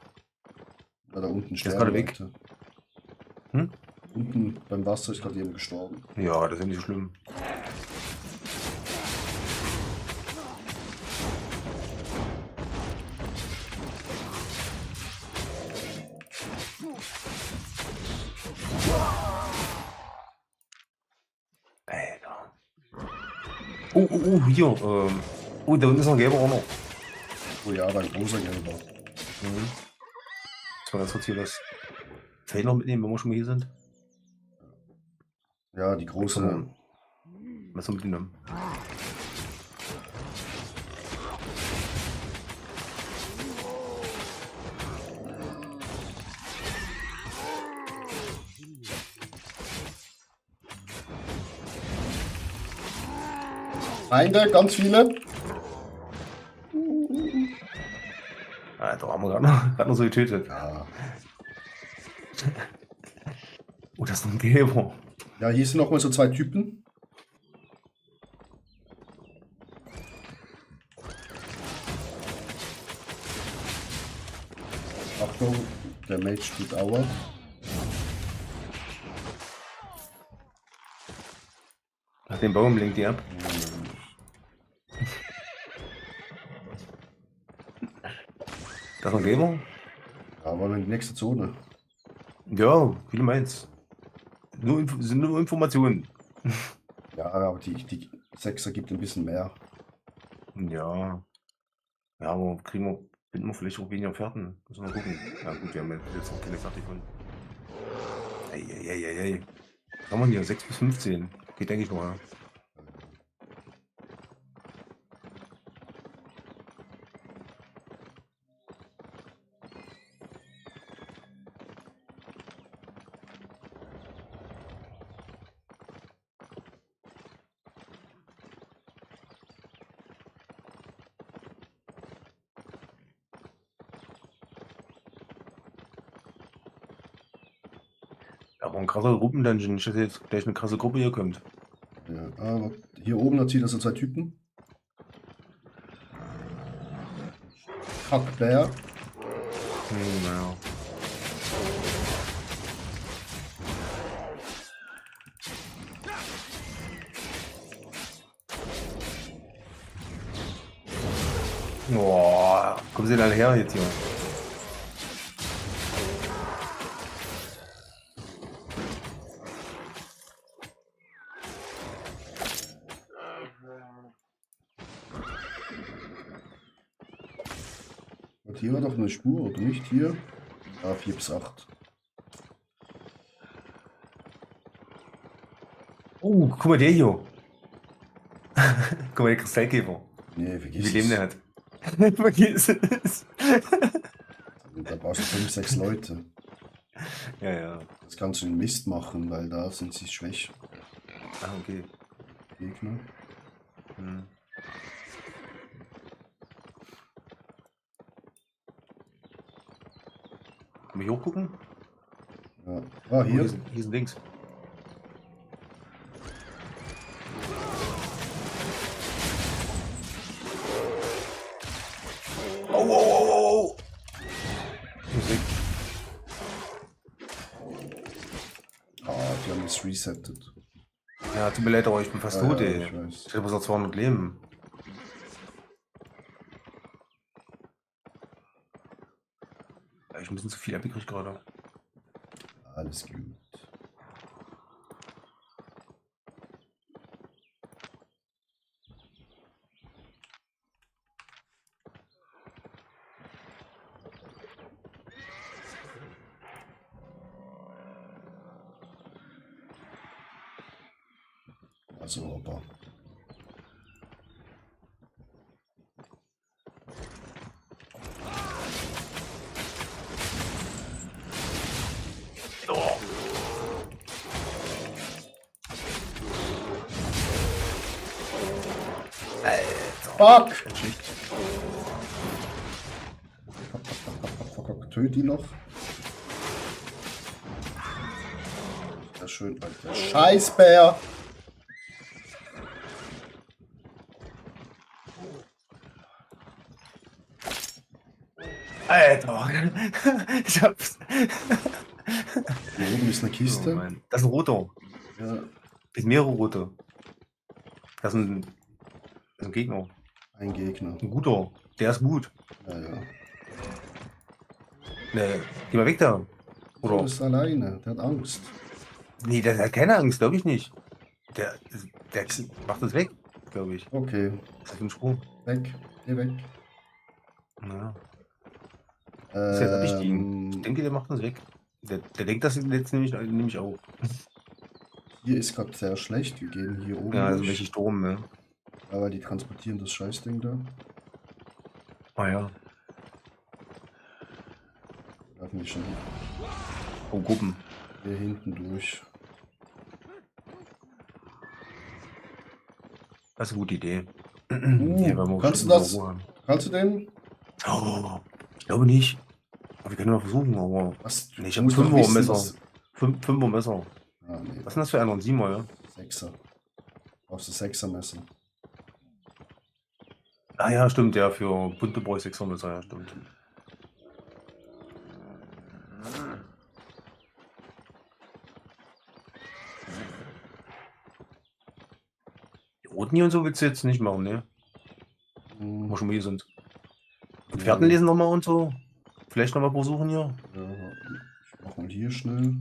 Ja, da unten ist sterben gerade weg. Leute. Hm? Unten beim Wasser ist gerade jemand gestorben. Ja, das ist nicht so schlimm. Alter. Hier. Da unten ist noch ein Gelber auch noch. Oh ja, beim großer Gelber. Mhm. So, das wird hier das Feld noch mitnehmen, wenn wir schon mal hier sind. Ja, die große. Was haben wir mitgenommen? Feinde, ganz viele. Da haben wir gerade noch so getötet. Ja. Oh, das ist noch ein Gelber. Ja, hier sind nochmal so 2 Typen. Achtung, der Mage tut Aua. Nach dem Baum lenkt die ab. Das ist noch ein Gelber? Ja, wollen wir in die nächste Zone. Ja, wie du meinst. Sind nur Informationen. Ja, aber die 6er gibt ein bisschen mehr. Ja. Ja, aber finden wir vielleicht auch weniger Pferden. Müssen wir mal gucken. Ja gut, wir haben jetzt noch keine fertig von. Eieieiei. Was haben wir hier? 6 bis 15. Geht denke ich noch. Ja. Aber ein krasser Gruppendungeon, nicht, dass jetzt gleich eine krasse Gruppe hier kommt. Ja, aber hier oben hat sie das so 2 Typen. Hackbär. Naja. Boah, kommen sie denn alle her jetzt hier? Und hier war doch eine Spur, oder nicht hier? Ja, 4 bis 8. Oh, guck mal, der hier. Guck mal, der Kristallkäfer. Nee, Wie vergiss viel Leben es. der hat. Vergiss es. Da brauchst du 5, 6 Leute. Ja, ja. Das kannst du in Mist machen, weil da sind sie schwächer. Ah, okay. Gegner. Hm. Kann ich hochgucken? Ja. Ah, Oh, hier. hier sind links. Oh. Musik. Ah, die haben das resettet. Ja, tut mir leid, aber ich bin fast tot, ey. Ich weiß. Ich habe bloß noch 200 Leben. Ja, ich ein bisschen zu viel abgekriegt gerade. Alles gut. Also, aber. Fuck! Fuck, töte ihn noch. Sehr schön, Alter. Scheißbär! Alter! Ich hab's. Hier oben ist eine Oh, Kiste. Mann. Das ist ein roter. Ja, Das sind mehrere rote. Das ist ein Gegner. ein Gegner. Ein guter. Der ist gut. Ja, ja. Ne, geh mal weg da. Der Oder? ist alleine, der hat Angst. Nee, der hat keine Angst, glaube ich nicht. Der macht das weg, glaube ich. Okay, Das ist ein Sprung. weg, geh weg. Ja. Ist jetzt abgestiegen. Ich Ähm, denke, der macht uns weg. Der denkt das jetzt nämlich auch. hier ist gerade sehr schlecht. Wir gehen hier oben Ja, also durch. welche Strom, ne? Aber die transportieren das Scheißding da. Ah ja. Wir laufen nicht schon Oh, Gruppen. hier hinten durch. Das ist eine gute Idee. Hier, weil wir Kannst du schon das? Ruhe haben. Kannst du den? Oh, ich glaube nicht. Aber wir können mal versuchen, aber. Was? Nee, ich Du habe musst doch 5er wissen, Messer. was- 5er Messer. Ah, nee. Was ist denn das für einer? Ein 7er, ja? Sechser. Brauchst du Sechser-Messer. Ah ja, stimmt, ja, für bunte brauche ich 6er Messer, ja, stimmt. Die roten hier und so willst du jetzt nicht machen, ne? Wo wir schon mal hier sind. Und Pferden lesen nochmal und so. Vielleicht nochmal versuchen hier. Ja, ich mach mal hier schnell.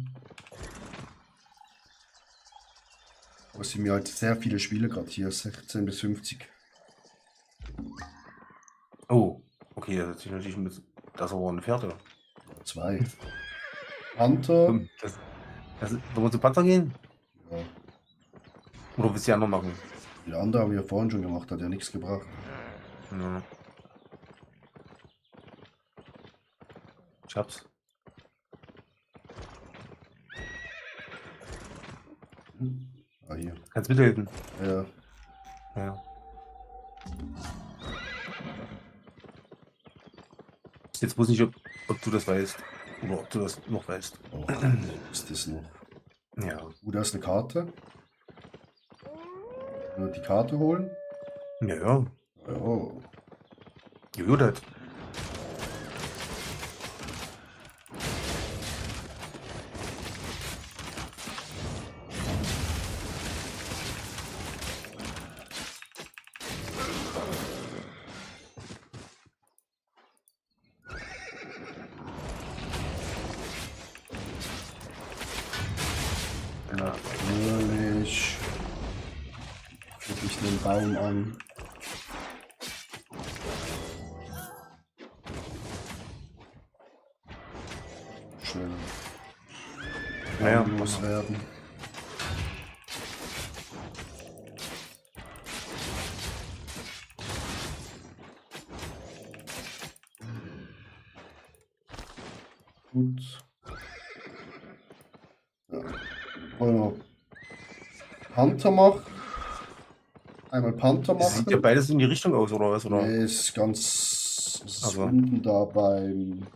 Aber es sind mir halt sehr viele Spiele gerade hier. 16 bis 50. Oh, okay, das ist natürlich ein bisschen. Das ist aber eine Pferde. 2. Hunter. Wollen wir zu Panzer gehen? Ja. Oder willst du die anderen machen? Die andere haben wir vorhin schon gemacht, hat ja nichts gebracht. Ja. Ich hab's. Ah, hier. Kannst mithelfen. Ja. Ja. Jetzt bloß nicht, ob du das weißt. Oder ob du das noch weißt. Oh, ist das noch? Ja. Da ist eine Karte. Nur die Karte holen. Ja, ja. Oh. Jojo, das. Natürlich. Guck ich den Baum an. Schnell. Naja, loswerden. Gut. Ja. Wollen wir Panther machen? Einmal Panther Das sieht ja machen. beides in die Richtung aus, oder was? Oder? Nee, ist ganz. Es ist Also. unten da beim.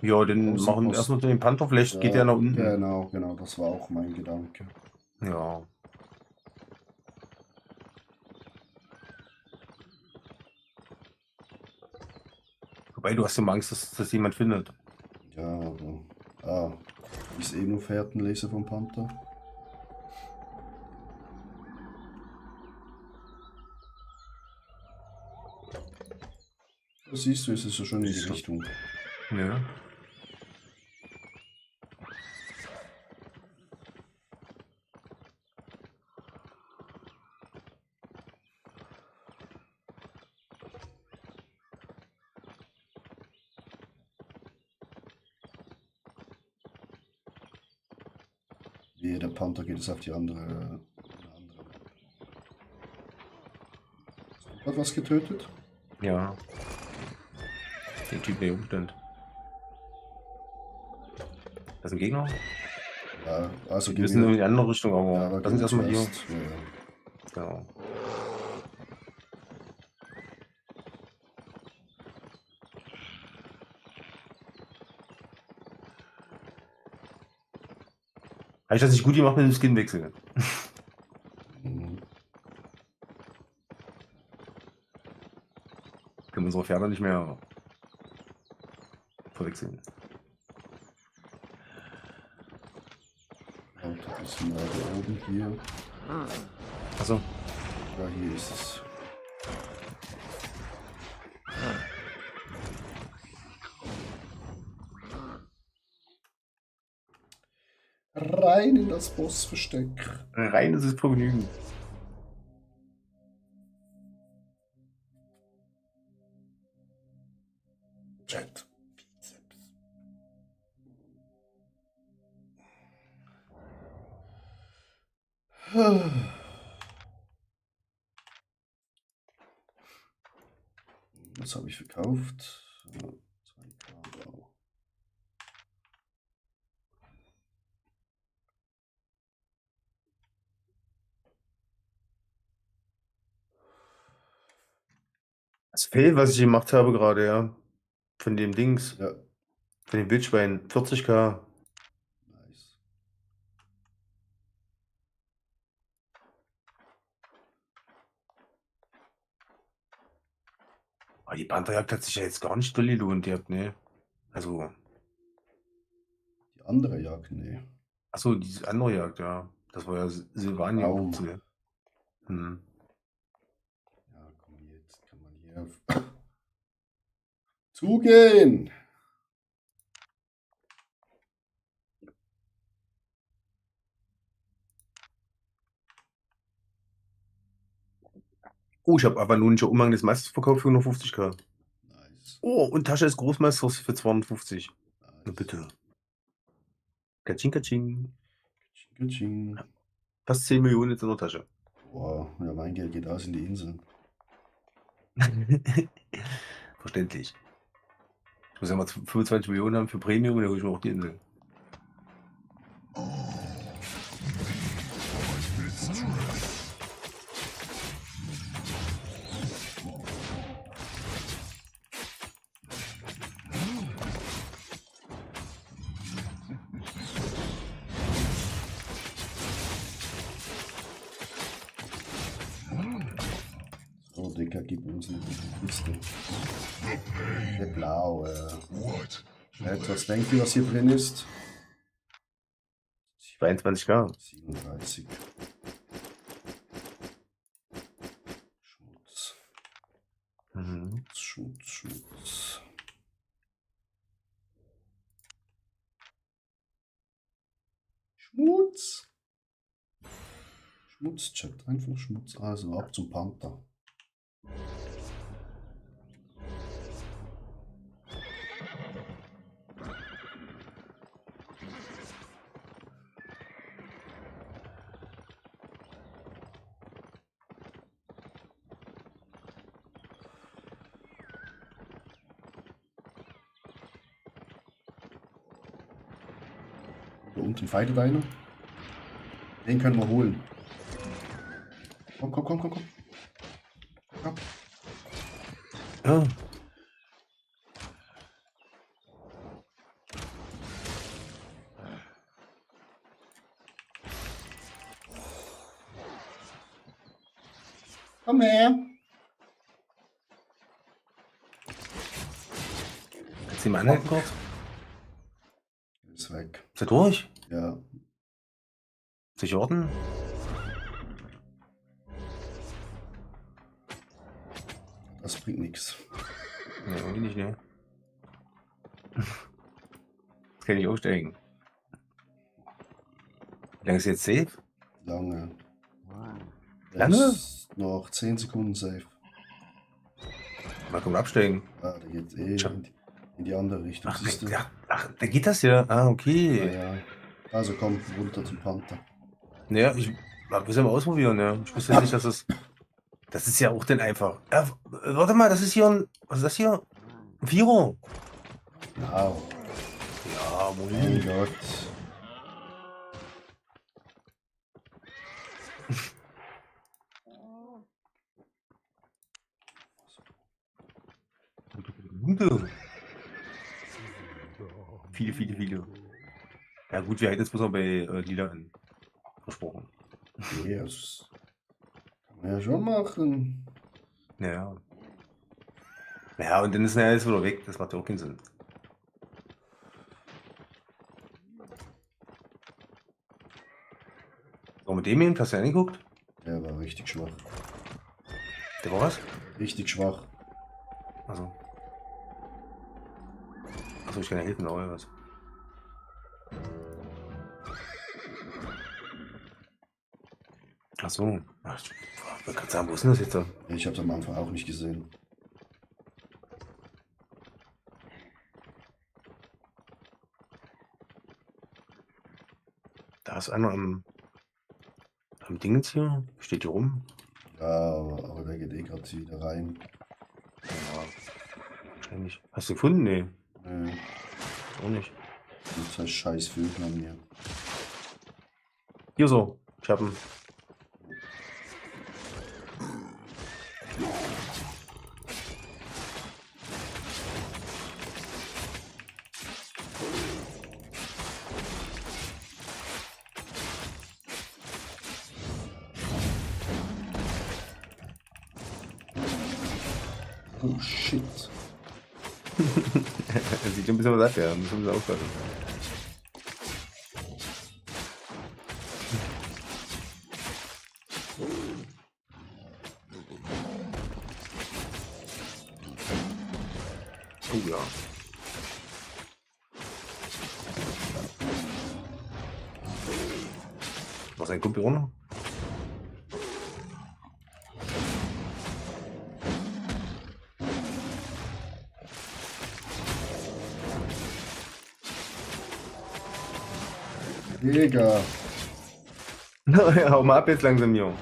Ja, den Außenposten. machen erstmal den Panther, vielleicht geht der nach unten. Genau, genau, das war auch mein Gedanke. Ja. Wobei, du hast immer Angst, dass das jemand findet. Ja, aber. Ah, ist eh nur Fährtenleser vom Panther. Das siehst du, ist es so schon in die So. Richtung. Ja. Wehe, der Panther geht es auf die andere. Eine andere. Hast du gerade was getötet? Ja. Den Typ, der hier umstand. Das ist ein Gegner? Ja, also Wir gehen müssen in die andere Richtung, aber Ja, aber lass uns erstmal hier. zuerst, ja. Genau. Habe ich das nicht gut gemacht mit dem Skinwechsel? Mhm. Können unsere Pferde nicht mehr verwechseln. Ja, das ist mal da oben hier. Achso. Ja, hier ist es. Rein in das Bossversteck. Reines Vergnügen. Chat. Pizza. Was habe ich verkauft? 2K, wow. Das Fail, was ich gemacht habe gerade, ja. Von dem Dings, Ja, von dem Wildschwein. 40k. nice. Aber die Pantherjagd hat sich ja jetzt gar nicht doll gelohnt, ihr habt, ne? Also, Die andere Jagd, nee. achso, diese andere Jagd, ja. Das war ja Silvanien. Baum. Hm. Ja, komm, jetzt kann man hier zugehen. Oh, ich habe aber nun schon Umhang des Meisters verkauft für 150k. Nice. Oh, und Tasche des Großmeisters für 250. Na Nice. bitte. Katsching, katsching. Katsching. Fast 10 Millionen jetzt in der Tasche. Wow, ja, mein Geld geht aus in die Inseln. Verständlich. Ich muss ja mal 25 Millionen haben für Premium und dann hole ich mir auch die Insel. So, Dicker, gib uns eine gute Kiste. Der blaue. Was denkt ihr, was hier drin ist? 22k. 37. Schmutz. Mhm. Schmutz. Schmutz. Schmutzchat, einfach Schmutz. Also ab zum Panther. Da unten fightet einer. Den können wir holen. Komm. Komm. Ja. Komm her. Kannst du ihn mal anhalten kurz? Ist weg. Ist er durch? Ja. Soll ich warten? Das bringt nichts. Ne, irgendwie nicht, ne? Jetzt kann ich aufsteigen. Wie lange ist jetzt safe? Lange. Lange? Ist noch 10 Sekunden safe. Mal komm absteigen. Ah, der geht eh Tja. in die andere Richtung. Ach, Siehst du? da geht das ja. Ah, okay. Ja. Also komm, runter zum Panther. Naja, ich will ja mal ausprobieren, ja. Ich wusste nicht, dass das. Das ist ja auch denn einfach. Ja, warte mal, das ist hier ein. Was ist das hier? Ein Vierer. Wow. Ja, Mein Moment. Gott. Viele. Ja gut, wir hätten jetzt bloß noch bei Lila an. Versprochen. Nee, das kann man ja schon machen. Naja. Ja, und dann ist er ja jetzt wieder weg. Das macht ja auch keinen Sinn. So, mit dem eben, hast du ja angeguckt? Der war richtig schwach. Der war was? Richtig schwach. Also. Achso, ich kann ja helfen, oder was? Achso. Ach, ich wollte gerade sagen, wo ist denn das jetzt? Ich habe es am Anfang auch nicht gesehen. Da ist einer am. Am Dingens hier? Steht hier rum? Ja, aber der geht eh gerade wieder rein. Ja. Wahrscheinlich. Hast du gefunden? Nee. Auch nicht. Jetzt hast scheiß Vögel an mir. Hier so. Ich hab ihn. Oh shit. Das sieht schon ein bisschen was ab, ja. Müssen wir ein bisschen aufpassen. Oh ja. Was ein Kumpel auch noch? Digga. Hau mal ab jetzt langsam, Junge.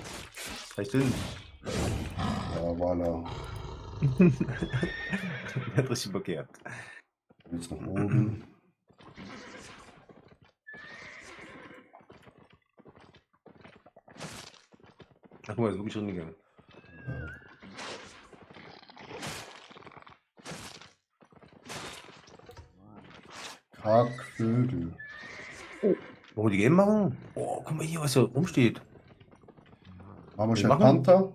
3 Stunden. Ja, voilà. Hat richtig Bock gehabt. Jetzt nach oben. Ach guck mal, ist wirklich drin gegangen. Kackvögel. Wollen wir die Game machen? Oh, guck mal hier, was da rumsteht. Machen wir Wir schnell machen? Panther.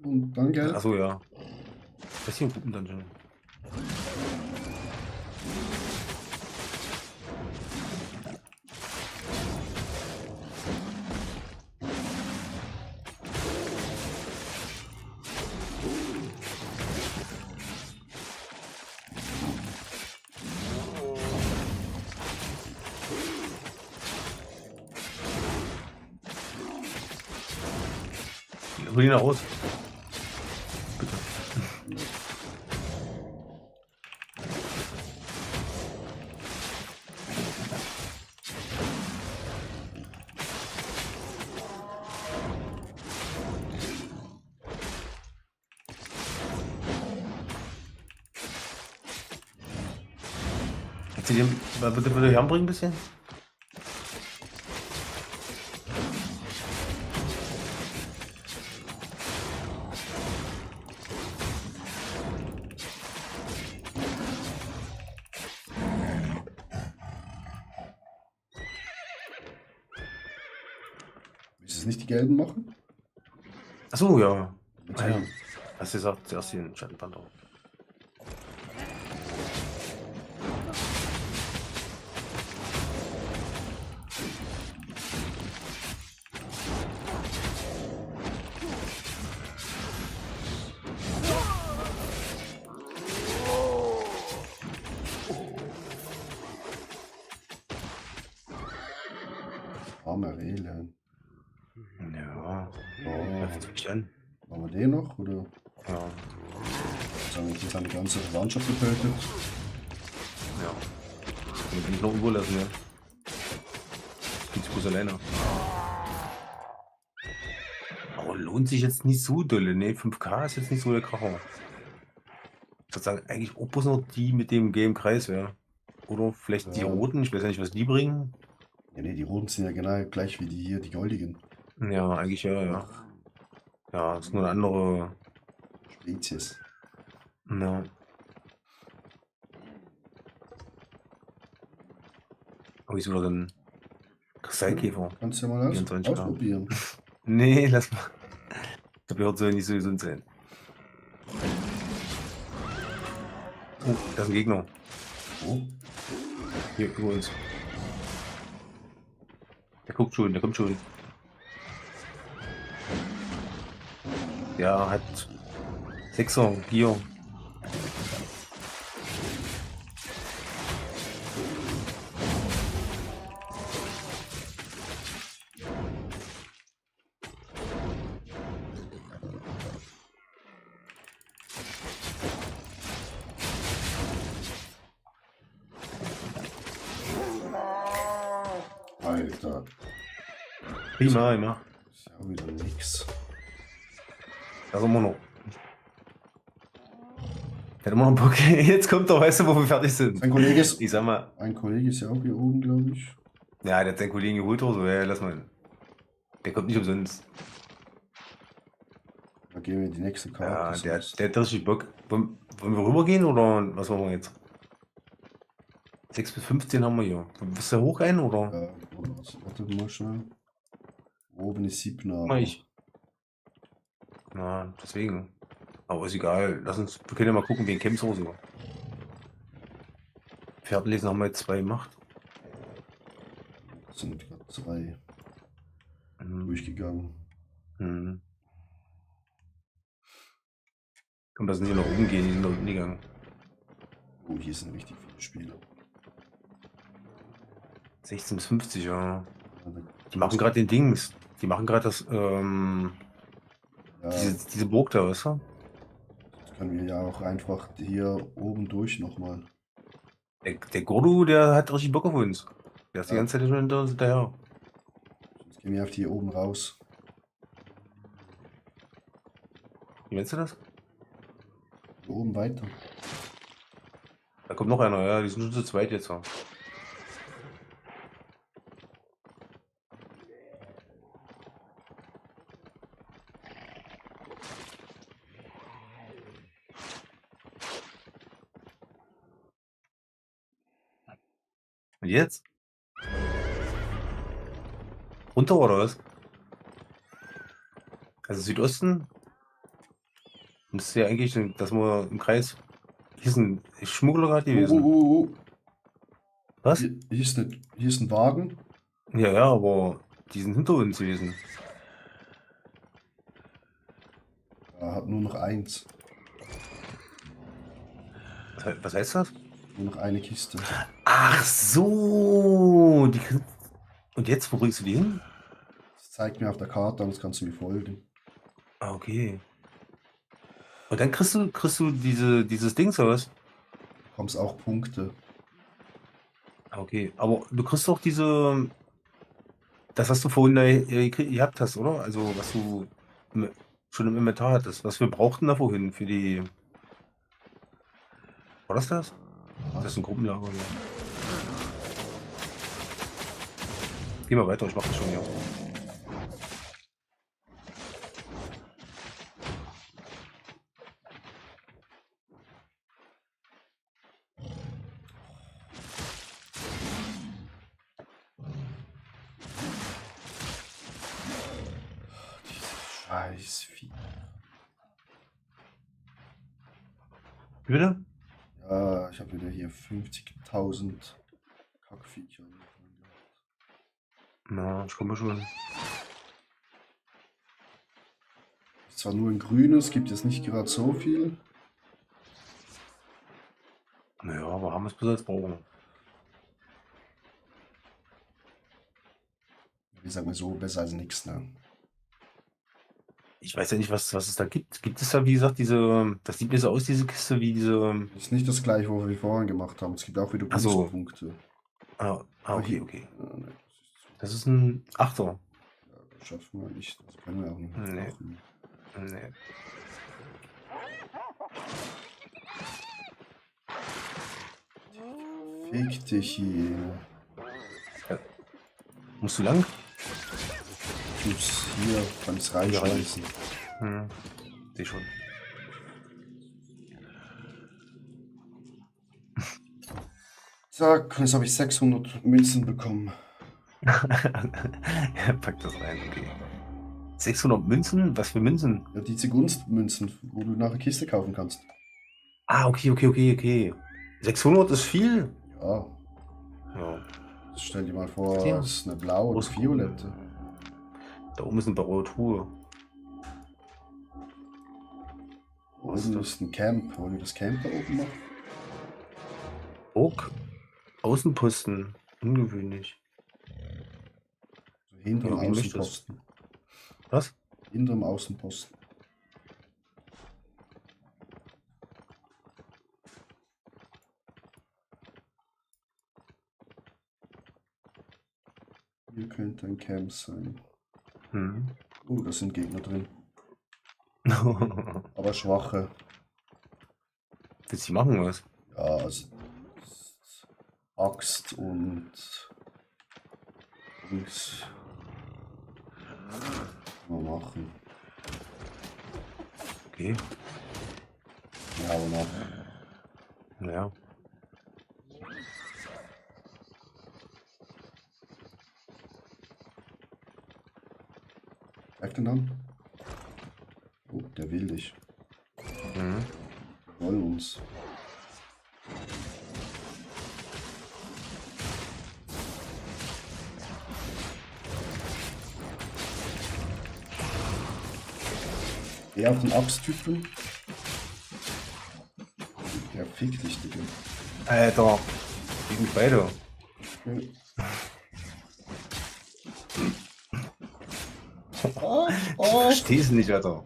Und dann Geld. Achso, ja. Das ist hier ein Gruppendungeon. Hol ihn raus. Bitte. Kannst du den mal bitte hier anbringen ein bisschen? Willst du es nicht die gelben machen? Achso, ja. Jetzt Ah, ja. mal. Hast du gesagt, zuerst den Schattenpanther. Arme Rele. Ja, Oh. läuft mich an. Machen wir den noch? Oder Ja, sagen wir jetzt seine ganze Verwandtschaft getötet? ja. Und bin ich noch irgendwo lassen, ja. Viel zu groß alleine. Aber lohnt sich jetzt nicht so dolle, ne? 5K ist jetzt nicht so der Kracher. Ich würde sagen, eigentlich auch bloß noch die mit dem Game Kreis, ja. Oder vielleicht die Ja. roten, ich weiß ja nicht, was die bringen. Ja, nee, die roten sind ja genau gleich wie die hier, die goldigen. Ja, eigentlich ja, ja. Ja, das ist nur eine andere. Spezies. Ja. Oh, ist wieder so ein Kristallkäfer. Kannst du ja mal 24 Gramm. ausprobieren. Nee, lass mal. Ich hab gehört, soll nicht so gesund sein. Oh, da ist ein Gegner. Oh, Hier über uns. Der guckt schon, der kommt schon. Der hat 6er Bier. Alter. Prima, immer. Ist ja Auch wieder nix. Das immer noch. Der hat immer noch Bock. Jetzt kommt er, weißt du, wo wir fertig sind. Ein Kollege ist, Ich sag mal, ein Kollege ist ja auch hier oben, glaube ich. ja, der hat seinen Kollegen geholt oder so. Ja, lass mal. Der kommt nicht umsonst. Da gehen wir in die nächste Ja, Karte. der sonst- hat richtig Bock. Wollen wir rübergehen oder was machen wir jetzt? 6 bis 15 haben wir hier. Bist du hoch ein oder? Ja, warte mal schnell. Oben ist Siebner. Mal ich. Na, deswegen. Aber ist egal. Lass uns, wir können ja mal gucken, wen Camps oder so. Pferdelesen haben wir jetzt 2 gemacht. Das sind gerade 3 Mhm. durchgegangen. Mhm. Komm, da sind die nach oben gehen, die sind nach unten gegangen. Oh, hier sind richtig viele Spiele. 16 bis 50, ja. Ja, Die machen gerade den Dings. Die machen gerade das, ja, diese Burg da, weißt du? das können wir ja auch einfach hier oben durch nochmal. Der Gordu, der hat richtig Bock auf uns. Der ist die Ja. ganze Zeit schon hinterher. Jetzt gehen wir auf die hier oben raus. Wie meinst du das? Hier oben weiter. Da kommt noch einer, ja, die sind schon zu zweit jetzt. Ja. Und jetzt? Runter oder was? Also Südosten? Müsste ja eigentlich, dass wir im Kreis. Hier ist ein Schmuggler gerade gewesen. Oh. Was? Hier ist ein Wagen. Ja, ja, aber die sind hinter uns gewesen. Er hat nur noch 1. Was heißt das? Nur noch eine Kiste. Ach so. Und jetzt, wo bringst du die hin? Das zeigt mir auf der Karte an, das kannst du mir folgen. Ah, okay. Und dann kriegst du dieses Dings oder was? Du bekommst auch Punkte. Ah, okay. Aber du kriegst doch das, was du vorhin da gehabt hast, oder? Also, was du schon im Inventar hattest. Was wir brauchten da vorhin für die. War das das? Das ist ein Gruppenlager. Ja. Geh mal weiter, ich mach das schon hier. Scheiß Vieh. Wie bitte? Ja, ich habe wieder hier 50.000 Kackviecher. Na, ich komme schon. Ist zwar nur ein grünes, gibt es nicht gerade so viel. Naja, aber haben wir es besser als brauchen. Wie sagen wir so, besser als nichts, ne? Ich weiß ja nicht, was es da gibt. Gibt es da, wie gesagt, das sieht mir so aus, diese Kiste, wie diese. Das ist nicht das gleiche, was wir vorhin gemacht haben. Es gibt auch wieder Ach so. Pluspunkte. Okay, okay. Ne, Das ist ein Achter. das schaffen wir nicht. Das können wir auch nicht Nee. machen. Nee. Fick dich hier. Musst du lang? Ich muss hier, kann es reinschmeißen. Seh schon. Zack, jetzt habe ich 600 Münzen bekommen. Ja, pack das rein, okay. 600 Münzen? Was für Münzen? Ja, diese Gunstmünzen, wo du nachher Kiste kaufen kannst. Ah, okay. 600 ist viel? Ja, Ja. stell dir mal vor, Ja. es ist eine blaue oder Groß- violette. Da oben ist eine blaue Truhe. Was ist Oben das? ist ein Camp. Wollen wir das Camp da oben machen? Burg. Außenposten. Ungewöhnlich. So hinterm Ja, wie möchtest du? Außenposten. Was? Hinterm Außenposten. Hier könnte ein Camp sein. Hm. Oh, da sind Gegner drin. Aber schwache. Willst du machen was? Ja, also Axt und Dings. Mal machen. Okay. Ja, aber noch. Naja. Greif den an. Oh, der will dich. Mhm. Wollen uns. Geh auf den Axttypen. Der fickt dich, Digga. Alter. Gegen mich beide. Oh, Ich oh. versteh's nicht, Alter.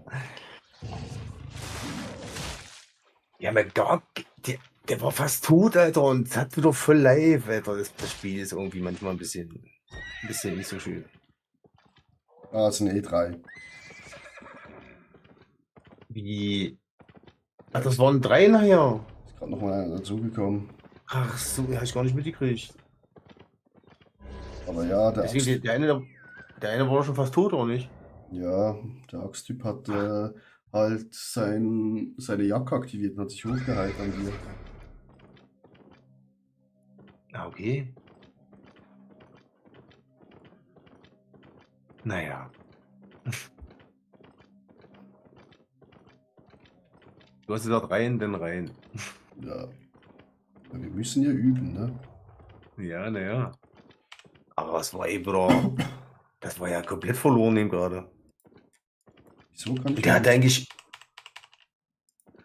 Ja, mein Gott, der war fast tot, Alter, und hat wieder voll live, Alter. Das Spiel ist irgendwie manchmal ein bisschen nicht so schön. Ah, es ist ein E3. Wie? Ach, das waren 3 nachher. Ist gerade nochmal einer dazugekommen. Ach so, ja, hab ich gar nicht mitgekriegt. Aber ja, der Deswegen, der eine war schon fast tot, oder nicht? Ja, der Axttyp hat halt seine Jacke aktiviert und hat sich hochgeheilt an dir. Ah, okay. Naja. Du hast gesagt rein, dann rein. Ja. Ja, wir müssen ja üben, ne? Ja, naja. Aber was war eben wieder. Das war ja komplett verloren eben gerade. Wieso kann ich Der hatte eigentlich.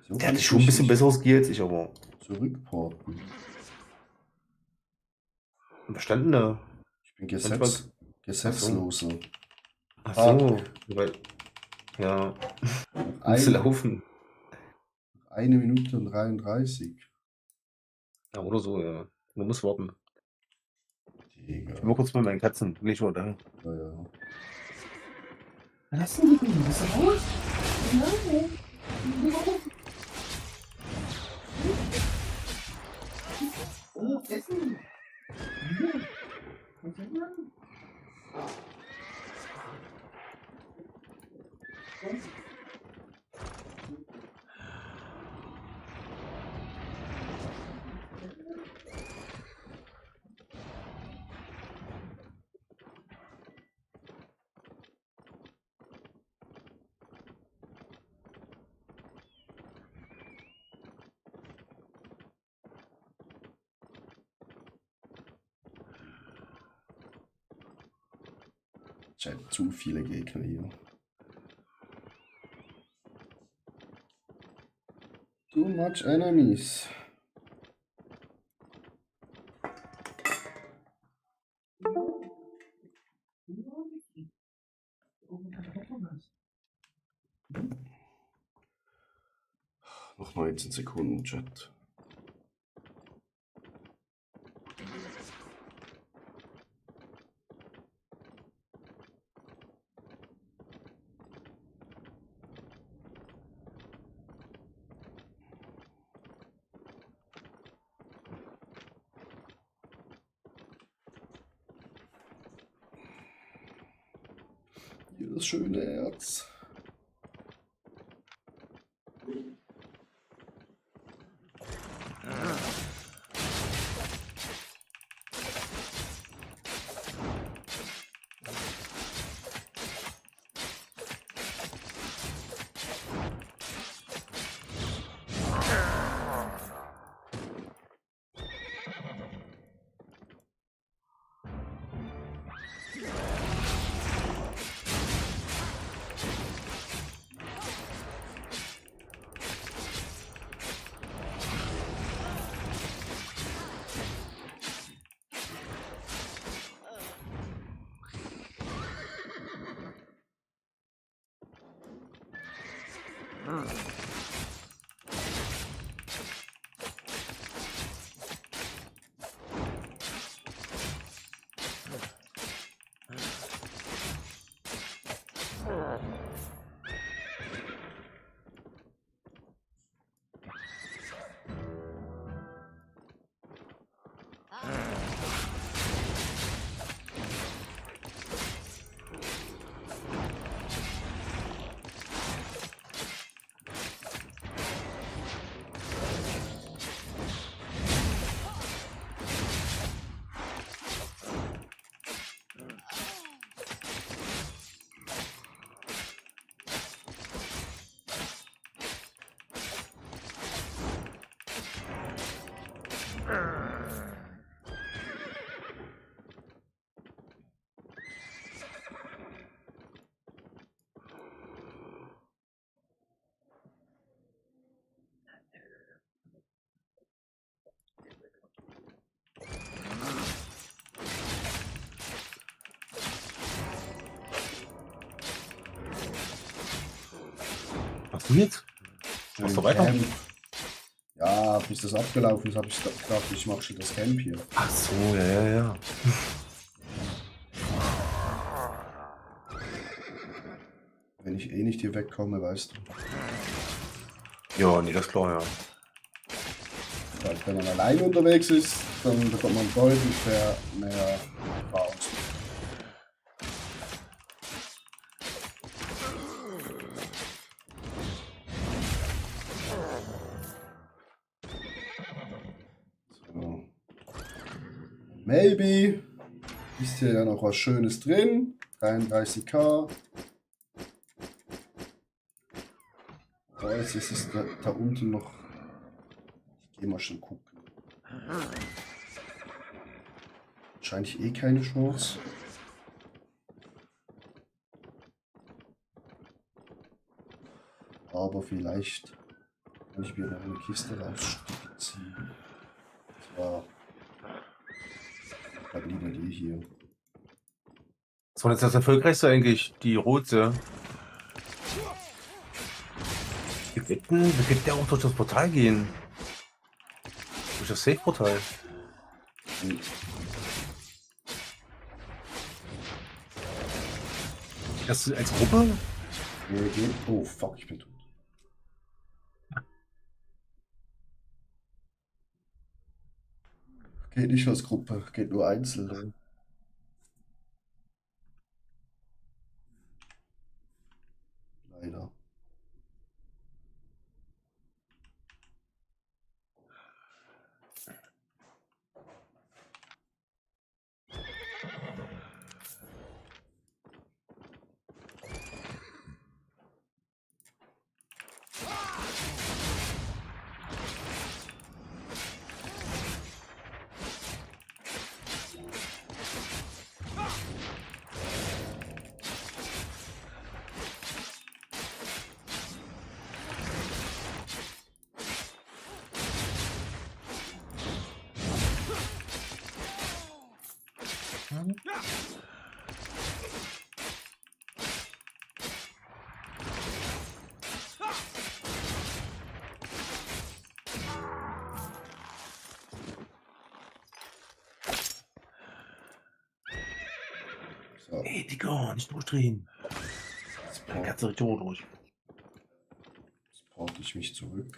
wieso Der kann hatte ich schon ein mich bisschen nicht besseres Skill als ich, aber. zurückporten? Was stand denn da? Ich bin Manchmal- gesetzloser. Ach so. Weil, ja. Musst du laufen. 1 Minute und 33. Ja, oder so, ja. Man muss warten. Digga. Ich will mal kurz bei meinen Katzen. Bin ich schon da. Ja, ja. Was denn die Bist du raus? Oh, Essen. Chat, zu viele Gegner hier. Too much enemies. Noch 19 Sekunden, Chat. Hier das schöne Erz. machst du jetzt? Machst du weiter? Camp. Ja, bis das abgelaufen ist, habe ich gedacht, ich mache schon das Camp hier. Ach so, ja. Wenn ich eh nicht hier wegkomme, weißt du. Ja, nee, das ist klar, ja. Weil wenn man allein unterwegs ist, dann bekommt man deutlich mehr Erfahrung. So. Maybe ist hier ja noch was Schönes drin. 33k. Oh, jetzt ist es da unten noch. Ich gehe mal schon gucken. Wahrscheinlich eh keine Chance. Aber vielleicht kann ich mir noch eine Kiste rausziehen. Zwar dann lieber die hier. Was war jetzt das erfolgreichste eigentlich? Die rote. Die Wetten, wir könnten ja auch durch das Portal gehen. Durch das Safe-Portal. Und Das als Gruppe? wir gehen. Oh fuck, ich bin tot. Geht nicht als Gruppe, geht nur einzeln. Leider. So, Ey, Digga, nicht durchdrehen. jetzt Dann kannst du richtig durch. porte ich mich zurück.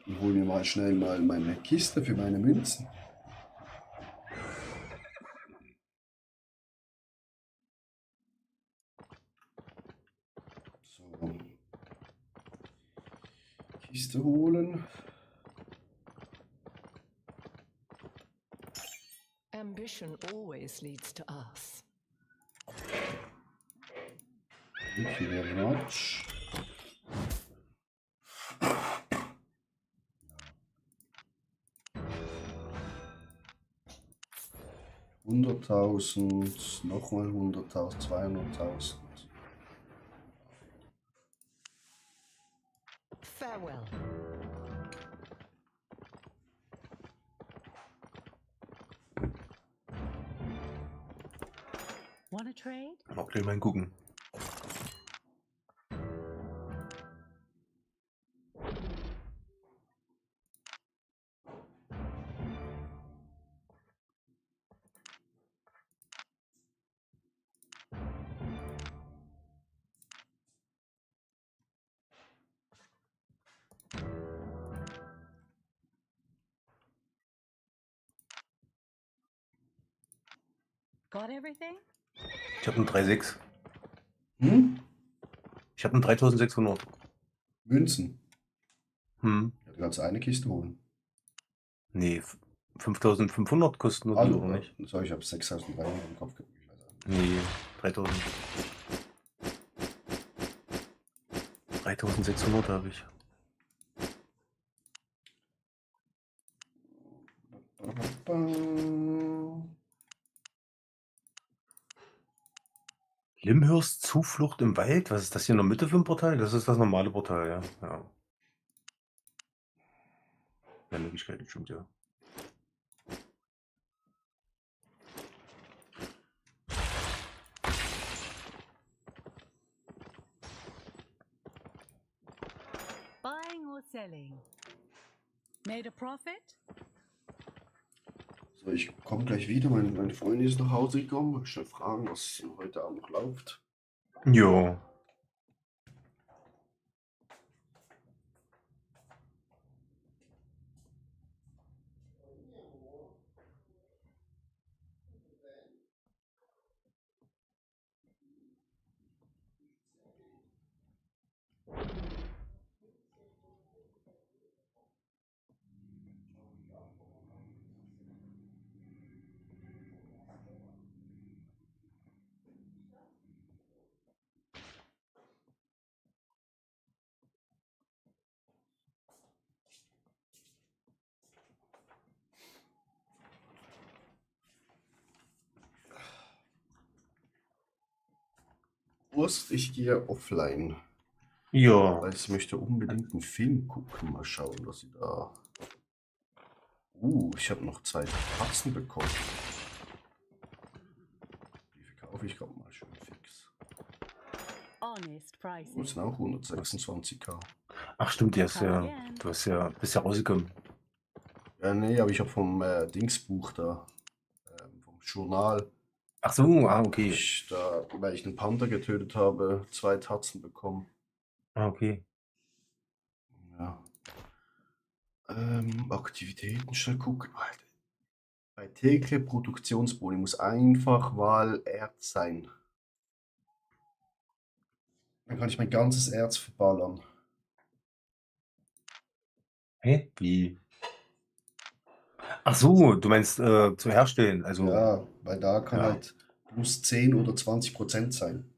Und hol mir mal schnell mal meine Kiste für meine Münzen. So. Kiste holen. Ambition always leads to us. Thank you very much. Hunderttausend, nochmal 100.000, 200.000. Farewell. Want a trade? Mal gleich mal gucken. Got everything? Ich habe einen 3,6. Hm? Ich habe einen 3600. Münzen. Hm. Ja, du kannst eine Kiste holen. Nee, 5500 kosten nur die, Also, oder nicht? so, ich habe 6.300 im Kopf gehabt. Ich weiß auch nicht. Nee, 3000. 3600 habe ich. Limhurst Zuflucht im Wald? Was ist das hier in der Mitte für ein Portal? Das ist das normale Portal, ja. Ja. Ja, Möglichkeiten, stimmt ja. Buying or selling? Made a profit? So, ich komme gleich wieder. Meine Freundin ist nach Hause gekommen. Ich will fragen, was heute Abend noch läuft. Jo. Prost, ich gehe offline. Ja. Weil ich möchte unbedingt einen Film gucken. Mal schauen, was ich da. Ich habe noch 2 Tatzen bekommen. Die verkaufe ich gerade mal schön fix. Honest prices. Das sind auch 126k. Ach stimmt, bist ja rausgekommen. Ja, nee, aber ich habe vom Dingsbuch da, vom Journal, Ach so, okay. weil ich einen Panther getötet habe, 2 Tatzen bekommen. Okay. Ja. Aktivitäten schnell gucken. Alter. Bei Tekle Produktionsboni muss einfach Wahlerz sein. Dann kann ich mein ganzes Erz verballern. Hä? Wie? Ach so, du meinst zu herstellen, also. Ja, weil da kann Ja. halt plus 10 oder 20% sein.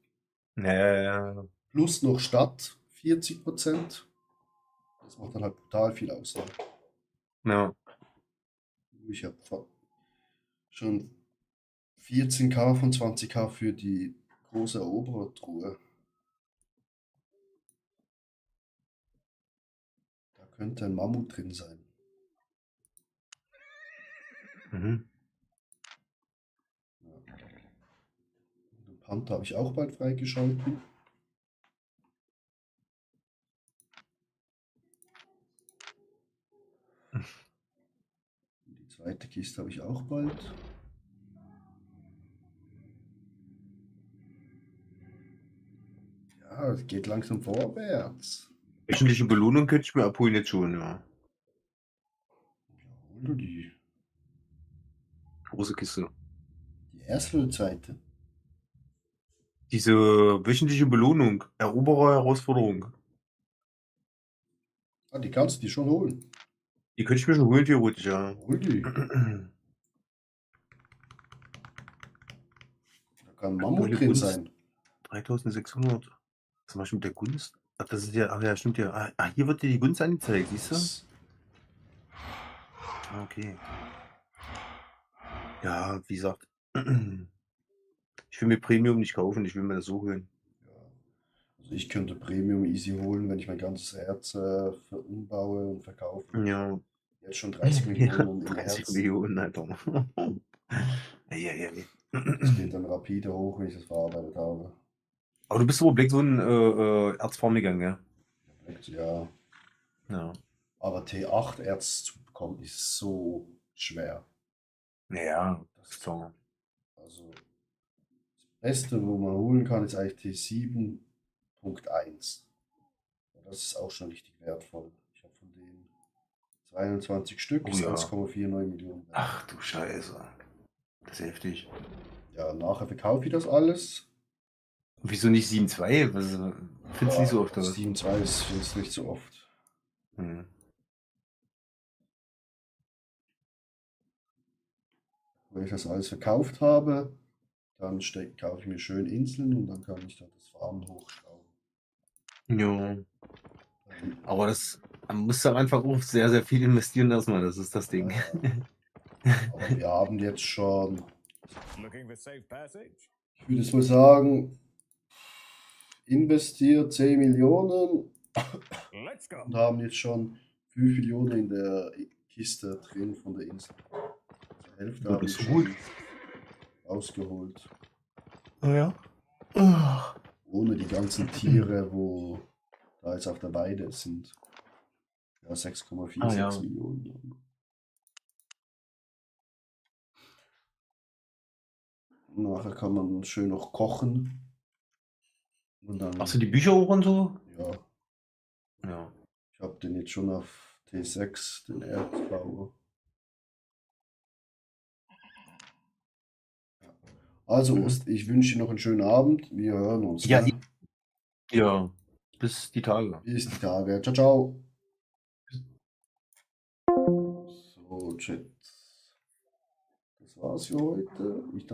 Ja. Plus noch statt 40%. Das macht dann halt brutal viel aus. Ne? Ja. Ich habe schon 14k von 20k für die große Eroberertruhe. Da könnte ein Mammut drin sein. Mhm. Ja. Den Panther habe ich auch bald freigeschalten. Die zweite Kiste habe ich auch bald. Ja, es geht langsam vorwärts. Wöchentliche Belohnung könnte ich mir abholen jetzt schon, ja. Ja, hol du die. Große Kiste. Die erste oder die zweite? Diese wöchentliche Belohnung, Eroberer-Herausforderung, Ah, die kannst du dir schon holen. die könnte ich mir schon holen, theoretisch, ja. Hol die. Da kann ein Mammut Aktuelle drin Gunst. sein. 3600. Was machst du mit der Gunst? Ach, das ist ja, ach ja, stimmt ja. Ah, hier wird dir die Gunst angezeigt, siehst du? Ah, okay. Ja, wie gesagt, ich will mir Premium nicht kaufen, ich will mir das so holen. Ja. Also ich könnte Premium easy holen, wenn ich mein ganzes Herz umbaue und verkaufe. Ja. Jetzt schon 30 Millionen im 30 Herz. Millionen, Alter. Ja. Das geht dann rapide hoch, wenn ich das verarbeitet habe. Aber du bist so Black so ein Erzfarm gegangen, ja? Ja. Ja. Aber T8 Erz zu bekommen ist so schwer. Ja, Das ist klar. Also das Beste, wo man holen kann, ist eigentlich T7.1. Das ist auch schon richtig wertvoll. Ich habe von denen 22 Stück, Oh ist ja. 1,49 Millionen wert. Ach du Scheiße. Das ist heftig. Ja, nachher verkaufe ich das alles. Wieso nicht 7.2? Findest du nicht so oft, oder? 7.2 ist nicht so oft. Hm. Wenn ich das alles verkauft habe, dann kaufe ich mir schön Inseln und dann kann ich da das Farmen hochschrauben. Ja. Aber man muss am Anfang auch sehr, sehr viel investieren erstmal, das ist das Ding. Aber wir haben jetzt schon, Looking for safe passage? ich würde es mal sagen, investiert 10 Millionen Let's go. und haben jetzt schon 5 Millionen in der Kiste drin von der Insel. Also Hälfte Ja, haben wir das ist schon gut. ausgeholt. Ja. Ohne die ganzen Tiere, wo da jetzt auf der Weide sind. Ja, 6,46 Ah, ja. Millionen. Nachher kann man schön noch kochen. Und dann, Hast du die Bücher auch und so? ja, Ja. ich habe den jetzt schon auf T6, den Erzbauer. Ja. Also, Ost, ich wünsche dir noch einen schönen Abend. Wir hören uns. Ja, Ne? Ja. Bis die Tage. Bis die Tage. Ciao, ciao. So, Chat. Das war's für heute. Ich